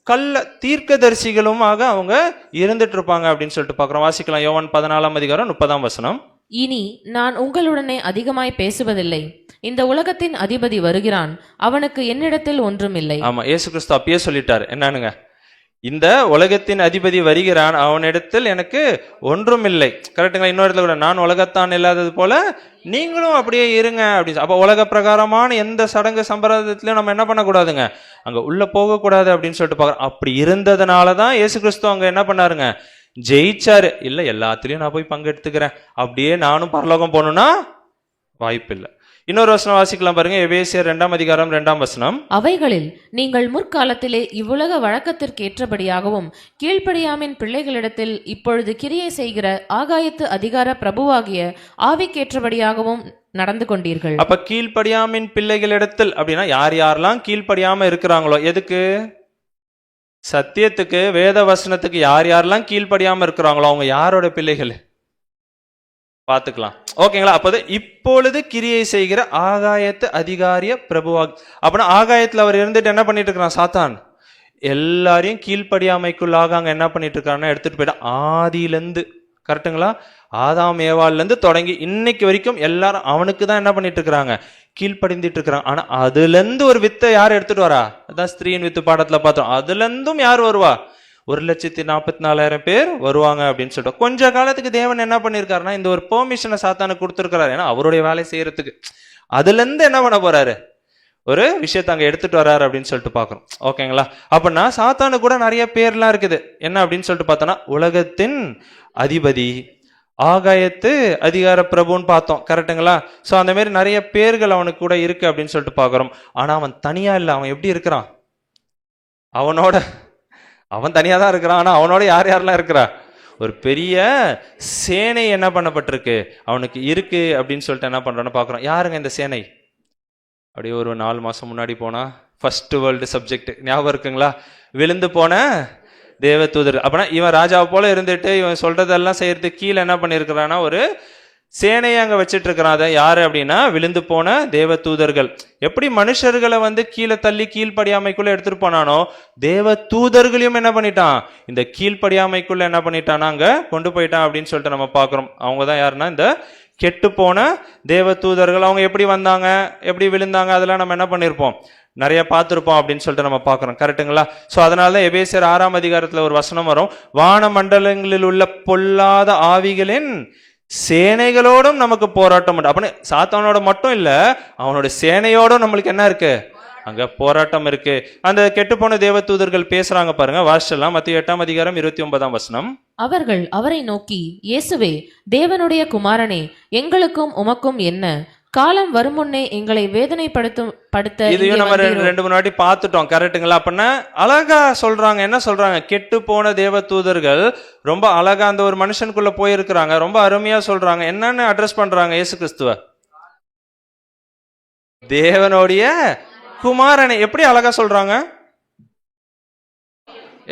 கள்ள தீர்க்கதரிசிகளுமாக அவங்க இருந்துட்டு இருப்பாங்க அப்படின்னு சொல்லிட்டு பாக்குறோம். வாசிக்கலாம். யோவான் 14:30. இனி நான் உங்களுடனே அதிகமாய் பேசுவதில்லை, இந்த உலகத்தின் அதிபதி வருகிறான், அவனுக்கு என்னிடத்தில் ஒன்றும் இல்லை. ஆமா, இயேசு கிறிஸ்து அப்பயே சொல்லிட்டாரு. என்னன்னுங்க, இந்த உலகத்தின் அதிபதி வருகிறான், அவனிடத்தில் எனக்கு ஒன்றும் இல்லை. கரெக்டுங்களா. இன்னொரு இடத்துல கூட, நான் உலகத்தான் இல்லாதது போல நீங்களும் அப்படியே இருங்க அப்படின்னு. அப்ப உலக பிரகாரமான எந்த சடங்கு சம்பிரதாயத்திலையும் நம்ம என்ன பண்ணக்கூடாதுங்க, அங்க உள்ள போகக்கூடாது அப்படின்னு சொல்லிட்டு பாக்குறோம். அப்படி இருந்ததுனாலதான் இயேசு கிறிஸ்து அங்க என்ன பண்ணாருங்க, ஜெயிச்சாரு. இல்ல எல்லாத்துலயும் நான் போய் பங்கெடுத்துக்கிறேன், அப்படியே நானும் பரலோகம் போகணும்னா வாய்ப்பு இல்லை. இன்னொரு வசனம் வாசிக்கலாம் பாருங்க. எபேசியர் 2:2. அவைகளில் நீங்கள் முற்காலத்திலே இவ்வுலக வழக்கத்திற்கு ஏற்றபடியாகவும் கீழ்ப்படியாமின் பிள்ளைகளிடத்தில் இப்பொழுது கிரியை செய்கிற ஆகாயத்து அதிகார பிரபுவாகிய ஆவிக்கேற்றபடியாகவும் நடந்து கொண்டீர்கள். அப்ப கீழ்ப்படியாமின் பிள்ளைகளிடத்தில் அப்படின்னா யார் யாரெல்லாம் கீழ்ப்படியாம இருக்கிறாங்களோ, எதுக்கு, சத்தியத்துக்கு, வேத வசனத்துக்கு யார் யாரெல்லாம் கீழ்ப்படியாம இருக்கிறாங்களோ அவங்க யாரோட பிள்ளைகள் பார்த்துக்கலாம். ஓகேங்களா. அப்போது இப்பொழுது கிரியை செய்கிற ஆகாயத்து அதிகாரிய பிரபுவாக, அப்படின்னா ஆகாயத்தில் அவர் இருந்துட்டு என்ன பண்ணிட்டு இருக்கிறான், சாத்தான் எல்லாரையும் கீழ்ப்படியாமைக்குள்ளாக அங்க என்ன பண்ணிட்டு இருக்காருன்னா எடுத்துட்டு போயிட்டான். ஆதியிலேருந்து, கரெக்டுங்களா, ஆதாம் ஏவாள்லேருந்து தொடங்கி இன்னைக்கு வரைக்கும் எல்லாரும் அவனுக்கு தான் என்ன பண்ணிட்டு இருக்கிறாங்க, கீழ்ப்படிந்துட்டு இருக்கிறாங்க. ஆனா அதுல இருந்து ஒரு வித்தை யார் எடுத்துட்டு வரா, அதான் ஸ்திரீயின் வித்து பாடத்துல பார்த்தோம். அதுல இருந்தும் யார் வருவா, 1,44,000 பேர் வருவாங்க அப்படின்னு சொல்லிட்டு கொஞ்ச காலத்துக்கு தேவன் என்ன பண்ணிருக்காருன்னா இந்த ஒரு பெர்மிஷனை சாத்தானுக்கு கொடுத்துருக்கிறாரு. ஏன்னா அவருடைய வேலை செய்யறதுக்கு அதுல இருந்து என்ன பண்ண போறாரு, ஒரு விஷயத்த அங்க எடுத்துட்டு வர்றாரு அப்படின்னு சொல்லிட்டு பாக்குறோம். ஓகேங்களா. அப்படின்னா சாத்தானு கூட நிறைய பேர்லாம் இருக்குது. என்ன அப்படின்னு சொல்லிட்டு பார்த்தோம்னா, உலகத்தின் அதிபதி, ஆகாயத்து அதிகார பிரபுன்னு பார்த்தோம். கரெக்டுங்களா. சோ அந்த மாதிரி நிறைய பேர்கள் அவனுக்கு கூட இருக்கு அப்படின்னு சொல்லிட்டு பாக்குறோம். ஆனா அவன் தனியா இல்லை. அவன் எப்படி இருக்கிறான், அவன் தனியா தான் இருக்கிறான். ஆனா அவனோட யார் யாரெல்லாம் இருக்கிறா, ஒரு பெரிய சேனை என்ன பண்ணப்பட்டிருக்கு அவனுக்கு இருக்கு அப்படின்னு சொல்லிட்டு என்ன பண்றோன்னு பாக்குறோம். யாருங்க இந்த சேனை, அப்படியே ஒரு 4 மாசம் முன்னாடி போனா ஃபர்ஸ்ட் வேர்ல்டு சப்ஜெக்ட் ஞாபகம் இருக்குங்களா, விழுந்து போன தேவ தூதர். அப்படின்னா இவன் ராஜாவை போல இருந்துட்டு இவன் சொல்றதெல்லாம் செய்யறதுக்கு கீழே என்ன பண்ணிருக்கிறான்னா ஒரு சேனையை அங்க வச்சிட்டு இருக்கிறான். அதை யாரு அப்படின்னா விழுந்து போன தேவ தூதர்கள். எப்படி மனுஷர்களை கீழே தள்ளி கீழ்ப்படியாமைக்குள்ள எடுத்துட்டு போனானோ, தேவ தூதர்களையும் என்ன பண்ணிட்டான் இந்த கீழ்ப்படியாமைக்குள்ள என்ன பண்ணிட்டானா அங்க கொண்டு போயிட்டான் அப்படின்னு சொல்லிட்டு நம்ம பாக்குறோம். அவங்க தான் யாருன்னா இந்த கெட்டு போன தேவ தூதர்கள். அவங்க எப்படி வந்தாங்க, எப்படி விழுந்தாங்க, அதெல்லாம் நம்ம என்ன பண்ணிருப்போம், நிறைய பார்த்துருப்போம் அப்படின்னு சொல்லிட்டு நம்ம பார்க்குறோம். கரெக்டுங்களா. ஸோ அதனால தான் எபேசியர் 6:00 ஒரு வசனம் வரும், வான மண்டலங்களில் உள்ள பொல்லாத ஆவிகளின் சேனைகளோடும் நமக்கு போராட்டம் உண்டு. அப்படின்னு சாத்தானோட மட்டும் இல்ல, அவனோட சேனையோடும் நம்மளுக்கு என்ன இருக்கு, அங்க போராட்டம் இருக்கு. அந்த கெட்டுப்போன தேவ தூதர்கள் பேசுறாங்க பாருங்க. வாசிச்சலாம். மத்தேயு 8:29. அவர்கள் அவரை நோக்கி, இயேசுவே, தேவனுடைய குமாரனே, எங்களுக்கும் உமக்கும் என்ன, காலம் வரும் முன்னே எங்களை வேதனைப்படுத்த இதையும் நம்ம 2 வாட்டி பார்த்துட்டோம். கரெக்டுங்களா. அப்படின்னா அழகா சொல்றாங்க. என்ன சொல்றாங்க, கெட்டு போன தேவ தூதர்கள் ரொம்ப அழகா அந்த ஒரு மனுஷனுக்குள்ள போயிருக்கிறாங்க. ரொம்ப அருமையா சொல்றாங்க. என்னன்னு அட்ரஸ் பண்றாங்க இயேசு கிறிஸ்துவ, தேவனுடைய குமாரனை. எப்படி அழகா சொல்றாங்க,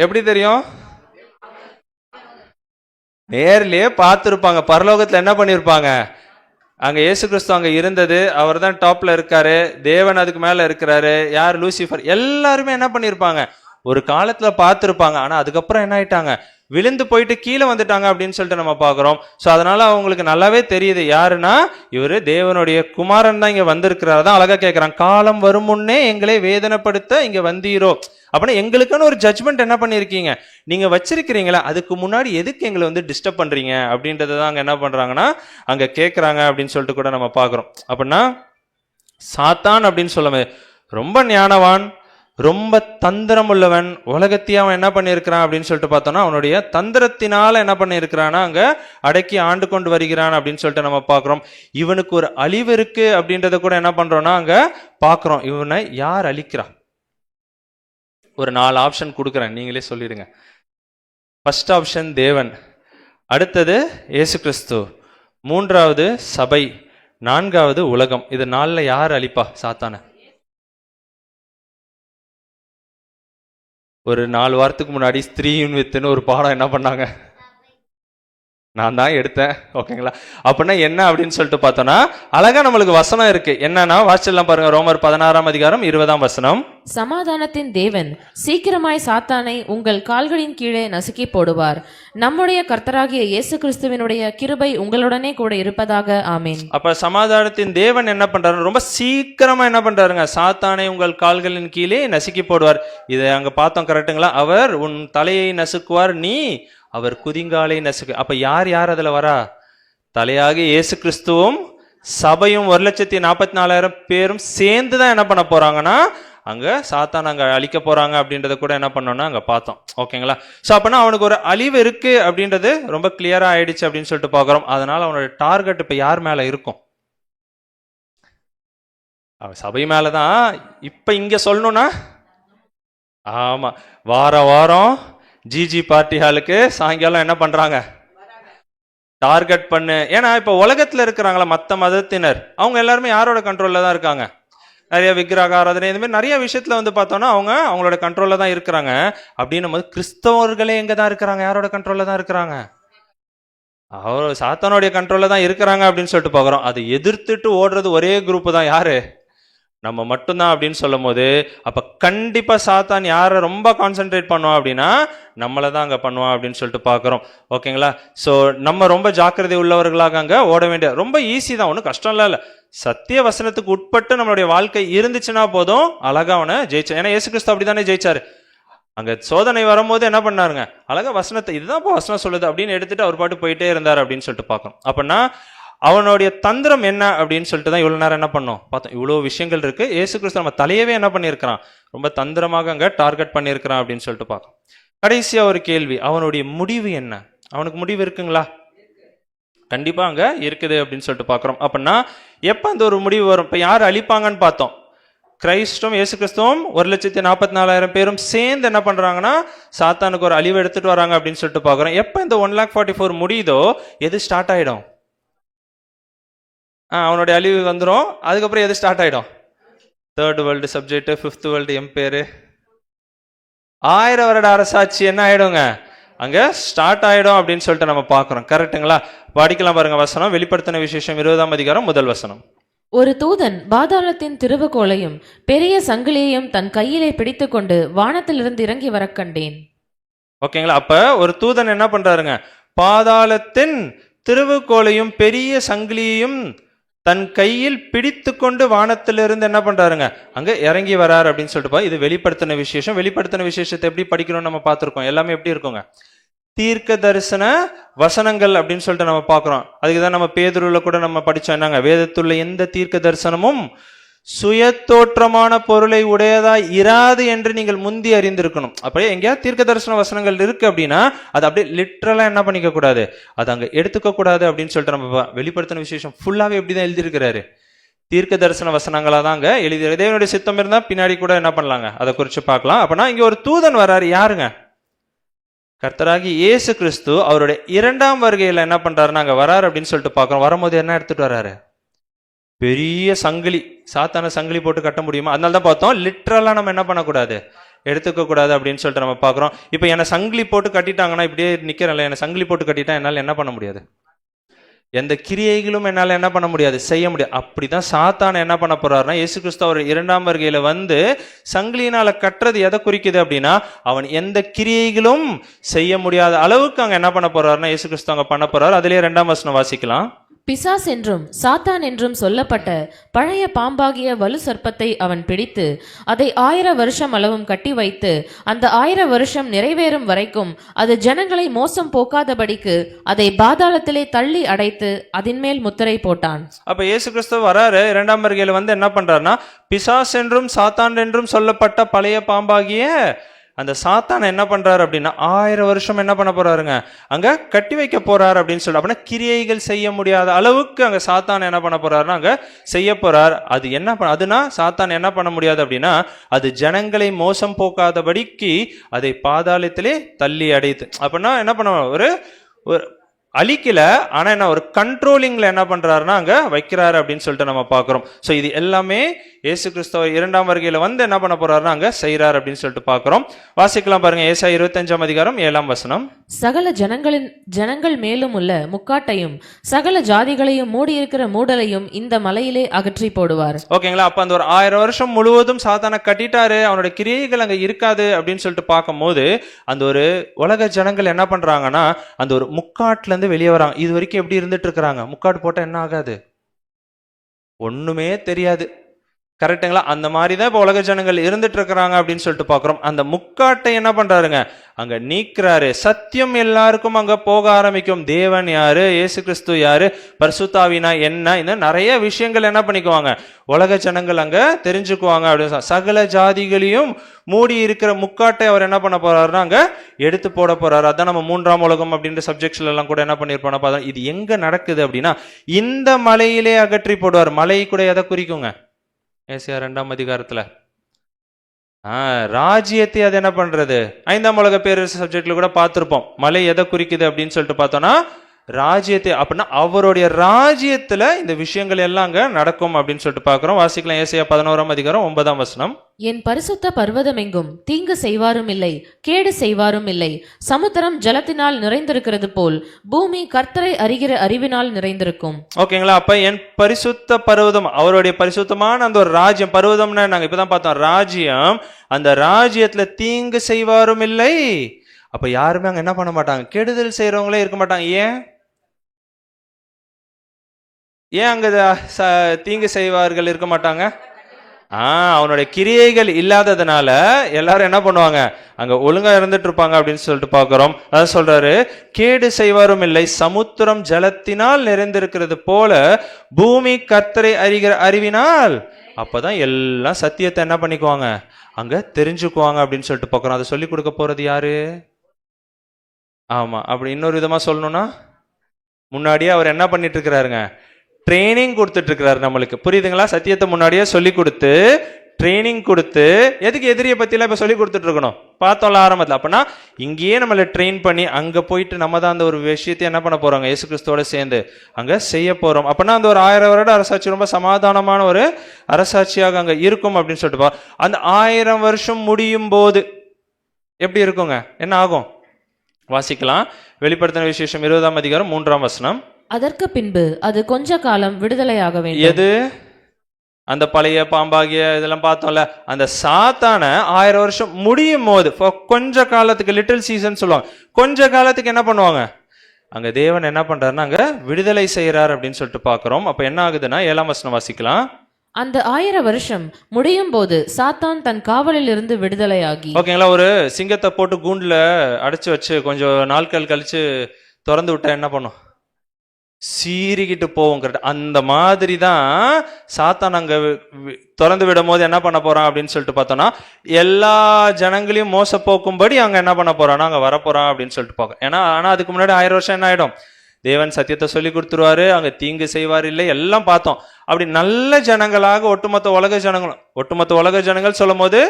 எப்படி தெரியும், நேர்லயே பார்த்திருப்பாங்க. பரலோகத்துல என்ன பண்ணிருப்பாங்க, அங்க இயேசு கிறிஸ்து அங்க இருந்தது, அவர் தான் டாப்ல இருக்காரு, தேவன் அதுக்கு மேல இருக்கிறாரு, யார் லூசிஃபர், எல்லாருமே என்ன பண்ணிருப்பாங்க, ஒரு காலத்துல பார்த்திருப்பாங்க. ஆனா அதுக்கப்புறம் என்ன ஆயிட்டாங்க, விழுந்து போயிட்டு கீழே வந்துட்டாங்க அப்படின்னு சொல்லிட்டு நம்ம பார்க்கிறோம். ஸோ அதனால அவங்களுக்கு நல்லாவே தெரியுது யாருன்னா இவரு தேவனுடைய குமாரன் தான் இங்க வந்திருக்கிறார். தான் அழகா கேட்கிறாங்க, காலம் வரும் முன்னே எங்களை வேதனைப்படுத்த இங்க வந்தீரோ. அப்படின்னா எங்களுக்குன்னு ஒரு ஜட்ஜ்மெண்ட் என்ன பண்ணிருக்கீங்க நீங்க வச்சிருக்கிறீங்களா, அதுக்கு முன்னாடி எதுக்கு எங்களை வந்து டிஸ்டர்ப் பண்றீங்க அப்படின்றத அங்க என்ன பண்றாங்கன்னா அங்க கேட்கறாங்க அப்படின்னு சொல்லிட்டு கூட நம்ம பார்க்கிறோம். அப்படின்னா சாத்தான் அப்படின்னு சொல்லும்போது ரொம்ப ஞானவான், ரொம்ப தந்திரம் உள்ளவன், உலகத்தையும் அவன் என்ன பண்ணியிருக்கிறான் அப்படின்னு சொல்லிட்டு பார்த்தோம்னா அவனுடைய தந்திரத்தினால என்ன பண்ணியிருக்கிறான்னா அங்க அடக்கி ஆண்டு கொண்டு வருகிறான் அப்படின்னு சொல்லிட்டு நம்ம பார்க்கிறோம். இவனுக்கு ஒரு அழிவு இருக்கு அப்படின்றத கூட என்ன பண்றோம்னா அங்க பார்க்கிறோம். இவனை யார் அழிக்கிறா? ஒரு 4 ஆப்ஷன் கொடுக்குறேன், நீங்களே சொல்லிடுங்க. ஃபர்ஸ்ட் ஆப்ஷன் தேவன், அடுத்தது இயேசு கிறிஸ்து, மூன்றாவது சபை, நான்காவது உலகம். இது 4ல யார் அழிப்பா சாத்தான? ஒரு 4 வாரத்துக்கு முன்னாடி ஸ்திரீயின் வித்துன்னு ஒரு பாடம் என்ன பண்ணாங்க, நான் தான் எடுத்தேன். ஓகேங்களா? அப்படின்னா என்ன அப்படின்னு சொல்லிட்டு பார்த்தோம்னா அழகா நம்மளுக்கு வசனம் இருக்கு. என்னன்னா வாசிச்செல்லாம் பாருங்க, ரோமர் 16ஆம் அதிகாரம் 20ஆம் வசனம். சமாதானத்தின் தேவன் சீக்கிரமாய் சாத்தானை உங்கள் கால்களின் கீழே நசுக்கி போடுவார். நம்முடைய கர்த்தராகிய இயேசு கிறிஸ்துவினுடைய கிருபை உங்களுடனே கூட இருப்பதாக. ஆமீன். அப்ப சமாதானத்தின் தேவன் என்ன பண்றாரு, ரொம்ப சீக்கிரமா என்ன பண்றாருங்க, சாத்தானை உங்கள் கால்களின் கீழே நசுக்கி போடுவார். இதை அங்க பார்த்தோம், கரெக்டுங்களா? அவர் உன் தலையை நசுக்குவார், நீ அவர் குதிங்காலை நசுக்கு. அப்ப யார் யார் அதுல வரா? தலையாகி இயேசு கிறிஸ்துவும் சபையும் 1,44,000 பேரும் சேர்ந்து தான் என்ன பண்ண போறாங்கன்னா அங்க சாத்தான் அங்க அழிக்க போறாங்க அப்படின்றத கூட என்ன பண்ணோம்னா அங்க பார்த்தோம். ஓகேங்களா? சோ அப்பனா அவனுக்கு ஒரு அழிவு இருக்கு அப்படின்றது ரொம்ப கிளியரா ஆயிடுச்சு அப்படின்னு சொல்லிட்டு பாக்குறோம். அதனால அவனோட டார்கெட் இப்ப யார் மேல இருக்கும்? அவன் சபை மேலதான். இப்ப இங்க சொல்லணும்னா ஆமா, வாரம் ஜிஜி பார்ட்டி ஹாலுக்கு சாயங்காலம் என்ன பண்றாங்க, டார்கெட் பண்ணு. ஏன்னா இப்ப உலகத்துல இருக்கிறாங்களா மத்த மதத்தினர், அவங்க எல்லாருமே யாரோட கண்ட்ரோல்ல தான் இருக்காங்க? நிறைய விக்கிரக ஆராதனை இந்த மாதிரி நிறைய விஷயத்துல வந்து பார்த்தோம்னா அவங்க அவங்களோட கண்ட்ரோல்ல தான் இருக்கிறாங்க. அப்படின்னும் போது கிறிஸ்தவர்களே எங்க தான் இருக்கிறாங்க, யாரோட கண்ட்ரோல்ல தான் இருக்கிறாங்க? அவர் சாத்தானுடைய கண்ட்ரோல்ல தான் இருக்கிறாங்க அப்படின்னு சொல்லிட்டு பாக்குறோம். அதை எதிர்த்துட்டு ஓடுறது ஒரே குரூப் தான், யாரு? நம்ம மட்டும்தான் அப்படின்னு சொல்லும் போது அப்ப கண்டிப்பா சாத்தான் யாரை ரொம்ப கான்சென்ட்ரேட் பண்ணுவான் அப்படின்னா நம்மளை தான் அங்க பண்ணுவான் அப்படின்னு சொல்லிட்டு பாக்குறோம். ஓகேங்களா? சோ நம்ம ரொம்ப ஜாக்கிரதை உள்ளவர்களாக அங்க ஓட வேண்டிய, ரொம்ப ஈஸி தான், ஒன்றும் கஷ்டம் இல்ல. சத்திய வசனத்துக்கு உட்பட்டு நம்மளுடைய வாழ்க்கை இருந்துச்சுன்னா போதும், அழகா அவனை ஜெயிச்சா. ஏன்னா இயேசு கிறிஸ்து அப்படித்தானே ஜெயிச்சாரு. அங்க சோதனை வரும்போது என்ன பண்ணாருங்க, அழகா வசனத்தை இதுதான் வசனம் சொல்லுது அப்படின்னு எடுத்துட்டு அவர் பாட்டு போயிட்டே இருந்தார் அப்படின்னு சொல்லிட்டு பார்க்கணும். அப்படின்னா அவனுடைய தந்திரம் என்ன அப்படின்னு சொல்லிட்டு தான் இவ்வளவு நேரம் என்ன பண்ணோம் பார்த்தோம். இவ்வளவு விஷயங்கள் இருக்கு. இயேசு கிறிஸ்து நம்ம தலையவே என்ன பண்ணியிருக்கிறான், ரொம்ப தந்திரமாக அங்க டார்கெட் பண்ணியிருக்கிறான் அப்படின்னு சொல்லிட்டு பார்க்கணும். கடைசியா ஒரு கேள்வி, அவனுடைய முடிவு என்ன? அவனுக்கு முடிவு இருக்குங்களா? கண்டிப்பா அங்க இருக்குது அப்படின்னு சொல்லிட்டு பாக்குறோம். அப்படின்னா எப்ப அந்த ஒரு முடிவு வரும்? இப்ப யார் அழிப்பாங்கன்னு பார்த்தோம். கிறிஸ்துவும் இயேசு கிறிஸ்துவும் 1,44,000 பேரும் சேர்ந்து என்ன பண்றாங்கன்னா சாத்தானுக்கு ஒரு அழிவு எடுத்துட்டு வராங்க அப்படின்னு சொல்லிட்டு பாக்குறோம். எப்ப இந்த 1,44,000 முடியுதோ எது ஸ்டார்ட் ஆயிடும்? அவனுடைய அழிவு வந்துடும். அதுக்கப்புறம் எது ஸ்டார்ட் ஆயிடும்? 3rd world subject, 5th world empire, 1000 வருட அரசாட்சி என்ன ஆயிடுங்க அங்க ஸ்டார்ட் ஆயிடும் அப்படின்னு சொல்லிட்டு நம்ம பாக்குறோம். கரெக்டுங்களா? படிக்கலாம் பாருங்க வசனம், வெளிப்படுத்தின விசேஷம் 20ஆம் அதிகாரம் 1 வசனம். ஒரு தூதன் பாதாளத்தின் திருவுகோலையும் பெரிய சங்கிலியையும் தன் கையிலே பிடித்துக்கொண்டு வானத்திலிருந்து இறங்கி வர கண்டேன். ஓகேங்களா? அப்ப ஒரு தூதன் என்ன பண்றாருங்க, பாதாளத்தின் திருவுகோலையும் பெரிய சங்கிலியையும் தன் கையில் பிடித்து கொண்டு வானத்திலிருந்து என்ன பண்றாருங்க அங்க இறங்கி வராரு அப்படின்னு சொல்லிட்டு இது வெளிப்படுத்தின விசேஷம். வெளிப்படுத்தின விசேஷத்தை எப்படி படிக்கணும்னு நம்ம பார்த்திருக்கோம். எல்லாமே எப்படி இருக்குங்க, தீர்க்க தரிசன வசனங்கள் அப்படின்னு சொல்லிட்டு நம்ம பார்க்கிறோம். அதுக்குதான் நம்ம பேதுருல கூட நம்ம படிச்சோம், என்னங்க, வேதத்துள்ள எந்த தீர்க்க தரிசனமும் சுய தோற்றமான பொருளை உடையதா இராது என்று நீங்கள் முந்தி அறிந்திருக்கணும். அப்படியே எங்கேயாவது தீர்க்க தரிசன வசனங்கள் இருக்கு அப்படின்னா அது அப்படியே லிட்டரலா என்ன பண்ணிக்க கூடாது, அது அங்க எடுத்துக்க கூடாது அப்படின்னு சொல்லிட்டு நம்ம வெளிப்படுத்தின விசேஷம் ஃபுல்லாவே எப்படிதான் எழுதியிருக்கிறாரு, தீர்க்க தரிசன வசனங்களா தான் அங்க எழுதி. தேவனுடைய சித்தம் இருந்தா பின்னாடி கூட என்ன பண்ணலாங்க அதை குறிச்சு பார்க்கலாம். அப்படின்னா இங்க ஒரு தூதன் வர்றாரு. யாருங்க? கர்த்தராகி இயேசு கிறிஸ்து அவருடைய 2ஆம் வருகையில என்ன பண்றாருன்னா அங்க வராரு அப்படின்னு சொல்லிட்டு பார்க்கிறோம். வரும்போது என்ன எடுத்துட்டு வர்றாரு? பெரிய சங்கிலி. சாத்தான சங்கிலி போட்டு கட்ட முடியுமா? அதனால தான் பார்த்தோம் லிட்டரலா நம்ம என்ன பண்ணக்கூடாது, எடுத்துக்க கூடாது அப்படின்னு சொல்லிட்டு நம்ம பார்க்கிறோம். இப்போ என்ன சங்கிலி போட்டு கட்டிட்டாங்கன்னா இப்படியே நிக்கிறேன்ல, என்ன சங்கிலி போட்டு கட்டிட்டா என்னால என்ன பண்ண முடியாது, எந்த கிரியைகளும் என்னால என்ன பண்ண முடியாது, செய்ய முடியாது. அப்படிதான் சாத்தான் என்ன பண்ண போறாருன்னா, இயேசு கிறிஸ்து அவர் இரண்டாம் வருகையில வந்து சங்கிலியினால கட்டுறது எதை குறிக்குது அப்படின்னா, அவன் எந்த கிரியைகளும் செய்ய முடியாத அளவுக்கு அங்க என்ன பண்ண போறாருன்னா இயேசு கிறிஸ்து அங்க பண்ண போறாரு. அதிலே 2ஆம் வசனம் வாசிக்கலாம். பிசாஸ் என்றும் சாத்தான் என்றும் சொல்லப்பட்ட பழைய பாம்பாகிய வலு சர்ப்பத்தை அவன் பிடித்து அதை 1000 வருஷம் அளவும் கட்டி வைத்து அந்த 1000 வருஷம் நிறைவேறும் வரைக்கும் அது ஜனங்களை மோசம் போக்காதபடிக்கு அதை பாதாளத்திலே தள்ளி அடைத்து அதன் மேல் முத்திரை போட்டான். அப்ப இயேசு கிறிஸ்து வராரு, இரண்டாம் வருகையில வந்து என்ன பண்றாருன்னா, பிசாஸ் என்றும் சாத்தான் என்றும் சொல்லப்பட்ட பழைய பாம்பாகிய அந்த சாத்தான் என்ன பண்றாரு அப்படின்னா 1000 வருஷம் என்ன பண்ண போறாருங்க, அங்க கட்டி வைக்க போறாரு அப்படின்னு சொல்லி. அப்படின்னா கிரியைகள் செய்ய முடியாத அளவுக்கு அங்க சாத்தான் என்ன பண்ண போறாருன்னா அங்க செய்ய போறார். அது என்ன அதுனா சாத்தான் என்ன பண்ண முடியாது அப்படின்னா, அது ஜனங்களை மோசம் போக்காதபடிக்கு அதை பாதாளத்திலே தள்ளி அடைத்து. அப்படின்னா என்ன பண்ண ஒரு அழிக்கல, ஆனா என்ன ஒரு கண்ட்ரோலிங்ல என்ன பண்றாருன்னா அங்க வைக்கிறாரு அப்படின்னு சொல்லிட்டு நம்ம பாக்குறோம். சோ இது எல்லாமே இயேசு கிறிஸ்து இரண்டாம் வருகையில வந்து என்ன பண்ண போறாருன்னா அங்க செய்யறாரு அப்படின்னு சொல்லிட்டு பாக்குறோம். வாசிக்கலாம் பாருங்க, ஏசாயா 25ஆம் அதிகாரம் 7ஆம் வசனம். சகல ஜனங்கள் மேலும் உள்ள முக்காட்டையும் சகல ஜாதிகளையும் மூடியிருக்கிற மூடலையும் இந்த மலையிலே அகற்றி போடுவார். ஓகேங்களா? அப்ப அந்த ஒரு 1000 வருஷம் முழுவதும் சாத்தானை கட்டிட்டாரு, அவனோட கிரியைகள் அங்க இருக்காது அப்படின்னு சொல்லிட்டு பார்க்கும்போது அந்த ஒரு உலக ஜனங்கள் என்ன பண்றாங்கன்னா அந்த ஒரு முக்காட்டுல இருந்து வெளியே வராங்க. இது வரைக்கும் எப்படி இருந்துட்டு இருக்கிறாங்க, முக்காடு போட்டா என்ன ஆகாது, ஒண்ணுமே தெரியாது. கரெக்டுங்களா? அந்த மாதிரி தான் இப்போ உலக ஜனங்கள் இருந்துட்டு இருக்கிறாங்க அப்படின்னு சொல்லிட்டு பார்க்குறோம். அந்த முக்காட்டை என்ன பண்றாருங்க அங்க நீக்கிறாரு. சத்தியம் எல்லாருக்கும் அங்க போக ஆரம்பிக்கும். தேவன் யாரு, இயேசு கிறிஸ்து யாரு, பரிசுத்தாவினா என்ன, இந்த நிறைய விஷயங்கள் என்ன பண்ணிக்குவாங்க உலக ஜனங்கள் அங்க தெரிஞ்சுக்குவாங்க அப்படின்னு. சகல ஜாதிகளையும் மூடி இருக்கிற முக்காட்டை அவர் என்ன பண்ண போறாருன்னா அங்க எடுத்து போட போறாரு. அதான் நம்ம 3ஆம் உலகம் அப்படின்ற சப்ஜெக்ட்ஸ்ல எல்லாம் கூட என்ன பண்ணிருப்போம். இது எங்க நடக்குது அப்படின்னா இந்த மலையிலே அகற்றி போடுவார். மலை கூட எதை குறிக்குங்க, ஏசாயா 2ஆம் அதிகாரத்துல ராஜ்யத்தை அது என்ன பண்றது, 5ஆம் உலக பேரரசு சப்ஜெக்ட்ல கூட பார்த்திருப்போம். மலை எதை குறிக்குது அப்படின்னு சொல்லிட்டு பார்த்தோம்னா ராஜ்யத்தை. அப்படின்னா அவருடைய ராஜ்யத்துல இந்த விஷயங்கள் எல்லாம் அங்க நடக்கும் அப்படின்னு சொல்லிட்டு பார்க்கிறோம். வாசிக்கலாம் ஏசாயா 11ஆம் அதிகாரம் 9ஆம் வசனம். என் பரிசுத்த பர்வதமெங்கும் தீங்கு செய்வாரும் இல்லை, கேடு செய்வாரும் இல்லை. சமுத்திரம் ஜலத்தினால் நிறைந்திருக்கிறது போல் பூமி கர்த்தரை அறிகிற அறிவினால் நிறைந்திருக்கும். ஓகேங்களா? அப்ப என் பரிசுத்த பர்வதம், அவருடைய பரிசுத்தமான அந்த ஒரு ராஜ்யம். பர்வதம்னா நாங்க இப்பதான் பார்த்தோம் ராஜ்யம். அந்த ராஜ்யத்துல தீங்கு செய்வாரும் இல்லை. அப்ப யாருமே அங்க என்ன பண்ண மாட்டாங்க, கெடுதல் செய்யறவங்களே இருக்க மாட்டாங்க. ஏன் அங்க தீங்கு செய்வார்கள் இருக்க மாட்டாங்க? அவனுடைய கிரியைகள் இல்லாததுனால எல்லாரும் என்ன பண்ணுவாங்க, அங்க ஒழுங்கா இருந்துட்டு இருப்பாங்க அப்படின்னு சொல்லிட்டு பாக்குறோம். அதான் சொல்றாரு, கேடு செய்வாரும் இல்லை, சமுத்திரம் ஜலத்தினால் நிறைந்திருக்கிறது போல பூமி கர்த்தரை அறிகிற அறிவினால். அப்பதான் எல்லாம் சத்தியத்தை என்ன பண்ணிக்குவாங்க அங்க தெரிஞ்சுக்குவாங்க அப்படின்னு சொல்லிட்டு பாக்குறோம். அதை சொல்லி கொடுக்க போறது யாரு? ஆமா, அப்படி இன்னொரு விதமா சொல்லணும்னா முன்னாடியே அவர் என்ன பண்ணிட்டு இருக்கிறாருங்க, ட்ரைனிங் கொடுத்துட்டு இருக்கிறாரு நம்மளுக்கு. புரியுதுங்களா? சத்தியத்தை முன்னாடியே சொல்லி கொடுத்து ட்ரைனிங் கொடுத்து, எதுக்கு எதிரியை பத்திலாம் இப்ப சொல்லி கொடுத்துட்டு இருக்கணும் பார்த்தோம்ல ஆரம்பத்தில். அப்படின்னா இங்கேயே நம்மளை ட்ரெயின் பண்ணி அங்க போயிட்டு நம்ம தான் அந்த ஒரு விஷயத்தை என்ன பண்ண போறோங்க, இயேசு கிறிஸ்துவோட சேர்ந்து அங்க செய்ய போறோம். அப்படின்னா அந்த ஒரு 1000 வருட அரசாட்சி ரொம்ப சமாதானமான ஒரு அரசாட்சியாக அங்க இருக்கும் அப்படின்னு சொல்லிட்டு. அந்த 1000 வருஷம் முடியும் போது எப்படி இருக்குங்க, என்ன ஆகும் வாசிக்கலாம். வெளிப்படுத்தின விசேஷம் 20ஆம் அதிகாரம் 3ஆம் வசனம். அதற்கு பின்பு அது கொஞ்ச காலம் விடுதலையாக வேண்டும். எது? அந்த பழைய பாம்பாகிய இதெல்லாம் பார்த்தோம்ல, அந்த சாத்தான 1000 வருஷம் முடியும் போது கொஞ்ச காலத்துக்கு, லிட்டில் சீசன் சொல்லுவாங்க, கொஞ்ச காலத்துக்கு என்ன பண்ணுவாங்க அங்க தேவன் என்ன பண்றாருன்னா அங்க விடுதலை செய்யறாரு அப்படின்னு சொல்லிட்டு பாக்குறோம். அப்ப என்ன ஆகுதுன்னா 7ஆம் வசனம் வாசிக்கலாம். அந்த 1000 வருஷம் முடியும் போது சாத்தான் தன் காவலில் இருந்து விடுதலையாகி. ஓகேங்களா? ஒரு சிங்கத்தை போட்டு கூண்டுல அடைச்சு வச்சு கொஞ்சம் நாட்கள் கழிச்சு திறந்து விட்டா என்ன பண்ணும், சீறிக்கிட்டு போவோம். கரெக்ட். அந்த மாதிரி தான் சாத்தான் அங்க திறந்து விடும் போது என்ன பண்ண போறான் அப்படின்னு சொல்லிட்டு பார்த்தோம்னா எல்லா ஜனங்களையும் மோச போக்கும்படி அங்க என்ன பண்ண போறான்னா அங்க வரப்போறான் அப்படின்னு சொல்லிட்டு பார்க்க. ஏன்னா ஆனா அதுக்கு முன்னாடி 1000 வருஷம் என்ன ஆயிடும், தேவன் சத்தியத்தை சொல்லி கொடுத்துருவாரு, அங்க தீங்கு செய்வார் இல்லை, எல்லாம் பார்த்தோம். அப்படி நல்ல ஜனங்களாக ஒட்டுமொத்த உலக ஜனங்கள் சொல்லும் போது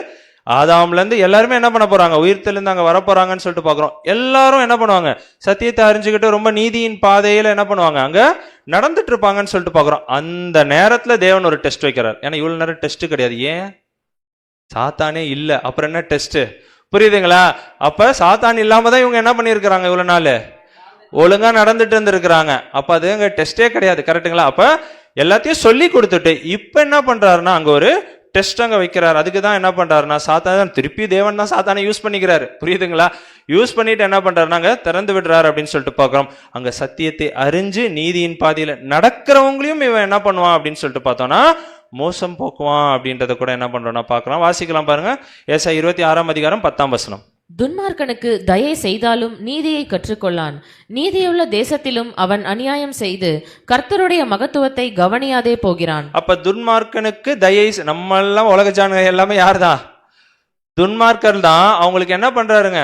ஆதாம்ல இருந்து எல்லாருமே என்ன பண்ண போறாங்க, உயிர்த்தெழுந்து அங்க வரப்போறாங்கன்னு சொல்லிட்டு பாக்குறோம். எல்லாரும் என்ன பண்ணுவாங்க, சத்தியத்தை அறிஞ்சுக்கிட்டு ரொம்ப நீதியின் பாதையில என்ன பண்ணுவாங்க அங்க நடந்துட்டு இருப்பாங்கன்னு சொல்லிட்டு பாக்குறோம். அந்த நேரத்துல தேவன் ஒரு டெஸ்ட் வைக்கிறார். ஏன்னா இவ்வளவு நேரம் டெஸ்ட் கிடையாது. ஏன்? சாத்தானே இல்ல, அப்புறம் என்ன டெஸ்ட்? புரியுதுங்களா? அப்ப சாத்தான் இல்லாம தான் இவங்க என்ன பண்ணிருக்கிறாங்க இவ்வளவு நாள் ஒழுங்கா நடந்துட்டு இருந்திருக்கிறாங்க. அப்ப அது அங்க டெஸ்டே கிடையாது. கரெக்டுங்களா? அப்ப எல்லாத்தையும் சொல்லி கொடுத்துட்டு இப்ப என்ன பண்றாருன்னா அங்க ஒரு டெஸ்ட் அங்க வைக்கிறாரு. அதுக்கு தான் என்ன பண்றாருன்னா சாத்தான் திருப்பி தேவன் தான் சாத்தானை யூஸ் பண்ணிக்கிறாரு. புரியுதுங்களா? யூஸ் பண்ணிட்டு என்ன பண்றாருன்னா அங்க திறந்து விடுறாரு அப்படின்னு சொல்லிட்டு பாக்குறோம். அங்க சத்தியத்தை அறிஞ்சு நீதியின் பாதையில நடக்கிறவங்களையும் இவன் என்ன பண்ணுவான் அப்படின்னு சொல்லிட்டு பார்த்தோம்னா மோசம் போக்குவான் அப்படின்றத கூட என்ன பண்றோம்னா பார்க்கலாம். வாசிக்கலாம் பாருங்க. ஏசாயா 26:10. துன்மார்க்கனுக்கு தயை செய்தாலும் நீதியை கற்றுக்கொள்ளான். நீதியுள்ள தேசத்திலும் அவன் அநியாயம் செய்து கர்த்தருடைய மகத்துவத்தை கவனியாதே போகிறான். அப்ப துன்மார்க்கனுக்கு தயை நம்ம எல்லாம் உலக ஜனங்க எல்லாமே யார்தான்? துன்மார்க்கர் தான். அவங்களுக்கு என்ன பண்றாருங்க?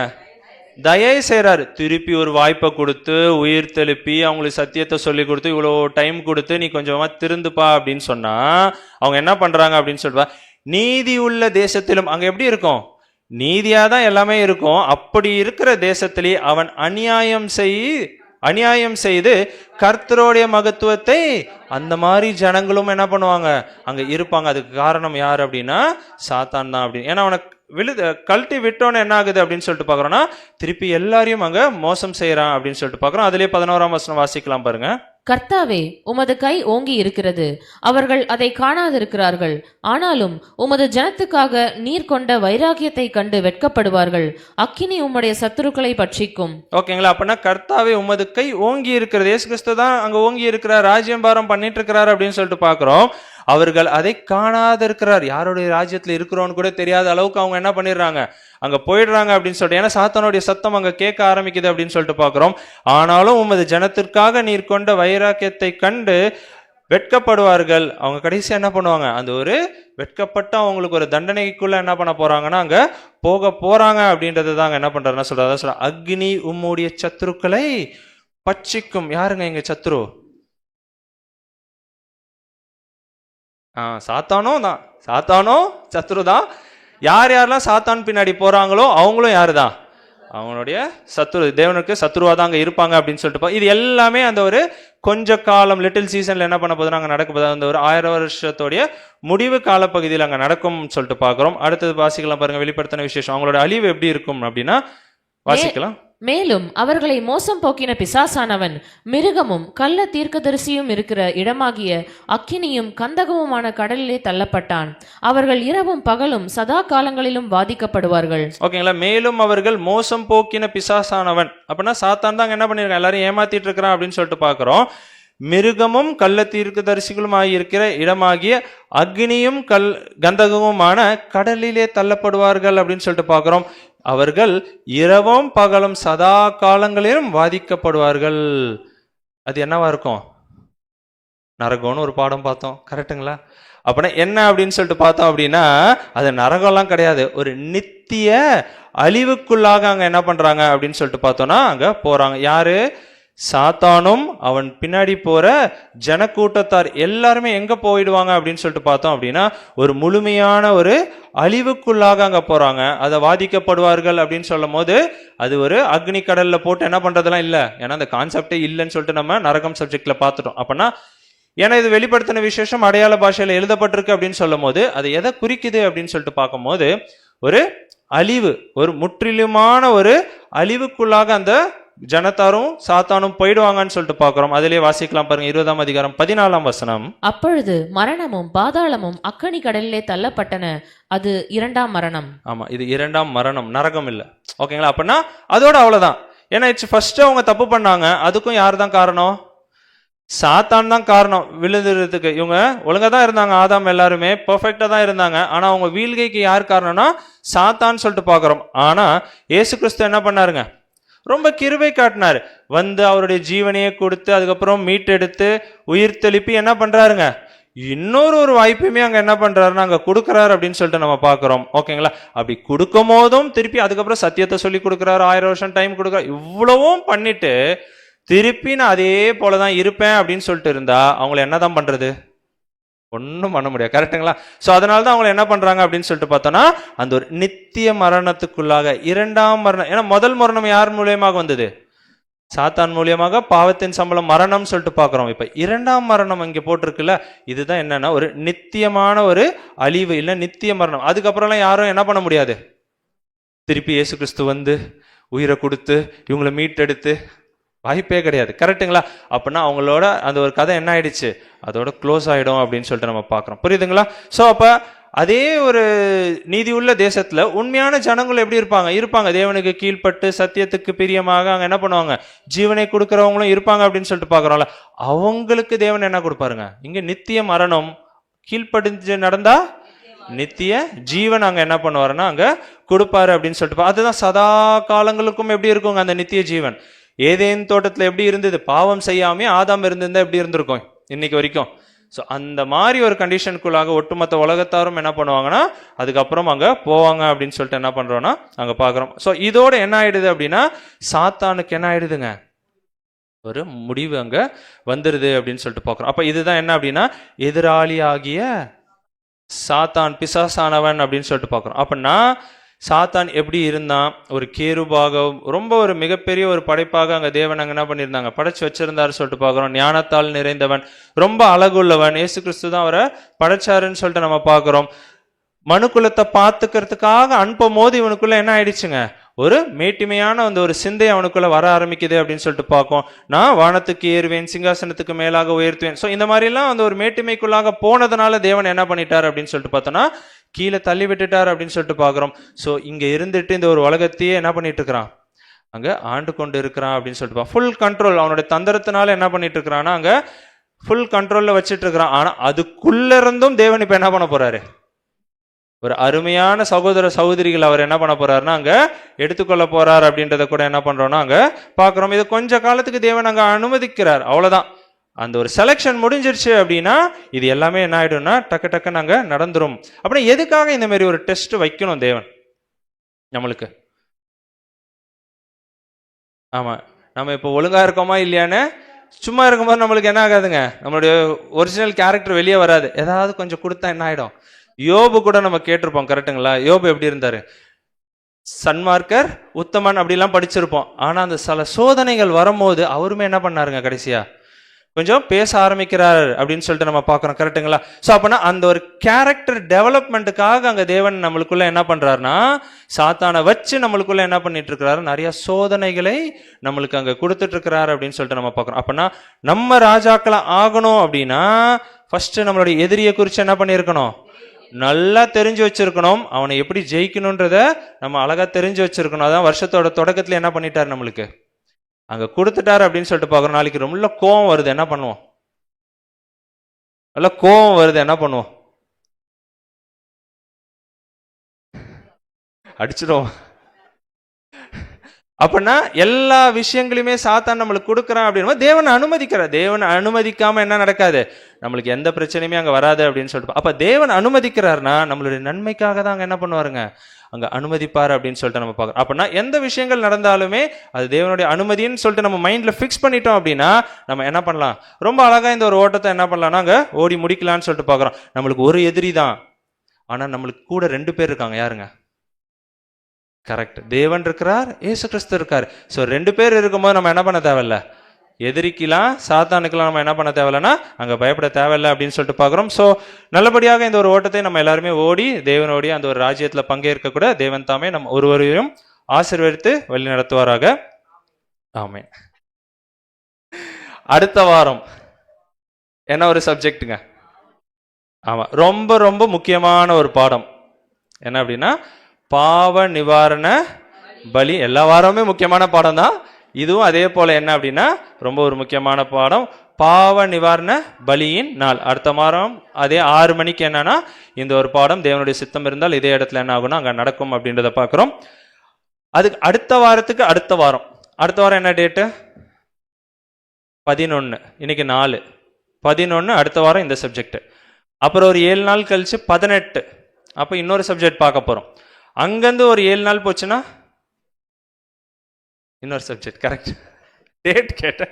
தயை செய்யறாரு. திருப்பி ஒரு வாய்ப்பை கொடுத்து உயிர் தெழுப்பி அவங்களுக்கு சத்தியத்தை சொல்லி கொடுத்து இவ்வளோ டைம் கொடுத்து நீ கொஞ்சமா திருந்துப்பா அப்படின்னு சொன்னா அவங்க என்ன பண்றாங்க அப்படின்னு சொல்லுவா. நீதி உள்ள தேசத்திலும் அங்க எப்படி இருக்கும்? நீதியா தான் எல்லாமே இருக்கும். அப்படி இருக்கிற தேசத்திலே அவன் அநியாயம் செய்து கர்த்தருடைய மகத்துவத்தை அந்த மாதிரி ஜனங்களும் என்ன பண்ணுவாங்க அங்க இருப்பாங்க. அதுக்கு காரணம் யார் அப்படின்னா சாத்தான் தான். அப்படின்னு ஏன்னா அவனை கழட்டி விட்டோன்னு என்ன ஆகுது அப்படின்னு சொல்லிட்டு பாக்குறோம்னா திருப்பி எல்லாரையும் அங்க மோசம் செய்யறான் அப்படின்னு சொல்லிட்டு பாக்குறோம். அதுலயே 11ஆம் வசனம் வாசிக்கலாம் பாருங்க. கர்த்தாவே, உமது கை ஓங்கி இருக்கிறது, அவர்கள் அதை காணாதிருக்கிறார்கள். ஆனாலும் உமது ஜனத்துக்காக நீர் கொண்ட வைராகியத்தை கண்டு வெட்கப்படுவார்கள். அக்கினி உம்முடைய சத்துருக்களை பட்சிக்கும். ஓகேங்களா? அப்படின்னா கர்த்தாவே உமது கை ஓங்கி இருக்கிறது. இயேசு கிறிஸ்து தான் அங்க ஓங்கி இருக்கிறார், ராஜ்யம் பாரம் பண்ணிட்டு இருக்கிறார் அப்படின்னு சொல்லிட்டு பாக்குறோம். அவர்கள் அதை காணாத இருக்கிறார். யாருடைய ராஜ்யத்துல இருக்கிறோன்னு கூட தெரியாத அளவுக்கு அவங்க என்ன பண்ணிடுறாங்க அங்க போயிடுறாங்க அப்படின்னு சொல்லிட்டு. ஏன்னா சாத்தானுடைய சத்தம் அங்க கேட்க ஆரம்பிக்குது அப்படின்னு சொல்லிட்டு பாக்குறோம். ஆனாலும் உமது ஜனத்திற்காக நீர் கொண்ட வைராக்கியத்தை கண்டு வெட்கப்படுவார்கள். அவங்க கடைசியா என்ன பண்ணுவாங்க? அந்த ஒரு வெட்கப்பட்ட அவங்களுக்கு ஒரு தண்டனைக்குள்ள என்ன பண்ண போறாங்கன்னா அங்க போக போறாங்க அப்படின்றது தான் என்ன பண்றாருன்னா சொல்ற. அக்னி உம்முடைய சத்துருக்களை பட்சிக்கும். யாருங்க இங்க சத்ரு? சாத்தானோ சத்ரு தான். யாரெல்லாம் சாத்தான் பின்னாடி போறாங்களோ அவங்களும் யாரு தான்? அவங்களுடைய சத்ரு, தேவனுக்கு சத்ருவா தான் அங்க இருப்பாங்க அப்படின்னு சொல்லிட்டு இது எல்லாமே அந்த ஒரு கொஞ்ச காலம் லிட்டில் சீசன்ல என்ன பண்ண போதுன்னா அங்க நடக்க போது அந்த ஒரு 1000 வருஷத்தோடைய முடிவு காலப்பகுதியில் அங்க நடக்கும் சொல்லிட்டு பாக்குறோம். அடுத்தது வாசிக்கலாம் பாருங்க. வெளிப்படுத்தின விசேஷம் அவங்களோட அழிவு எப்படி இருக்கும் அப்படின்னா வாசிக்கலாம். மேலும் அவர்களை மோசம் போக்கின பிசாசானவன் மிருகமும் கள்ள தீர்க்கதரிசியும் இருக்கிற இடமாகிய அக்கினியும் கந்தகமுமான கடலிலே தள்ளப்பட்டான். அவர்கள் இரவும் பகலும் சதா காலங்களிலும் வாதிக்கப்படுவார்கள். ஓகேங்களா? மேலும் அவர்கள் மோசம் போக்கின பிசாசானவன் அப்படின்னா சாத்தான் தான் என்ன பண்ணிருக்கான்? எல்லாரும் ஏமாத்திட்டு இருக்கிறான் அப்படின்னு சொல்லிட்டு பாக்குறோம். மிருகமும் கள்ள தீர்க்கதரிசிகளும் இருக்கிற இடமாகிய அக்னியும் கந்தகமுமான கடலிலே தள்ளப்படுவார்கள் அப்படின்னு சொல்லிட்டு பாக்குறோம். அவர்கள் இரவும் பகலும் சதா காலங்களிலும் வாதிக்கப்படுவார்கள். அது என்னவா இருக்கும்? நரகம்னு ஒரு பாடம் பார்த்தோம். கரெக்டுங்களா? அப்படின்னா என்ன அப்படின்னு சொல்லிட்டு பார்த்தோம் அப்படின்னா அது நரகம்லாம் கிடையாது. ஒரு நித்திய அழிவுக்குள்ளாக அங்க என்ன பண்றாங்க அப்படின்னு சொல்லிட்டு பார்த்தோம்னா அங்க போறாங்க. யாரு? சாத்தானும் அவன் பின்னாடி போற ஜனக்கூட்டத்தார் எல்லாருமே எங்க போயிடுவாங்க அப்படின்னு சொல்லிட்டு பார்த்தோம் அப்படின்னா ஒரு முழுமையான ஒரு அழிவுக்குள்ளாக அங்க போறாங்க. அதை வாதிக்கப்படுவார்கள் அப்படின்னு சொல்லும் போது அது ஒரு அக்னி கடல்ல போட்டு என்ன பண்றதெல்லாம் இல்லை. ஏன்னா அந்த கான்செப்டே இல்லைன்னு சொல்லிட்டு நம்ம நரகம் சப்ஜெக்ட்ல பார்த்துட்டோம். அப்படின்னா ஏன்னா இது வெளிப்படுத்தின விசேஷம் அடையாள பாஷையில எழுதப்பட்டிருக்கு அப்படின்னு சொல்லும் போது அது எதை குறிக்குது அப்படின்னு சொல்லிட்டு பார்க்கும்போது ஒரு அழிவு, ஒரு முற்றிலுமான ஒரு அழிவுக்குள்ளாக அந்த ஜனத்தாரும் சாத்தானும் போயிடுவாங்கன்னு சொல்லிட்டு பாக்குறோம். அதிலே வாசிக்கலாம் பாருங்க. 20ஆம் அதிகாரம் 14ஆம் வசனம். அப்பொழுது மரணமும் பாதாளமும் அக்கினி கடலிலே தள்ளப்பட்டன. அது 2ஆம் மரணம். ஆமா, இது 2ஆம் மரணம், நரகம் இல்ல. ஓகேங்களா? அப்படின்னா அதோட அவ்வளவுதான். ஏன்னா ஃபர்ஸ்ட் அவங்க தப்பு பண்ணாங்க. அதுக்கும் யார் தான் காரணம்? சாத்தான் தான் காரணம் விழுதுறதுக்கு. இவங்க ஒழுங்கா தான் இருந்தாங்க, ஆதாம் எல்லாருமே பெர்ஃபெக்டா தான் இருந்தாங்க. ஆனா அவங்க வீழ்கைக்கு யார் காரணம்னா சாத்தான்னு சொல்லிட்டு பாக்குறோம். ஆனா இயேசு கிறிஸ்து என்ன பண்ணாருங்க? ரொம்ப கிருபை காட்டினாரு. வந்து அவருடைய ஜீவனையே கொடுத்து அதுக்கப்புறம் மீட்டெடுத்து உயிர் தெளிப்பி என்ன பண்றாருங்க? இன்னொரு வாய்ப்புமே அங்க என்ன பண்றாருன்னா அங்க கொடுக்குறாரு அப்படின்னு சொல்லிட்டு நம்ம பாக்குறோம். ஓகேங்களா? அப்படி கொடுக்கும் போதும் திருப்பி அதுக்கப்புறம் சத்தியத்தை சொல்லி கொடுக்குறாரு. 1000 வருஷம் டைம் கொடுக்குறாரு. இவ்வளவும் பண்ணிட்டு திருப்பி நான் அதே போலதான் இருப்பேன் அப்படின்னு சொல்லிட்டு இருந்தா அவங்களை என்னதான் பண்றது? ஒன்றும் பண்ண முடியாது. கரெக்டுங்களா? ஸோ அதனால தான் அவங்க என்ன பண்றாங்க அப்படின்னு சொல்லிட்டு பார்த்தோம்னா அந்த ஒரு நித்திய மரணத்துக்குள்ளாக 2ஆம் மரணம். ஏன்னா முதல் மரணம் யார் மூலியமாக வந்தது? சாத்தான் மூலியமாக. பாவத்தின் சம்பளம் மரணம் சொல்லிட்டு பார்க்குறோம். இப்போ 2ஆம் மரணம் இங்கே போட்டிருக்குல்ல, இதுதான் என்னன்னா ஒரு நித்தியமான ஒரு அழிவு, இல்லை நித்திய மரணம். அதுக்கப்புறம்லாம் யாரும் என்ன பண்ண முடியாது. திருப்பி இயேசு கிறிஸ்து வந்து உயிரை கொடுத்து இவங்களை மீட்டெடுத்து வாய்ப்பே கிடையாது. கரெக்டுங்களா? அப்படின்னா அவங்களோட அந்த ஒரு கதை என்ன ஆயிடுச்சு, அதோட க்ளோஸ் ஆயிடும் அப்படின்னு சொல்லிட்டு நம்ம பார்க்குறோம். புரியுதுங்களா? ஸோ அப்போ அதே ஒரு நீதி உள்ள தேசத்துல உண்மையான ஜனங்கள் எப்படி இருப்பாங்க, தேவனுக்கு கீழ்ப்பட்டு சத்தியத்துக்கு பிரியமாக அங்க என்ன பண்ணுவாங்க, ஜீவனை கொடுக்கறவங்களும் இருப்பாங்க அப்படின்னு சொல்லிட்டு பாக்குறோம்ல. அவங்களுக்கு தேவன் என்ன கொடுப்பாருங்க, இங்க நித்திய மரணம், கீழ்ப்படிஞ்சு நடந்தா நித்திய ஜீவன் அங்க என்ன பண்ணுவாருன்னா அங்க கொடுப்பாரு அப்படின்னு சொல்லிட்டு அதுதான் சதா காலங்களுக்கும் எப்படி இருக்குங்க அந்த நித்திய ஜீவன். ஏதேன் தோட்டத்துல எப்படி இருந்தது, பாவம் செய்யாமே ஆதாம் இருந்திருந்தா எப்படி இருந்திருக்கும் இன்னைக்கு வரைக்கும். ஸோ அந்த மாதிரி ஒரு கண்டிஷனுக்குள்ளாக ஒட்டுமொத்த உலகத்தாரும் என்ன பண்ணுவாங்கன்னா அதுக்கப்புறம் அங்கே போவாங்க அப்படின்னு சொல்லிட்டு என்ன பண்ணுறோன்னா அங்கே பார்க்குறோம். ஸோ இதோட என்ன ஆயிடுது அப்படின்னா சாத்தானுக்கு என்ன ஆயிடுதுங்க, ஒரு முடிவு அங்கே வந்துடுது அப்படின்னு சொல்லிட்டு பார்க்குறோம். அப்போ இதுதான் என்ன அப்படின்னா எதிராளி ஆகிய சாத்தான், பிசாசானவன் அப்படின்னு சொல்லிட்டு பார்க்குறோம். அப்படின்னா சாத்தான் எப்படி இருந்தான், ஒரு கேருபாக ரொம்ப ஒரு மிகப்பெரிய ஒரு படைப்பாக அங்கே தேவன் அங்கே என்ன பண்ணியிருந்தாங்க, படைச்சு வச்சிருந்தாரு சொல்லிட்டு பார்க்குறோம். ஞானத்தால் நிறைந்தவன், ரொம்ப அழகுள்ளவன், இயேசு கிறிஸ்து தான் அவரை படைச்சாருன்னு சொல்லிட்டு நம்ம பார்க்குறோம். மனுக்குலத்தை பார்த்துக்கிறதுக்காக அனுப்பும் போது இவனுக்குள்ள என்ன ஆயிடுச்சுங்க, ஒரு மேட்டிமையான அந்த ஒரு சிந்தை அவனுக்குள்ள வர ஆரம்பிக்குது அப்படின்னு சொல்லிட்டு பார்க்கும். நான் வானத்துக்கு ஏறுவேன், சிங்காசனத்துக்கு மேலாக உயர்த்துவேன். ஸோ இந்த மாதிரிலாம் அந்த ஒரு மேட்டிமைக்குள்ளாக போனதுனால தேவன் என்ன பண்ணிட்டார் அப்படின்னு சொல்லிட்டு பார்த்தோன்னா கீழே தள்ளி விட்டுட்டார் அப்படின்னு சொல்லிட்டு பார்க்குறோம். ஸோ இங்கே இருந்துட்டு இந்த ஒரு உலகத்தையே என்ன பண்ணிட்டு இருக்கிறான், அங்கே ஆண்டு கொண்டு இருக்கிறான் அப்படின்னு சொல்லிட்டு ஃபுல் கண்ட்ரோல், அவனுடைய தந்திரத்தினால என்ன பண்ணிட்டு இருக்கிறான்னா அங்கே ஃபுல் கண்ட்ரோலில் வச்சுட்டு இருக்கிறான். ஆனால் அதுக்குள்ள இருந்தும் தேவன் இப்போ என்ன பண்ண போறாரு, ஒரு அருமையான சகோதர சகோதரிகள் அவர் என்ன பண்ண போறாருன்னா அங்க எடுத்துக்கொள்ள போறார் அப்படின்றத கூட என்ன பண்றோம்னா அங்க பாக்குறோம். இது கொஞ்ச காலத்துக்கு தேவன் அங்க அனுமதிக்கிறார், அவ்வளவுதான். அந்த ஒரு செலெக்ஷன் முடிஞ்சிருச்சு அப்படின்னா இது எல்லாமே என்ன ஆயிடும்னா டக்கு டக்குன்னு அங்க நடந்துரும். அப்படின்னா எதுக்காக இந்த மாதிரி ஒரு டெஸ்ட் வைக்கணும் தேவன் நம்மளுக்கு? ஆமா, நம்ம இப்போ ஒழுங்கா இருக்கோமா இல்லையான்னு சும்மா இருக்கும்போது நம்மளுக்கு என்ன ஆகாதுங்க, நம்மளுடைய ஒரிஜினல் கேரக்டர் வெளியே வராது. ஏதாவது கொஞ்சம் கொடுத்தா என்ன ஆயிடும். யோபு கூட நம்ம கேட்டிருப்போம், கரெக்டுங்களா? யோபு எப்படி இருந்தாரு, சன்மார்க்கர், உத்தமன் அப்படிலாம் படிச்சிருப்போம். ஆனா அந்த சில சோதனைகள் வரும்போது அவருமே என்ன பண்ணாருங்க, கடைசியா கொஞ்சம் பேச ஆரம்பிக்கிறார் அப்படின்னு சொல்லிட்டு நம்ம பார்க்குறோம், கரெக்டுங்களா? ஸோ அப்போனா அந்த ஒரு கேரக்டர் டெவலப்மெண்ட்டுக்காக அங்கே தேவன் நம்மளுக்குள்ள என்ன பண்றாருன்னா சாத்தானை வச்சு நம்மளுக்குள்ள என்ன பண்ணிட்டு இருக்கிறாரு, நிறைய சோதனைகளை நம்மளுக்கு அங்கே கொடுத்துட்டு இருக்கிறாரு அப்படின்னு சொல்லிட்டு நம்ம பார்க்குறோம். அப்படின்னா நம்ம ராஜாக்களை ஆகணும் அப்படின்னா ஃபர்ஸ்ட் நம்மளுடைய எதிரியை குறித்து என்ன பண்ணியிருக்கணும், நல்லா தெரிஞ்சு வச்சிருக்கணும். அவனை எப்படி ஜெயிக்கணும்ன்றத நம்ம அழகா தெரிஞ்சு வச்சிருக்கணும். அதான் வருஷத்தோட தொடக்கத்துல என்ன பண்ணிட்டாரு, நம்மளுக்கு அங்க கொடுத்துட்டாரு அப்படின்னு சொல்லிட்டு பார்க்குறோம். நாளைக்கு ரொம்ப கோவம் வருது, என்ன பண்ணுவோம், நல்ல கோவம் வருது, என்ன பண்ணுவோம், அடிச்சிடும். அப்படின்னா எல்லா விஷயங்களையுமே சாத்தான் நம்மளுக்கு கொடுக்குறான் அப்படின்னா தேவனை அனுமதிக்கிறார். தேவனை அனுமதிக்காம என்ன நடக்காது, நம்மளுக்கு எந்த பிரச்சனையுமே அங்க வராது அப்படின்னு சொல்லிட்டு. அப்ப தேவன் அனுமதிக்கிறார்னா நம்மளுடைய நன்மைக்காக தான் அங்க என்ன பண்ணுவாருங்க, அங்க அனுமதிப்பாரு அப்படின்னு சொல்லிட்டு நம்ம பார்க்கறோம். அப்படின்னா எந்த விஷயங்கள் நடந்தாலுமே அது தேவனுடைய அனுமதின்னு சொல்லிட்டு நம்ம மைண்ட்ல ஃபிக்ஸ் பண்ணிட்டோம் அப்படின்னா நம்ம என்ன பண்ணலாம், ரொம்ப அழகா இந்த ஒரு ஓட்டத்தை என்ன பண்ணலாம்னா அங்க ஓடி முடிக்கலாம்னு சொல்லிட்டு பார்க்குறோம். நம்மளுக்கு ஒரு எதிரி தான், ஆனா நம்மளுக்கு கூட 2 பேர் இருக்காங்க. யாருங்க, கரெக்ட், தேவன் இருக்கிறார், இயேசு கிறிஸ்து இருக்காரு. ஸோ 2 பேர் இருக்கும்போது நம்ம என்ன பண்ண தேவையில்ல, எதிரிக்கலாம் சாத்தானுக்கெல்லாம் நம்ம என்ன பண்ண தேவையில்லைன்னா அங்கே பயப்பட தேவையில்லை அப்படின்னு சொல்லிட்டு பார்க்குறோம். ஸோ நல்லபடியாக இந்த ஒரு ஓட்டத்தை நம்ம எல்லாருமே ஓடி தேவனோடைய அந்த ஒரு ராஜ்யத்தில் பங்கேற்க கூட தேவன் தாமே நம்ம ஒருவரையும் ஆசீர்வதித்து வழி நடத்துவாராக. ஆமென். அடுத்த வாரம் என்ன ஒரு சப்ஜெக்ட்டுங்க, ஆமாம், ரொம்ப ரொம்ப முக்கியமான ஒரு பாடம் என்ன அப்படின்னா பாவ நிவாரண பலி. எல்லா வாரமுமே முக்கியமான பாடம் தான், இதுவும் அதே போல என்ன அப்படின்னா ரொம்ப ஒரு முக்கியமான பாடம், பாவ நிவாரண பலியின் நாள். அடுத்த வாரம் அதே 6 மணிக்கு என்னன்னா இந்த ஒரு பாடம் தேவனுடைய சித்தம் இருந்தால் இதே இடத்துல என்ன ஆகும்னா அங்க நடக்கும் அப்படின்றத பார்க்கிறோம். அதுக்கு அடுத்த வாரத்துக்கு அடுத்த வாரம் என்ன டேட்டு, 11, இன்னைக்கு 4, 11 அடுத்த வாரம் இந்த சப்ஜெக்ட். அப்புறம் ஒரு 7 நாள் கழிச்சு 18, அப்போ இன்னொரு சப்ஜெக்ட் பார்க்க போறோம். அங்கிருந்து ஒரு 7 நாள் போச்சுன்னா இன்னொரு சப்ஜெக்ட். கரெக்ட், டேட் கேட்டேன்,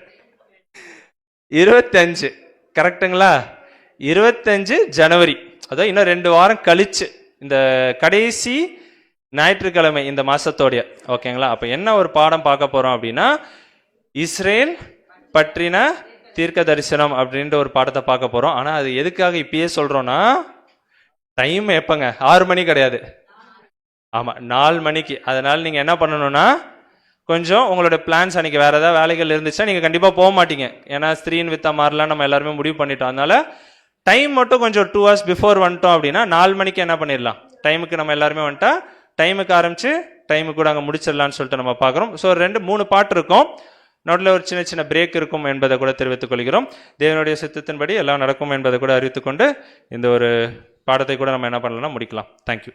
25, கரெக்டுங்களா? 25 ஜனவரி, அதாவது இன்னும் 2 வாரம் கழிச்சு இந்த கடைசி ஞாயிற்றுக்கிழமை இந்த மாசத்தோடைய, ஓகேங்களா? அப்ப என்ன ஒரு பாடம் பார்க்க போறோம் அப்படின்னா இஸ்ரேல் பற்றின தீர்க்க தரிசனம் அப்படின்ற ஒரு பாடத்தை பார்க்க போறோம். ஆனா அது எதுக்காக இப்பயே சொல்றோம்னா டைம் எப்பங்க, 6 மணி கிடையாது, ஆமா 4 மணிக்கு. அதனால நீங்க என்ன பண்ணணும்னா கொஞ்சம் உங்களோட பிளான்ஸ் அன்றைக்கி வேறு ஏதாவது வேலைகள் இருந்துச்சுன்னா நீங்கள் கண்டிப்பாக போக மாட்டீங்க. ஏன்னா ஸ்திரீன் வித்தா மாதிரிலாம் நம்ம எல்லாருமே முடிவு பண்ணிட்டோம். அதனால டைம் மட்டும் கொஞ்சம் 2 hours பிஃபோர் வந்துட்டோம் அப்படின்னா 4 மணிக்கு என்ன பண்ணிடலாம், டைமுக்கு நம்ம எல்லாருமே வந்துட்டா டைமுக்கு ஆரம்பித்து டைமுக்கு கூட அங்கே முடிச்சிடலான்னு சொல்லிட்டு நம்ம பார்க்குறோம். ஸோ 2-3 பாட்டு இருக்கும், நடுவில் ஒரு சின்ன சின்ன பிரேக் இருக்கும் என்பதை கூட தெரிவித்துக் கொள்கிறோம். தேவனுடைய சித்தத்தின்படி எல்லாம் நடக்கும் என்பதை கூட அறிவித்துக்கொண்டு இந்த ஒரு பாடத்தை கூட நம்ம என்ன பண்ணலாம்னா முடிக்கலாம். தேங்க்யூ.